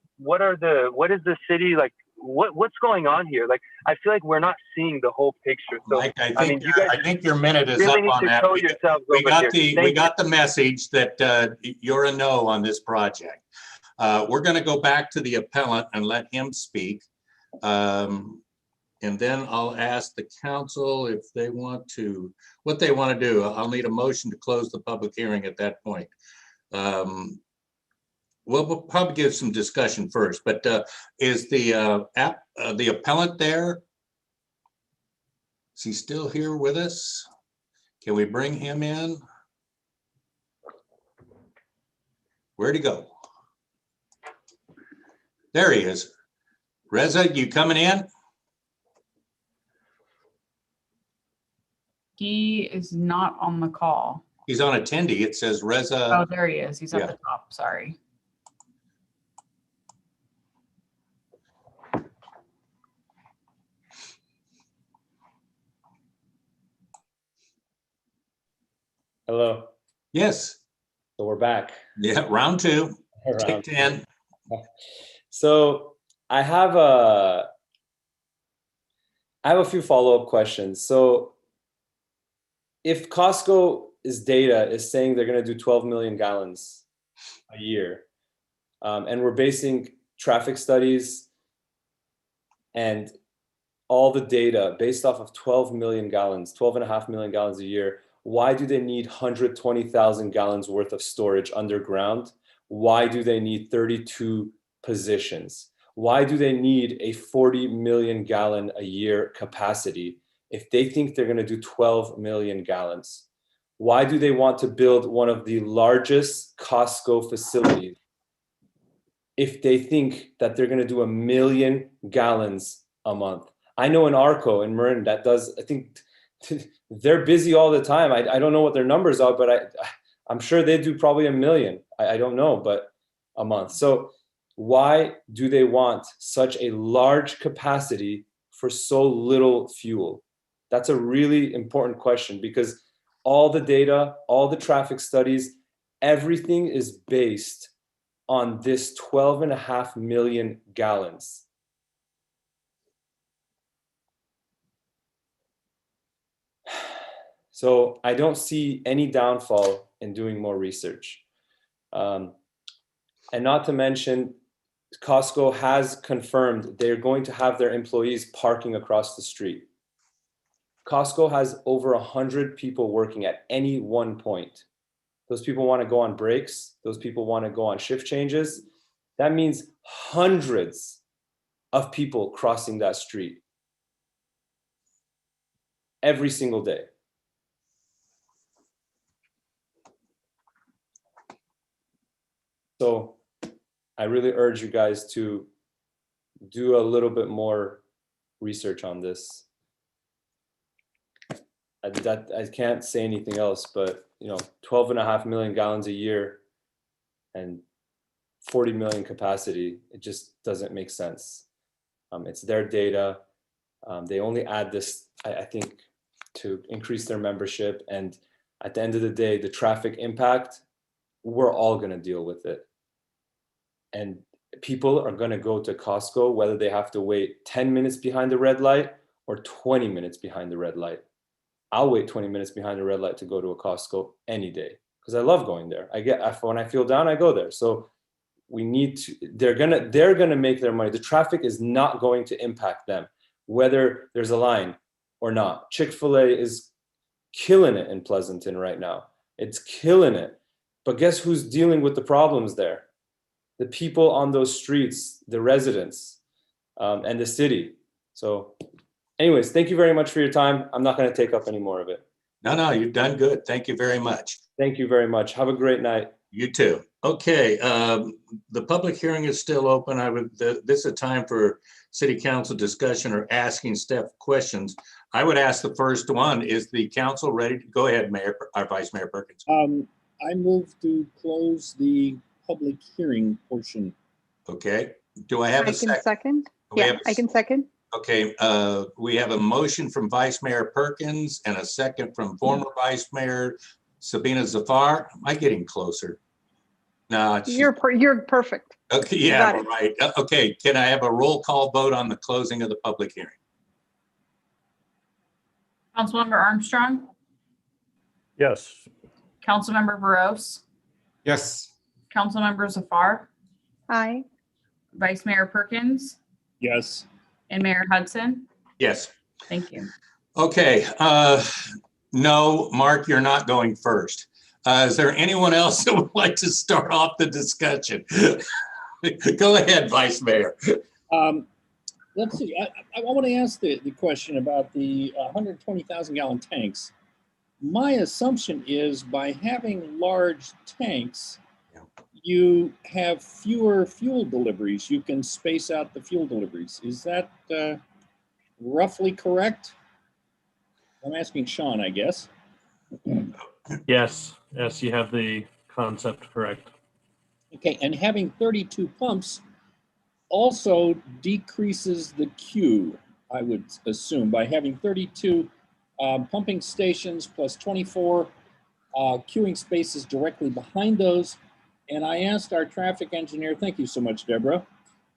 [SPEAKER 22] is the city like? What's going on here? Like, I feel like we're not seeing the whole picture. So
[SPEAKER 2] Mike, I think your minute is
[SPEAKER 22] really
[SPEAKER 2] up on that. We got the message that you're a no on this project. We're going to go back to the appellant and let him speak. And then I'll ask the council if they want to, what they want to do. I'll need a motion to close the public hearing at that point. We'll probably give some discussion first, but is the appellant there? Is he still here with us? Can we bring him in? Where'd he go? There he is. Reza, you coming in?
[SPEAKER 5] He is not on the call.
[SPEAKER 2] He's on attendee. It says Reza.
[SPEAKER 5] Oh, there he is. He's at the top. Sorry.
[SPEAKER 7] Hello.
[SPEAKER 2] Yes.
[SPEAKER 7] So we're back.
[SPEAKER 2] Yeah, round 2. Take 10.
[SPEAKER 7] So I have a few follow-up questions. So if Costco's data is saying they're going to do 12 million gallons a year, and we're basing traffic studies and all the data based off of 12 million gallons, 12.5 million gallons a year, why do they need 120,000 gallons worth of storage underground? Why do they need 32 positions? Why do they need a 40 million gallon a year capacity if they think they're going to do 12 million gallons? Why do they want to build one of the largest Costco facilities if they think that they're going to do 1 million gallons a month? I know in Arco in Marin that does, I think they're busy all the time. I don't know what their numbers are, but I'm sure they do probably 1 million. I don't know, but a month. So why do they want such a large capacity for so little fuel? That's a really important question because all the data, all the traffic studies, everything is based on this 12.5 million gallons. So I don't see any downfall in doing more research. And not to mention, Costco has confirmed they're going to have their employees parking across the street. Costco has over 100 people working at any one point. Those people want to go on breaks. Those people want to go on shift changes. That means hundreds of people crossing that street every single day. So I really urge you guys to do a little bit more research on this. I can't say anything else, but 12.5 million gallons a year and 40 million capacity, it just doesn't make sense. It's their data. They only add this, I think, to increase their membership. And at the end of the day, the traffic impact, we're all going to deal with it. And people are going to go to Costco, whether they have to wait 10 minutes behind the red light or 20 minutes behind the red light. I'll wait 20 minutes behind the red light to go to a Costco any day because I love going there. When I feel down, I go there. So we need to, they're gonna make their money. The traffic is not going to impact them, whether there's a line or not. Chick-fil-A is killing it in Pleasanton right now. It's killing it. But guess who's dealing with the problems there? The people on those streets, the residents, and the city. So anyways, thank you very much for your time. I'm not going to take up any more of it.
[SPEAKER 2] No, you've done good. Thank you very much.
[SPEAKER 7] Thank you very much. Have a great night.
[SPEAKER 2] You too. Okay, the public hearing is still open. This is a time for city council discussion or asking staff questions. I would ask the first one, is the council ready to go ahead, Mayor, or Vice Mayor Perkins?
[SPEAKER 15] I move to close the public hearing portion.
[SPEAKER 2] Okay, do I have a second?
[SPEAKER 14] Second. Yeah, I can second.
[SPEAKER 2] Okay, we have a motion from Vice Mayor Perkins and a second from former Vice Mayor Sabina Zafar. Am I getting closer? No,
[SPEAKER 14] You're perfect.
[SPEAKER 2] okay. Yeah, right. Okay, can I have a roll call vote on the closing of the public hearing?
[SPEAKER 5] Councilmember Armstrong,
[SPEAKER 10] Yes.
[SPEAKER 5] Councilmember Veros,
[SPEAKER 13] Yes.
[SPEAKER 5] Councilmember Zafar,
[SPEAKER 14] Aye.
[SPEAKER 5] Vice Mayor Perkins,
[SPEAKER 15] Yes.
[SPEAKER 5] and Mayor Hudson.
[SPEAKER 2] Yes.
[SPEAKER 5] Thank you.
[SPEAKER 2] Okay. No, Mark, you're not going first. Is there anyone else that would like to start off the discussion? Go ahead, Vice Mayor.
[SPEAKER 15] Let's see. I want to ask the question about the 120,000 gallon tanks. My assumption is by having large tanks, you have fewer fuel deliveries. You can space out the fuel deliveries. Is that roughly correct? I'm asking Sean, I guess.
[SPEAKER 4] Yes, you have the concept correct.
[SPEAKER 15] Okay, and having 32 pumps also decreases the queue, I would assume, by having 32 pumping stations plus 24 queuing spaces directly behind those. And I asked our traffic engineer, thank you so much, Deborah,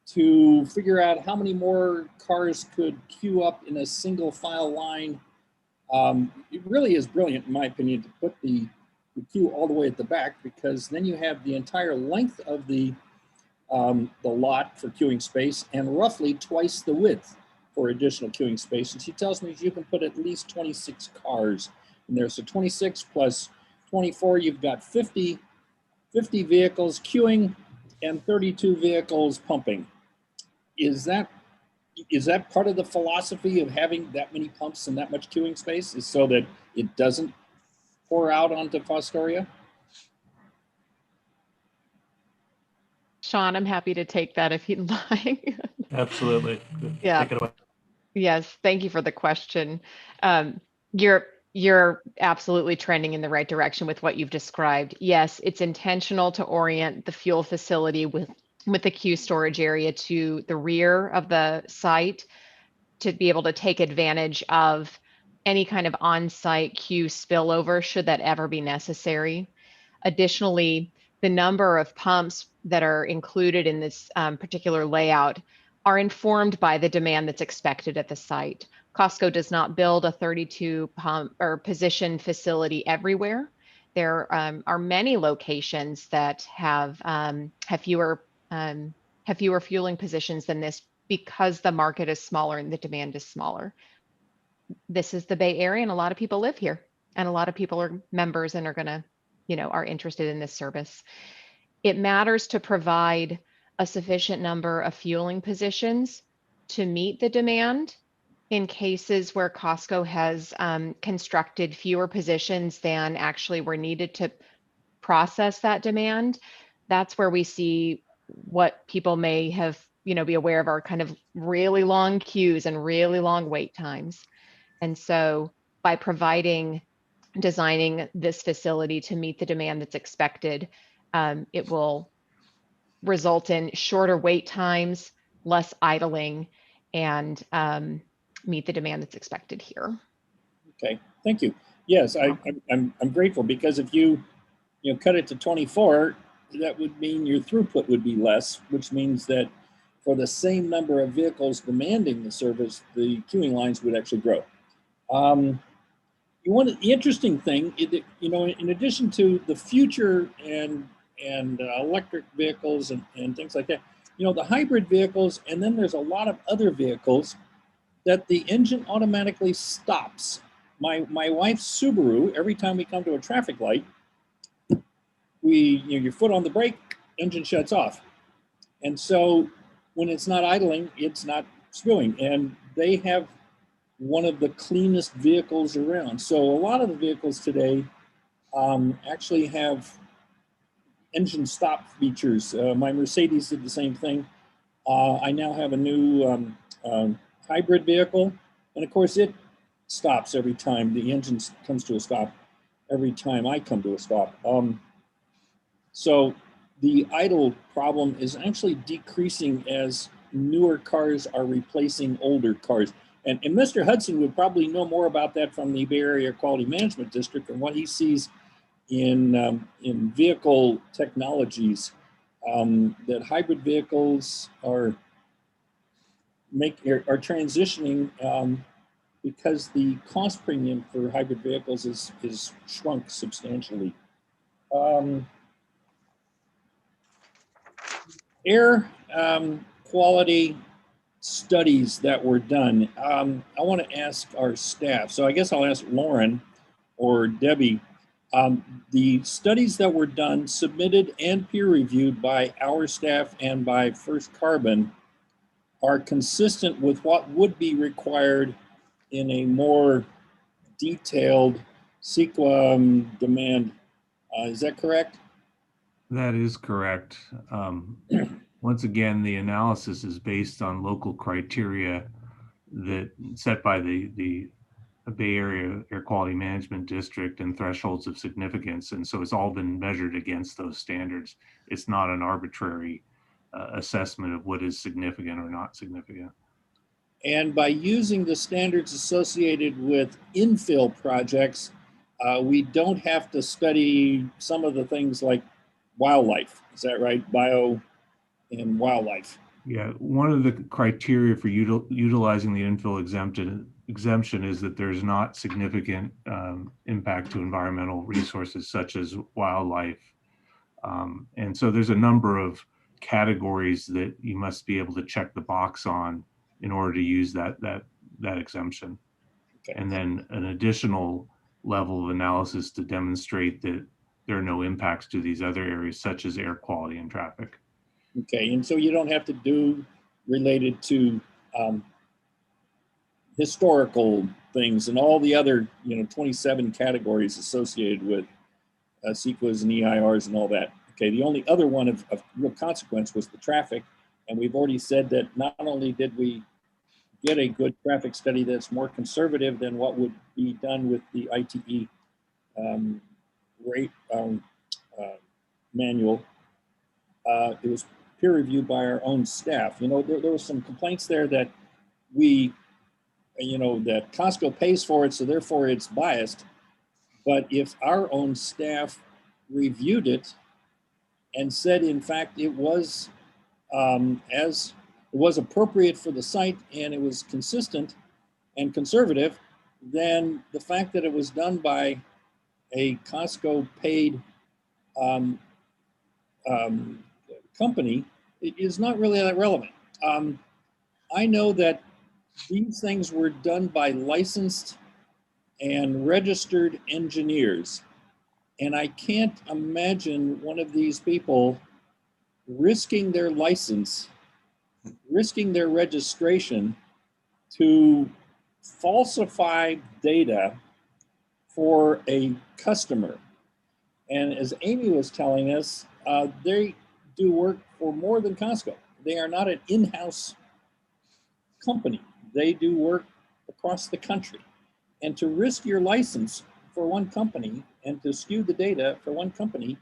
[SPEAKER 15] to figure out how many more cars could queue up in a single file line. It really is brilliant, in my opinion, to put the queue all the way at the back, because then you have the entire length of the lot for queuing space and roughly twice the width for additional queuing space. And she tells me you can put at least 26 cars in there. So 26 plus 24, you've got 50 vehicles queuing and 32 vehicles pumping. Is that part of the philosophy of having that many pumps and that much queuing space, is so that it doesn't pour out onto Fostoria?
[SPEAKER 8] Sean, I'm happy to take that if you'd like.
[SPEAKER 4] Absolutely.
[SPEAKER 8] Yeah.
[SPEAKER 4] Take it away.
[SPEAKER 8] Yes, thank you for the question. You're absolutely trending in the right direction with what you've described. Yes, it's intentional to orient the fuel facility with the queue storage area to the rear of the site to be able to take advantage of any kind of on-site queue spillover should that ever be necessary. Additionally, the number of pumps that are included in this particular layout are informed by the demand that's expected at the site. Costco does not build a 32 pump or position facility everywhere. There are many locations that have fewer fueling positions than this because the market is smaller and the demand is smaller. This is the Bay Area, and a lot of people live here, and a lot of people are members and are gonna, are interested in this service. It matters to provide a sufficient number of fueling positions to meet the demand in cases where Costco has constructed fewer positions than actually were needed to process that demand. That's where we see what people may have, be aware of, are kind of really long queues and really long wait times. And so by designing this facility to meet the demand that's expected, it will result in shorter wait times, less idling, and meet the demand that's expected here.
[SPEAKER 15] Okay, thank you. Yes, I'm grateful, because if you cut it to 24, that would mean your throughput would be less, which means that for the same number of vehicles demanding the service, the queuing lines would actually grow. The interesting thing is that, in addition to the future and electric vehicles and things like that, the hybrid vehicles, and then there's a lot of other vehicles that the engine automatically stops. My wife's Subaru, every time we come to a traffic light, your foot on the brake, engine shuts off. And so when it's not idling, it's not spewing. And they have one of the cleanest vehicles around. So a lot of the vehicles today actually have engine stop features. My Mercedes did the same thing. I now have a new hybrid vehicle, and of course it stops every time the engine comes to a stop, every time I come to a stop. So the idle problem is actually decreasing as newer cars are replacing older cars. And Mr. Hudson would probably know more about that from the Bay Area Quality Management District and what he sees in vehicle technologies, that hybrid vehicles are transitioning because the cost premium for hybrid vehicles is shrunk substantially. Air quality studies that were done. I want to ask our staff. So I guess I'll ask Lauren or Debbie. The studies that were done, submitted and peer reviewed by our staff and by First Carbon, are consistent with what would be required in a more detailed CEQA demand. Is that correct?
[SPEAKER 6] That is correct. Once again, the analysis is based on local criteria that set by the Bay Area Air Quality Management District and thresholds of significance. And so it's all been measured against those standards. It's not an arbitrary assessment of what is significant or not significant.
[SPEAKER 15] And by using the standards associated with infill projects, we don't have to study some of the things like wildlife. Is that right? Bio and wildlife.
[SPEAKER 6] Yeah, one of the criteria for utilizing the infill exemption is that there's not significant impact to environmental resources such as wildlife. And so there's a number of categories that you must be able to check the box on in order to use that exemption. Okay. And then an additional level of analysis to demonstrate that there are no impacts to these other areas such as air quality and traffic.
[SPEAKER 15] Okay, and so you don't have to do related to historical things and all the other 27 categories associated with CEQAs and EIRs and all that. Okay, the only other one of real consequence was the traffic, and we've already said that not only did we get a good traffic study that's more conservative than what would be done with the ITE rate manual, it was peer reviewed by our own staff. There was some complaints there that that Costco pays for it, so therefore it's biased. But if our own staff reviewed it and said, in fact, it was appropriate for the site and it was consistent and conservative, then the fact that it was done by a Costco paid company is not really that relevant. I know that these things were done by licensed and registered engineers. And I can't imagine one of these people risking their license, risking their registration to falsify data for a customer. And as Amy was telling us, they do work for more than Costco. They are not an in-house company. They do work across the country. And to risk your license for one company and to skew the data for one company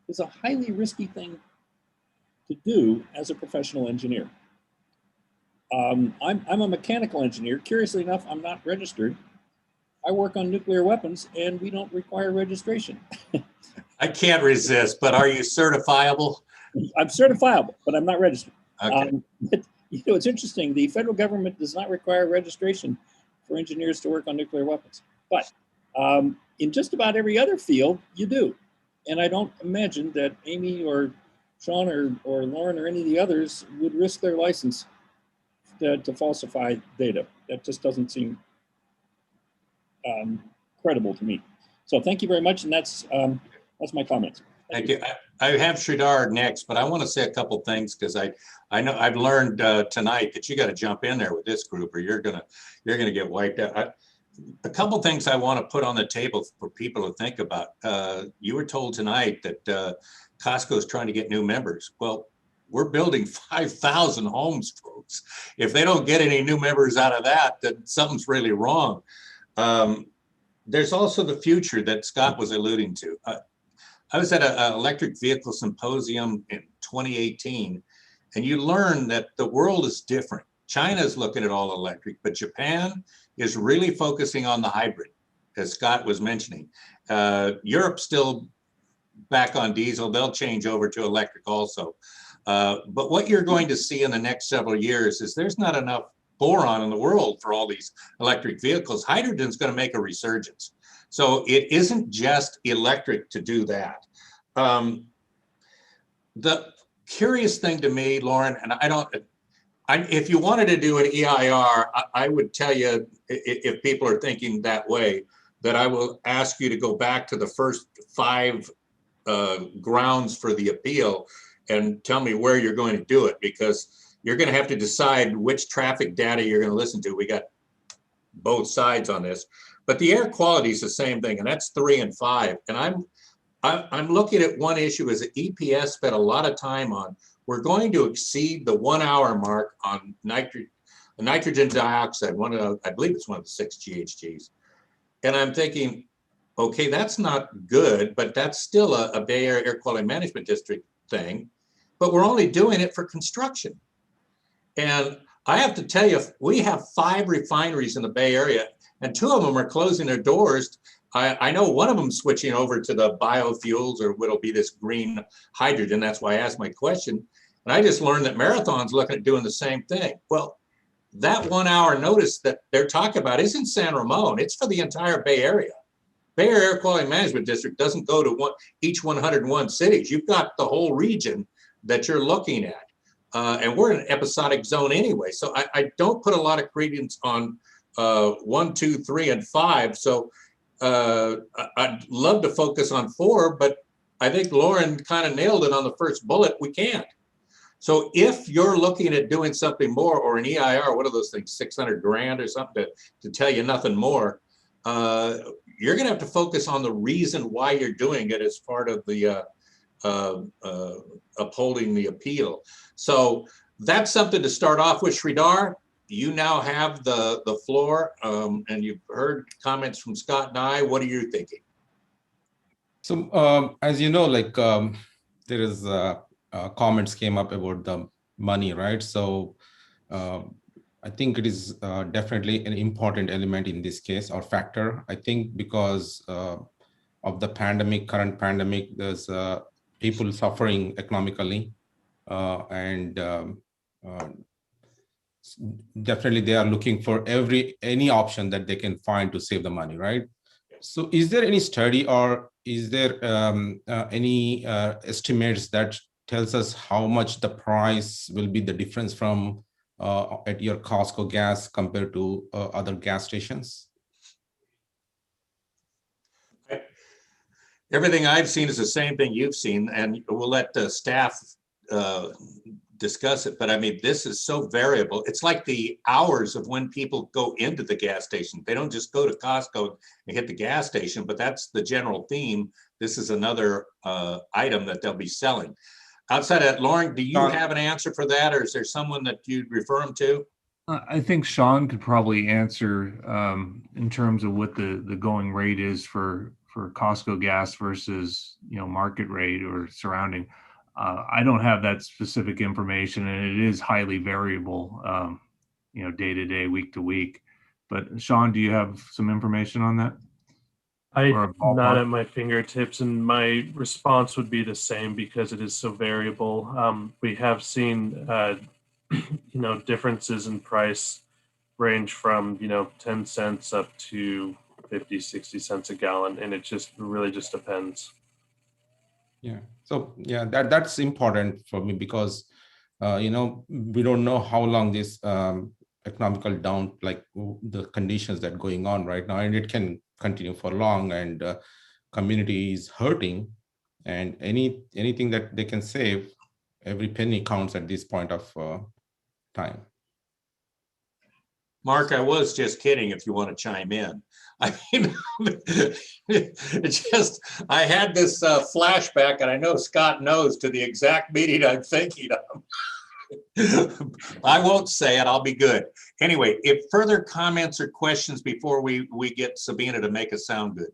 [SPEAKER 15] is a highly risky thing to do as a professional engineer. I'm a mechanical engineer. Curiously enough, I'm not registered. I work on nuclear weapons and we don't require registration.
[SPEAKER 2] I can't resist, but are you certifiable?
[SPEAKER 15] I'm certifiable, but I'm not registered.
[SPEAKER 2] Okay.
[SPEAKER 15] But, you know, it's interesting. The federal government does not require registration for engineers to work on nuclear weapons. But in just about every other field, you do. And I don't imagine that Amy or Sean or Lauren or any of the others would risk their license to falsify data. That just doesn't seem credible to me. So thank you very much. And that's my comments.
[SPEAKER 2] Thank you. I have Sridhar next, but I want to say a couple things because I know I've learned tonight that you got to jump in there with this group or you're gonna get wiped out. A couple things I want to put on the table for people to think about. You were told tonight that Costco is trying to get new members. Well, we're building 5,000 homes, folks. If they don't get any new members out of that, then something's really wrong. There's also the future that Scott was alluding to. I was at an electric vehicle symposium in 2018, and you learn that the world is different. China's looking at all electric, but Japan is really focusing on the hybrid, as Scott was mentioning. Europe's still back on diesel. They'll change over to electric also. But what you're going to see in the next several years is there's not enough boron in the world for all these electric vehicles. Hydrogen's going to make a resurgence. So it isn't just electric to do that. The curious thing to me, Lauren, and if you wanted to do an EIR, I would tell you, if people are thinking that way, that I will ask you to go back to the first 5 grounds for the appeal and tell me where you're going to do it, because you're going to have to decide which traffic data you're going to listen to. We got both sides on this, but the air quality is the same thing, and that's 3 and 5. And I'm looking at one issue as the EPS spent a lot of time on. We're going to exceed the 1 hour mark on nitrogen dioxide. I believe it's one of the 6 GHGs. And I'm thinking, okay, that's not good, but that's still a Bay Area Air Quality Management District thing. But we're only doing it for construction. And I have to tell you, we have 5 refineries in the Bay Area, and 2 of them are closing their doors. I know one of them switching over to the biofuels, or what'll be this green hydrogen. That's why I asked my question. And I just learned that Marathon's looking at doing the same thing. Well, that 1 hour notice that they're talking about isn't San Ramon. It's for the entire Bay Area. Bay Area Air Quality Management District doesn't go to each 101 cities. You've got the whole region that you're looking at. And we're in an episodic zone anyway. So I don't put a lot of credence on 1, 2, 3, and 5. So I'd love to focus on 4, but I think Lauren kind of nailed it on the first bullet. We can't. So if you're looking at doing something more, or an EIR, what are those things, 600 grand or something to tell you nothing more, you're going to have to focus on the reason why you're doing it as part of the upholding the appeal. So that's something to start off with. Sridhar, you now have the floor, and you've heard comments from Scott and I. What are you thinking?
[SPEAKER 13] So as you know, like there is comments came up about the money, right? So I think it is definitely an important element in this case, or factor. I think because of the pandemic, current pandemic, there's people suffering economically, and definitely they are looking for any option that they can find to save the money, right? So is there any study or is there any estimates that tells us how much the price will be the difference from at your Costco gas compared to other gas stations?
[SPEAKER 2] Everything I've seen is the same thing you've seen, and we'll let the staff discuss it. But I mean, this is so variable. It's like the hours of when people go into the gas station. They don't just go to Costco and hit the gas station, but that's the general theme. This is another item that they'll be selling. Outside of that, Lauren, do you have an answer for that, or is there someone that you'd refer them to?
[SPEAKER 6] I think Sean could probably answer in terms of what the going rate is for Costco gas versus market rate or surrounding. I don't have that specific information, and it is highly variable, day to day, week to week. But Sean, do you have some information on that?
[SPEAKER 4] Not at my fingertips, and my response would be the same because it is so variable. We have seen, differences in price range from 10 cents up to 50, 60 cents a gallon, and it really just depends.
[SPEAKER 13] Yeah. So yeah, that's important for me because we don't know how long this economical down, like the conditions that going on right now, and it can continue for long, and community is hurting, and anything that they can save, every penny counts at this point of time.
[SPEAKER 2] Mark, I was just kidding if you want to chime in. I mean, I had this flashback, and I know Scott knows, to the exact meeting I'm thinking of. I won't say it, I'll be good. Anyway, if further comments or questions before we get Sabina to make us sound good.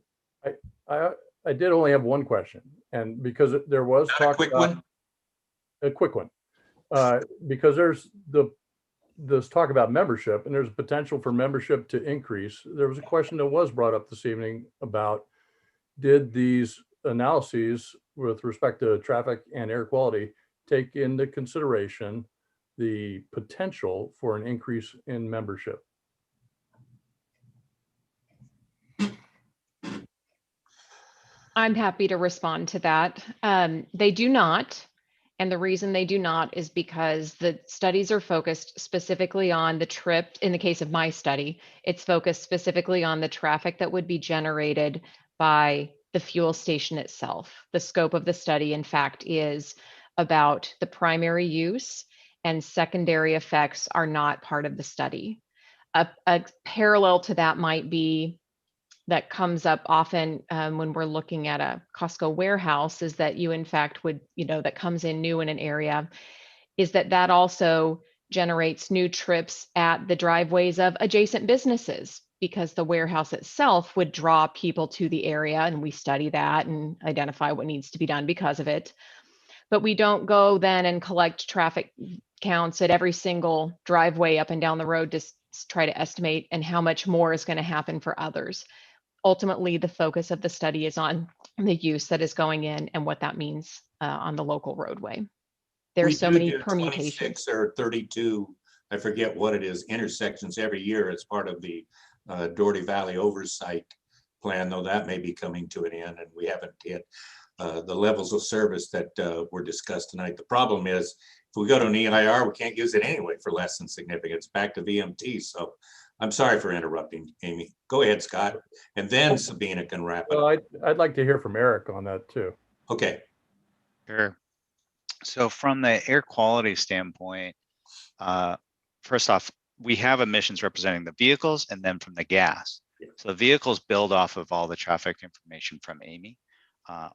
[SPEAKER 10] I did only have one question, and because there was talk
[SPEAKER 2] a quick one.
[SPEAKER 10] A quick one, because there's talk about membership, and there's potential for membership to increase. There was a question that was brought up this evening about, did these analyses with respect to traffic and air quality take into consideration the potential for an increase in membership?
[SPEAKER 8] I'm happy to respond to that. They do not. And the reason they do not is because the studies are focused specifically on the trip. In the case of my study, it's focused specifically on the traffic that would be generated by the fuel station itself. The scope of the study, in fact, is about the primary use, and secondary effects are not part of the study. A parallel to that might be, that comes up often when we're looking at a Costco warehouse, is that you in fact would, that comes in new in an area, is that also generates new trips at the driveways of adjacent businesses, because the warehouse itself would draw people to the area, and we study that and identify what needs to be done because of it. But we don't go then and collect traffic counts at every single driveway up and down the road to try to estimate and how much more is going to happen for others. Ultimately, the focus of the study is on the use that is going in and what that means on the local roadway. There's so many permutations.
[SPEAKER 2] 26 or 32, I forget what it is, intersections every year as part of the Doherty Valley Oversight Plan, though that may be coming to an end, and we haven't hit the levels of service that were discussed tonight. The problem is, if we go to an EIR, we can't use it anyway for less than significance, back to VMT. So I'm sorry for interrupting, Amy. Go ahead, Scott, and then Sabina can wrap it up.
[SPEAKER 10] Well, I'd like to hear from Eric on that too.
[SPEAKER 2] Okay.
[SPEAKER 9] Sure. So from the air quality standpoint, first off, we have emissions representing the vehicles and then from the gas. So the vehicles build off of all the traffic information from Amy.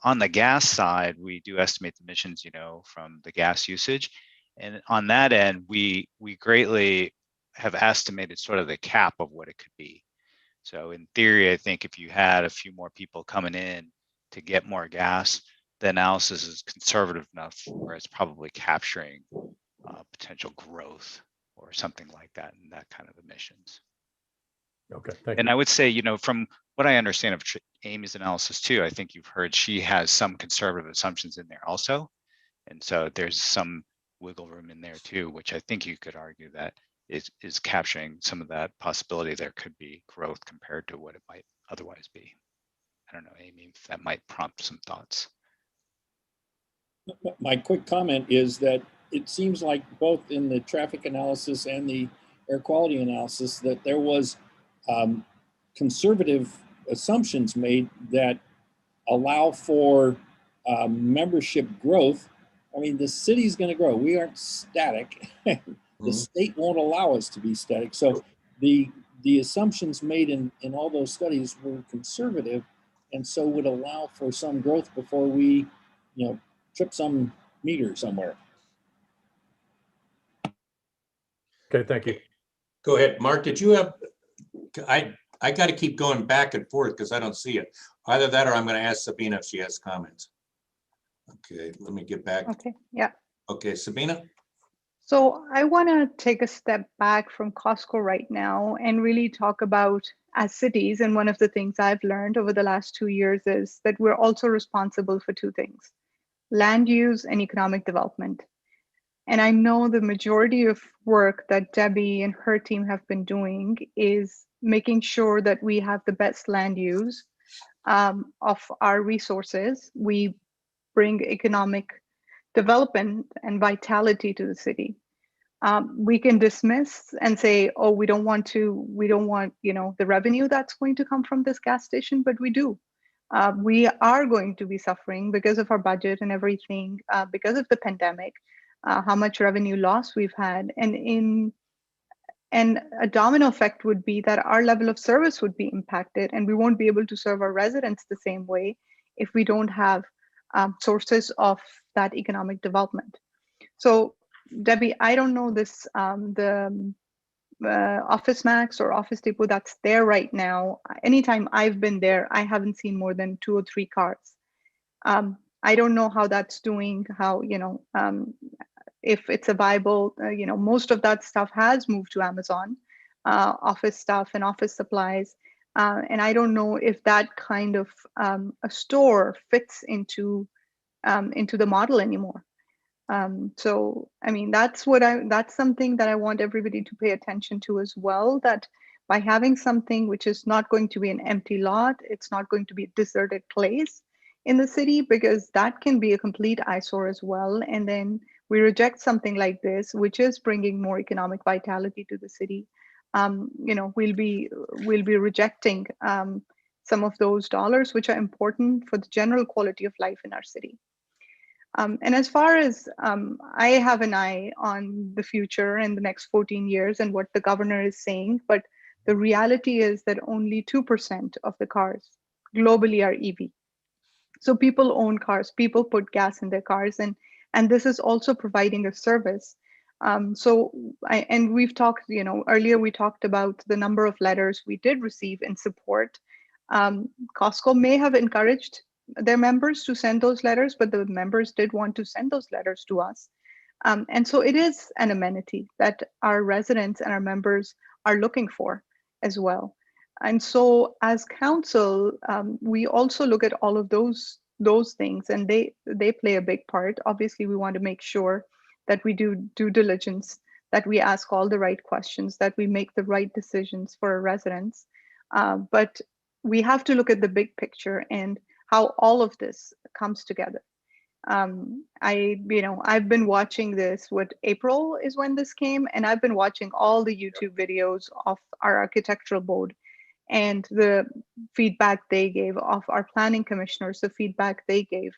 [SPEAKER 9] On the gas side, we do estimate the emissions, from the gas usage. And on that end, we greatly have estimated sort of the cap of what it could be. So in theory, I think if you had a few more people coming in to get more gas, the analysis is conservative enough where it's probably capturing potential growth or something like that in that kind of emissions.
[SPEAKER 10] Okay, thank
[SPEAKER 9] and
[SPEAKER 10] you.
[SPEAKER 9] I would say, from what I understand of Amy's analysis too, I think you've heard she has some conservative assumptions in there also. And so there's some wiggle room in there too, which I think you could argue that is capturing some of that possibility there could be growth compared to what it might otherwise be. I don't know, Amy, if that might prompt some thoughts.
[SPEAKER 15] My quick comment is that it seems like both in the traffic analysis and the air quality analysis that there was conservative assumptions made that allow for membership growth. I mean, the city's going to grow. We aren't static. The state won't allow us to be static. So the assumptions made in all those studies were conservative, and so would allow for some growth before we, trip some meter somewhere.
[SPEAKER 10] Okay, thank you.
[SPEAKER 2] Go ahead, Mark. Did you have? I got to keep going back and forth because I don't see it. Either that, or I'm going to ask Sabina if she has comments. Okay, let me get back.
[SPEAKER 14] Okay, yeah.
[SPEAKER 2] Okay, Sabina.
[SPEAKER 14] So I want to take a step back from Costco right now and really talk about as cities. And one of the things I've learned over the last 2 years is that we're also responsible for two things: land use and economic development. And I know the majority of work that Debbie and her team have been doing is making sure that we have the best land use of our resources. We bring economic development and vitality to the city. We can dismiss and say, oh, we don't want, the revenue that's going to come from this gas station, but we do. We are going to be suffering because of our budget and everything, because of the pandemic, how much revenue loss we've had. And a domino effect would be that our level of service would be impacted, and we won't be able to serve our residents the same way if we don't have sources of that economic development. So Debbie, I don't know this, the Office Max or Office Depot that's there right now. Anytime I've been there, I haven't seen more than 2 or 3 cars. I don't know how that's doing, how, if it's a viable, most of that stuff has moved to Amazon, office stuff and office supplies. And I don't know if that kind of a store fits into the model anymore. So, I mean, that's something that I want everybody to pay attention to as well, that by having something which is not going to be an empty lot, it's not going to be a deserted place in the city, because that can be a complete eyesore as well. And then we reject something like this, which is bringing more economic vitality to the city. We'll be rejecting some of those dollars, which are important for the general quality of life in our city. And as far as I have an eye on the future and the next 14 years and what the governor is saying, but the reality is that only 2% of the cars globally are EV. So people own cars, people put gas in their cars, and this is also providing a service. And we've talked, earlier we talked about the number of letters we did receive in support. Costco may have encouraged their members to send those letters, but the members did want to send those letters to us. And so it is an amenity that our residents and our members are looking for as well. And so as council, we also look at all of those things, and they play a big part. Obviously, we want to make sure that we do due diligence, that we ask all the right questions, that we make the right decisions for our residents. But we have to look at the big picture and how all of this comes together. I've been watching this, April is when this came, and I've been watching all the YouTube videos of our architectural board and the feedback they gave, of our planning commissioners, the feedback they gave.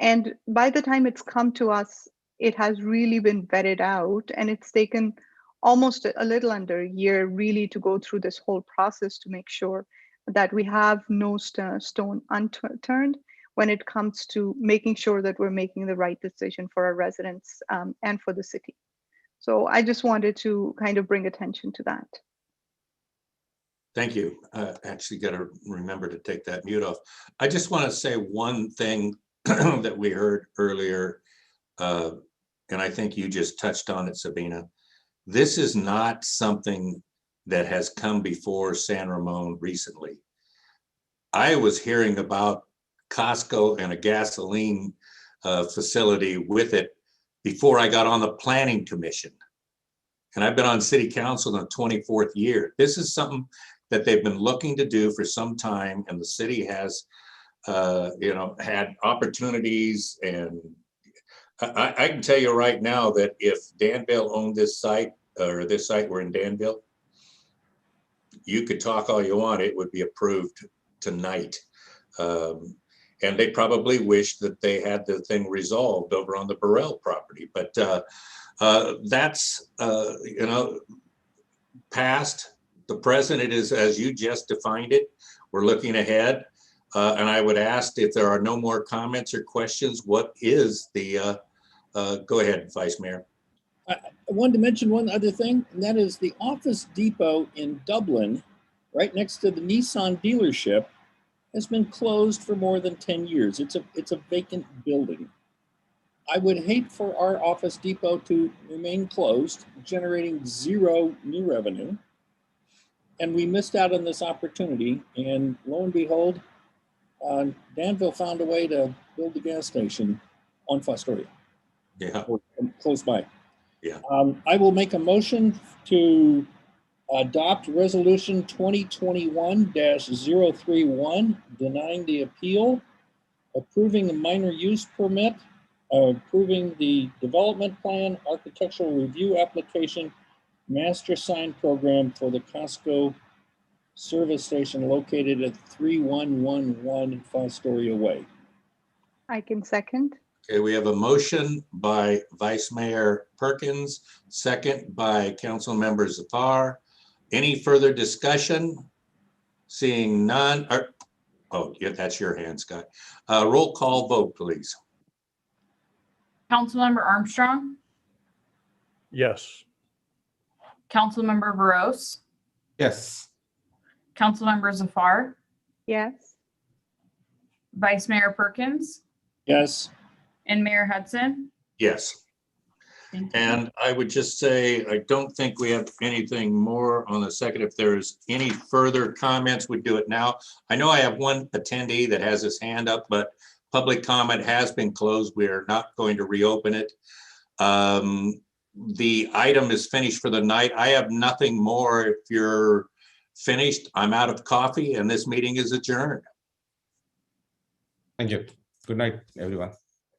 [SPEAKER 14] And by the time it's come to us, it has really been vetted out, and it's taken almost a little under a year really to go through this whole process to make sure that we have no stone unturned when it comes to making sure that we're making the right decision for our residents and for the city. So I just wanted to kind of bring attention to that.
[SPEAKER 2] Thank you. Actually got to remember to take that mute off. I just want to say one thing that we heard earlier, and I think you just touched on it, Sabina. This is not something that has come before San Ramon recently. I was hearing about Costco and a gasoline facility with it before I got on the planning commission. And I've been on city council in the 24th year. This is something that they've been looking to do for some time, and the city has, had opportunities. And I can tell you right now that if Danville owned this site, or this site were in Danville, you could talk all you want, it would be approved tonight. And they probably wish that they had the thing resolved over on the Burrell property, but that's, past. The present, it is as you just defined it. We're looking ahead. And I would ask, if there are no more comments or questions, what is the, go ahead, Vice Mayor.
[SPEAKER 15] I wanted to mention one other thing, and that is the Office Depot in Dublin, right next to the Nissan dealership, has been closed for more than 10 years. It's a vacant building. I would hate for our Office Depot to remain closed, generating zero new revenue. And we missed out on this opportunity. And lo and behold, Danville found a way to build the gas station on Fostoria.
[SPEAKER 2] Yeah.
[SPEAKER 15] Or close by.
[SPEAKER 2] Yeah.
[SPEAKER 15] I will make a motion to adopt resolution 2021-031, denying the appeal, approving a minor use permit, approving the development plan, architectural review application, master sign program for the Costco service station located at 3111 Fostoria Way.
[SPEAKER 14] I can second.
[SPEAKER 2] Okay, we have a motion by Vice Mayor Perkins, second by Council Member Zafar. Any further discussion? Seeing none. Oh, yeah, that's your hand, Scott. Roll call vote, please.
[SPEAKER 5] Councilmember Armstrong,
[SPEAKER 10] Yes.
[SPEAKER 5] Councilmember Veros,
[SPEAKER 13] Yes.
[SPEAKER 5] Councilmember Zafar,
[SPEAKER 14] Yes.
[SPEAKER 5] Vice Mayor Perkins,
[SPEAKER 15] Yes.
[SPEAKER 5] and Mayor Hudson.
[SPEAKER 2] Yes.
[SPEAKER 5] Thank you.
[SPEAKER 2] And I would just say, I don't think we have anything more on the second. If there's any further comments, we'd do it now. I know I have one attendee that has his hand up, but public comment has been closed. We are not going to reopen it. The item is finished for the night. I have nothing more. If you're finished, I'm out of coffee and this meeting is adjourned.
[SPEAKER 13] Thank you. Good night, everyone.